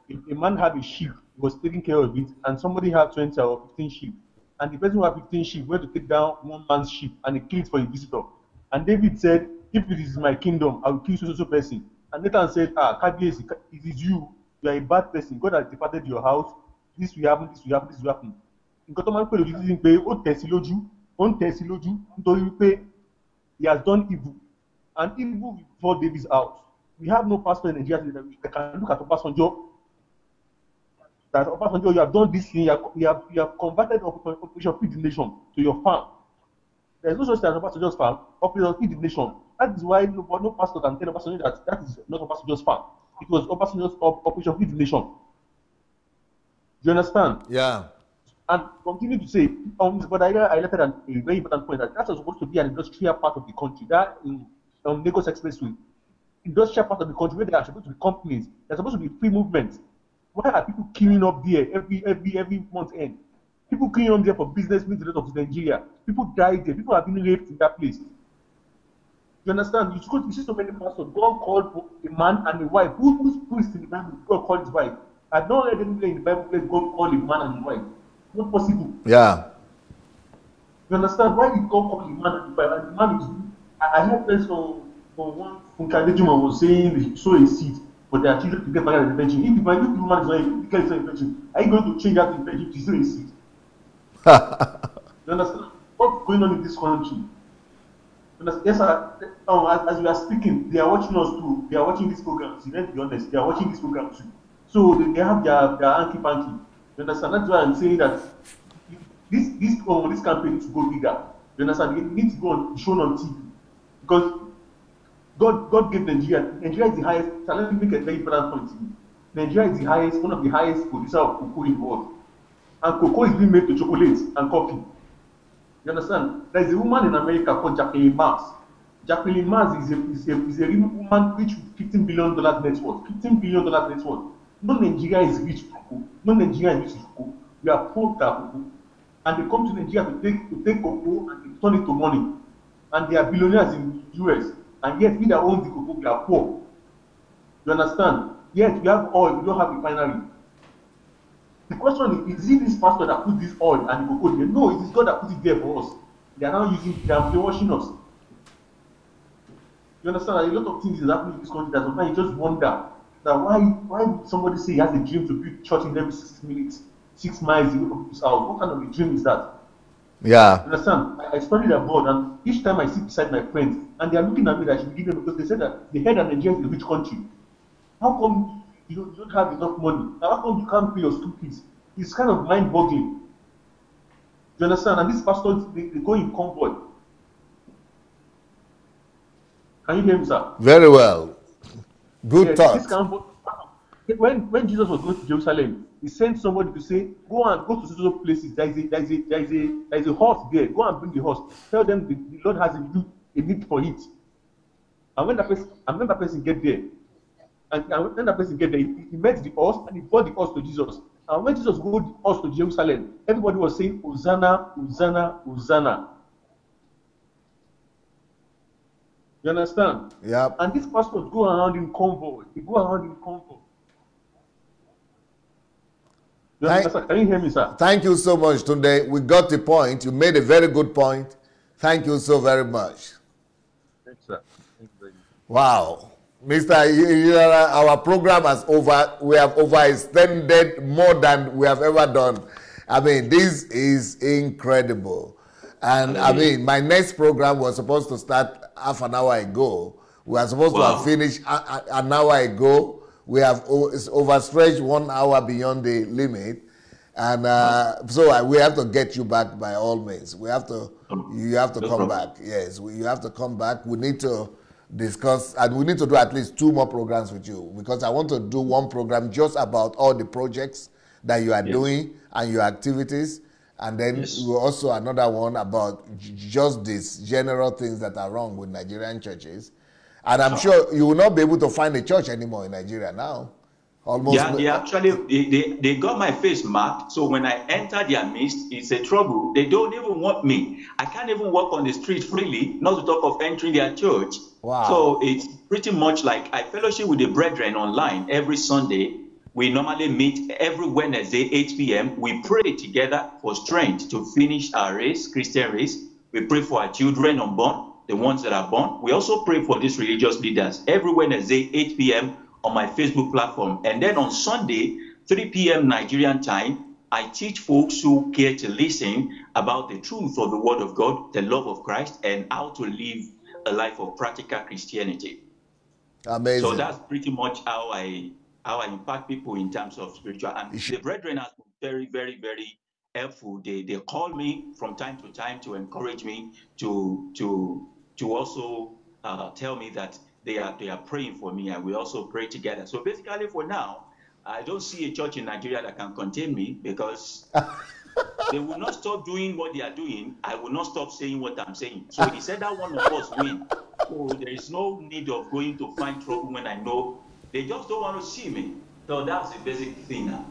J: if a man had a sheep, he was taking care of it, and somebody had 20 or 15 sheep, and the person who had 15 sheep went to take down one man's sheep and he killed for a visitor, And David said, if it is my kingdom, I will kill so person. And Nathan said, Kabiyesi, it is you. You are a bad person. God has departed your house. This will happen, this will happen, this will happen. Nǹkan tó máa ń pè lójú sí pé ó tẹ̀sí lójú, nítorí pé he has done evil. And evil before David's house. We have no pastor in Nigeria that can look at Obasanjo. That Obasanjo, you have done this thing, you have converted Operation Feed the Nation to your farm. There is no such thing as Obasanjo's farm. Operation Feed the Nation. That is why no pastor can tell Obasanjo that is not Obasanjo's farm. It was Obasanjo's Operation Feed the Nation. Do you understand?
A: Yeah.
J: And continue to say, but I highlighted a very important point that was supposed to be an industrial part of the country. That in Lagos Expressway, industrial part of the country where there are supposed to be companies, there's supposed to be free movement. Why are people queuing up there every month end? People queuing up there for business meetings of Nigeria. People died there. People have been raped in that place. You understand? You see so many pastors. God called a man and a wife. Who's priest in the Bible? God called his wife. I've not read anywhere in the Bible where God called a man and a wife. Not possible.
A: Yeah.
J: You understand? Why did God call a man and a wife? And the man is. I heard friends from one Funkadejuma was saying they sow a seed for their children to get married in the virgin. If the woman is not a virgin, are you going to change that in virgin to sow a seed? You understand? What's going on in this country? Yes, as we are speaking, they are watching us too. They are watching these programs. Let's be honest, they are watching this program too. So they have their hanky-panky. You understand? That's why I'm saying that this campaign needs to go bigger. You understand? It needs to go shown on TV. Because God gave Nigeria. Nigeria is the highest. So let me make a very important point to you. Nigeria is the highest, one of the highest producers of cocoa in the world. And cocoa is being made to chocolate and coffee. You understand? There is a woman in America called Jacqueline Mars. Jacqueline Mars is a woman rich with $15 billion net worth. $15 billion net worth. No Nigeria is rich with cocoa. No Nigeria is rich with cocoa. We are poor with our cocoa. And they come to Nigeria to take cocoa and they turn it to money. And they are billionaires in the US. And yet we that own the cocoa, we are poor. You understand? Yet we have oil, we don't have refinery. The question is it this pastor that put this oil and the cocoa there? No, it is God that put it there for us. They are now they are brainwashing us. You understand? A lot of things is happening in this country that sometimes you just wonder that why would somebody say he has a dream to build church in every 6 minutes, 6 miles away from his house? What kind of a dream is that? Yeah. You understand? I studied abroad, and each time I sit beside my friends, and they are looking at me that I should give them because they said that they heard that Nigeria is a rich country. How come you don't have enough money? How come you can't pay your school fees? It's kind of mind-boggling. You understand? And these pastors, they go in convoy. Can you hear me, sir?
A: Very well. Good thought.
J: When Jesus was going to Jerusalem, he sent somebody to say, go to those places. There is a horse there. Go and bring the horse. Tell them the Lord has a need for it. And when that person get there, he met the horse and he brought the horse to Jesus. And when Jesus brought the horse to Jerusalem, everybody was saying, Hosanna, Hosanna, Hosanna. You understand?
A: Yeah.
J: And these pastors go around in convoy. They go around in convoy. Can you hear me, sir?
A: Thank you so much, Tunde. We got the point. You made a very good point. Thank you so very much.
J: Thanks, sir. Thank you very much.
A: Wow. Mr. Ayilara, our program we have overextended more than we have ever done. I mean, this is incredible. And I mean, my next program was supposed to start half an hour ago. We are supposed to have finished an hour ago. We have overstretched 1 hour beyond the limit. And so we have to get you back by all means. You have to come back. Yes, you have to come back. We need to discuss, and we need to do at least 2 more programs with you, because I want to do one program just about all the projects that you are doing and your activities. And then we'll also another one about just these general things that are wrong with Nigerian churches. And I'm sure you will not be able to find a church anymore in Nigeria now. Almost.
B: Yeah, they actually they got my face marked. So when I enter their midst, it's a trouble. They don't even want me. I can't even walk on the street freely, not to talk of entering their church.
A: Wow.
B: So it's pretty much like I fellowship with the brethren online every Sunday. We normally meet every Wednesday, 8 p.m. We pray together for strength to finish our race, Christian race. We pray for our children unborn. the ones that are born. We also pray for these religious leaders every Wednesday, 8 p.m. on my Facebook platform. And then on Sunday, 3 p.m. Nigerian time, I teach folks who care to listen about the truth of the Word of God, the love of Christ, and how to live a life of practical Christianity.
A: Amazing.
B: So that's pretty much how I impact people in terms of spiritual. And the brethren have been very, very, very helpful. They call me from time to time to encourage me to also tell me that they are praying for me, and we also pray together. So basically, for now, I don't see a church in Nigeria that can contain me, because they will not stop doing what they are doing. I will not stop saying what I'm saying. So he said that one of us win. So there is no need of going to find trouble when I know they just don't want to see me. So that's the basic thing now.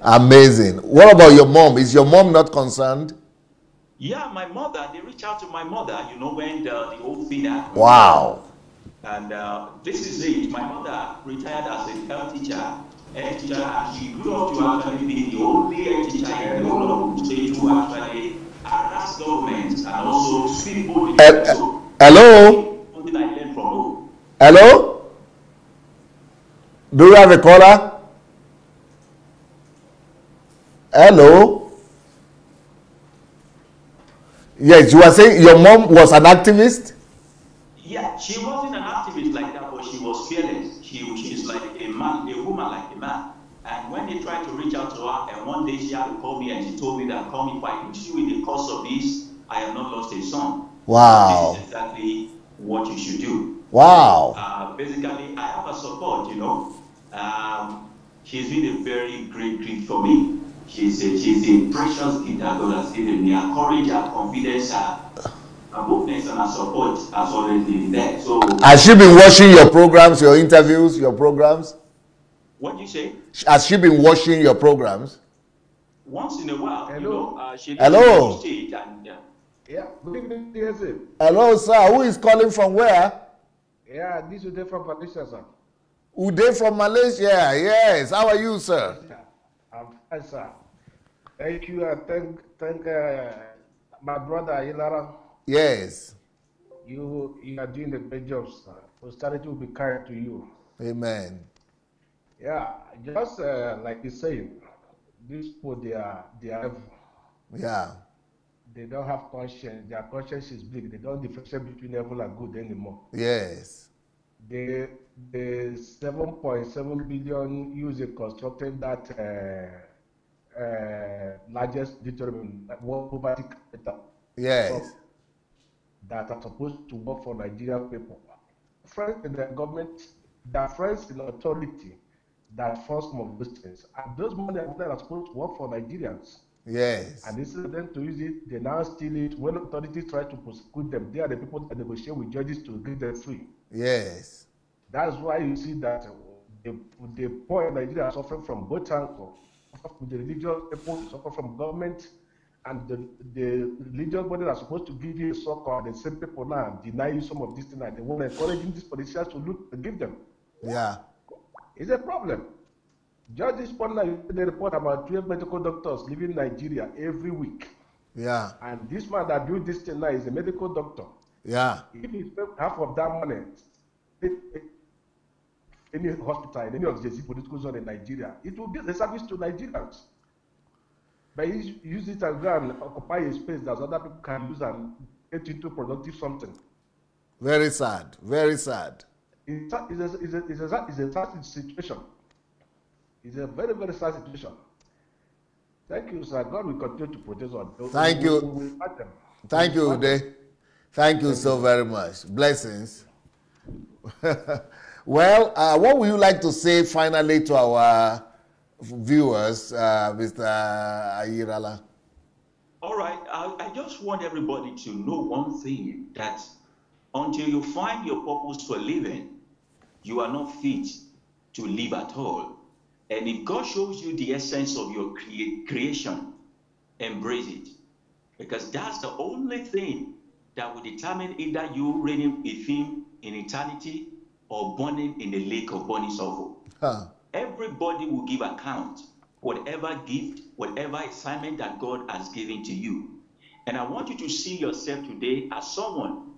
A: Amazing. What about your mom? Is your mom not concerned?
B: Yeah, my mother, they reach out to my mother, when the whole thing happened.
A: Wow.
B: And this is it. My mother retired as a health teacher, and she grew up to actually be the only health teacher in the whole of the state who actually harass government and also speak boldly.
A: Hello?
B: Something I learned from home.
A: Hello? Do you have a caller? Hello? Yes, you were saying your mom was an activist?
B: Yeah, she wasn't an activist like that, but she was fearless. She's like a woman like a man. And when they tried to reach out to her, and one day she had to call me, and she told me that, "Call me, if I reach you in the course of this, I have not lost a son."
A: Wow.
B: This is exactly what you should do.
A: Wow.
B: Basically, I have a support, she's been a very great gift for me. She's a precious gift that God has given me. Her courage, her confidence, her boldness, and her support has always been there. So,
A: has she been watching your programs, your interviews, your programs?
B: What do you say?
A: Has she been watching your programs?
B: Once in a while,
A: Hello.
B: She
A: Hello.
B: Stage and,
K: yeah, good evening, sir.
A: Hello, sir. Who is calling from where?
K: Yeah, this is Uday from Malaysia, sir.
A: Uday from Malaysia. Yes. How are you, sir?
K: I'm fine, sir. Thank you, and thank my brother Ayilara.
A: Yes.
K: You are doing a great job, sir. Posterity will be kind to you.
A: Amen.
K: Yeah, just like you're saying, these people, they are evil.
A: Yeah.
K: They don't have conscience. Their conscience is big. They don't differentiate between evil and good anymore.
A: Yes.
K: The 7.7 billion used in constructing that largest determined world poverty capital.
A: Yes.
K: That are supposed to work for Nigerian people. Friends in the government, their friends in authority that force some of those things. And those money that are supposed to work for Nigerians.
A: Yes.
K: And instead of them to use it, they now steal it. When authorities try to prosecute them, they are the people that negotiate with judges to get them free.
A: Yes.
K: That's why you see that the poor in Nigeria are suffering from both angles. The religious people suffer from government, and the religious body that are supposed to give you a succor, the same people now deny you some of these things, and they want encouraging these politicians to look to give them.
A: Yeah.
K: It's a problem. Just this point now, they report about 12 medical doctors leaving Nigeria every week.
A: Yeah.
K: And this man that do this thing now is a medical doctor.
A: Yeah.
K: If he spent half of that money, any hospital in any of the political zone in Nigeria, it will be a service to Nigerians. But he use it and go and occupy a space that other people can use and get into productive something.
A: Very sad. Very sad.
K: It's a sad situation. It's a very, very sad situation. Thank you, sir. God will continue to protect us.
A: Thank you. Thank you, Uday. Thank you so very much. Blessings. Well, what would you like to say finally to our viewers, Mr. Ayilara?
B: All right. I just want everybody to know one thing, that until you find your purpose for living, you are not fit to live at all. And if God shows you the essence of your creation, embrace it. Because that's the only thing that will determine either you reigning with Him in eternity or burning in the lake of burning sulfur. Everybody will give account, whatever gift, whatever assignment that God has given to you. And I want you to see yourself today as someone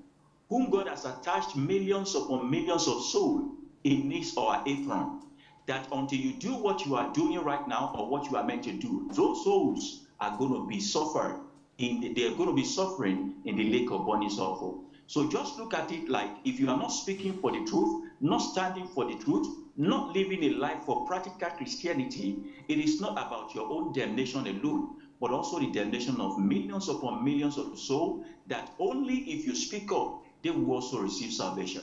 B: whom God has attached millions upon millions of souls in his or her apron, that until you do what you are doing right now or what you are meant to do, those souls are going to be suffering in the lake of burning sulfur. So just look at it like, if you are not speaking for the truth, not standing for the truth, not living a life for practical Christianity, it is not about your own damnation alone, but also the damnation of millions upon millions of souls, that only if you speak up, they will also receive salvation.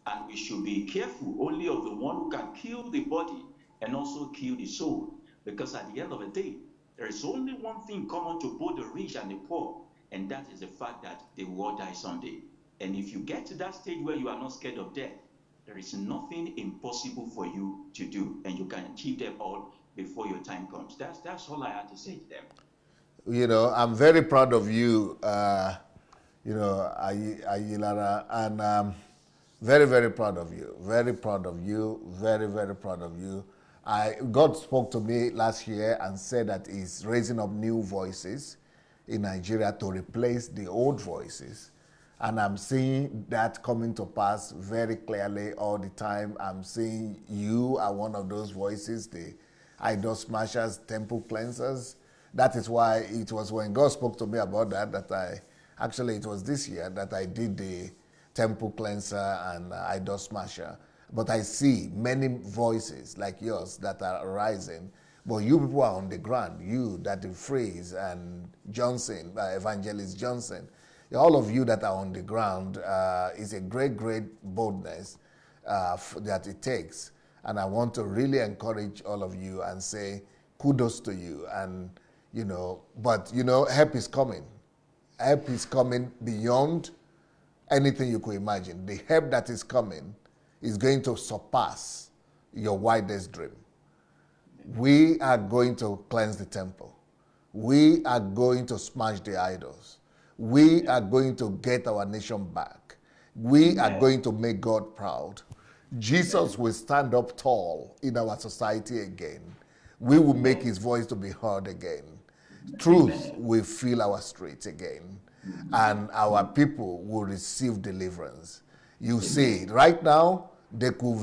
B: And we should be careful only of the one who can kill the body and also kill the soul. Because at the end of the day, there is only one thing common to both the rich and the poor, and that is the fact that they will all die someday. And if you get to that stage where you are not scared of death, there is nothing impossible for you to do, and you can achieve them all before your time comes. That's all I had to say to them.
A: You know, I'm very proud of you, you know, Ayilara, and very, very proud of you. Very proud of you. Very, very proud of you. God spoke to me last year and said that he's raising up new voices in Nigeria to replace the old voices. And I'm seeing that coming to pass very clearly all the time. I'm seeing you are one of those voices, the idol smashers, temple cleansers. That is why it was when God spoke to me about that, actually it was this year that I did the temple cleanser and idol smasher. But I see many voices like yours that are arising. But you people are on the ground. You, that the Freeze and Johnson, Evangelist Johnson, all of you that are on the ground, is a great, great boldness that it takes. And I want to really encourage all of you and say kudos to you. And, you know, but, you know, help is coming. Help is coming beyond anything you could imagine. The help that is coming is going to surpass your wildest dream. We are going to cleanse the temple. We are going to smash the idols. We are going to get our nation back. We are going to make God proud. Jesus will stand up tall in our society again. We will make his voice to be heard again. Truth will fill our streets again. And our people will receive deliverance. You see, right now, they could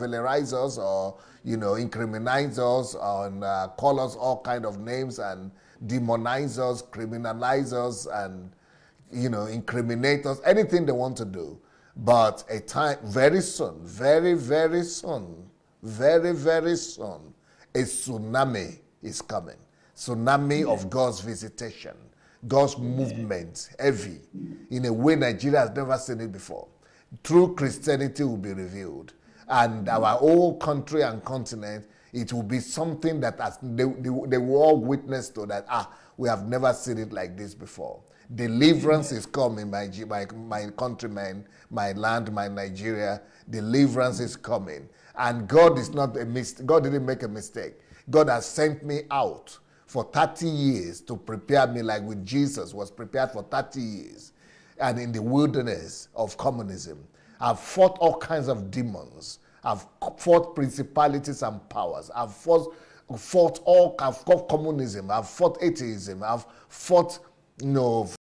A: valorize us, or, you know, incriminate us, and call us all kind of names, and demonize us, criminalize us, and, you know, incriminate us, anything they want to do. But a time, very soon, very, very soon, very, very soon, a tsunami is coming. Tsunami of God's visitation, God's movement, heavy, in a way Nigeria has never seen it before. True Christianity will be revealed. And our whole country and continent, it will be something that they will all witness to, that, we have never seen it like this before. Deliverance is coming, my countrymen, my land, my Nigeria. Deliverance is coming. And God is not a mistake. God didn't make a mistake. God has sent me out for 30 years to prepare me, like with Jesus was prepared for 30 years. And in the wilderness of communism, I've fought all kinds of demons. I've fought principalities and powers. I've fought communism. I've fought atheism. I've fought, you know,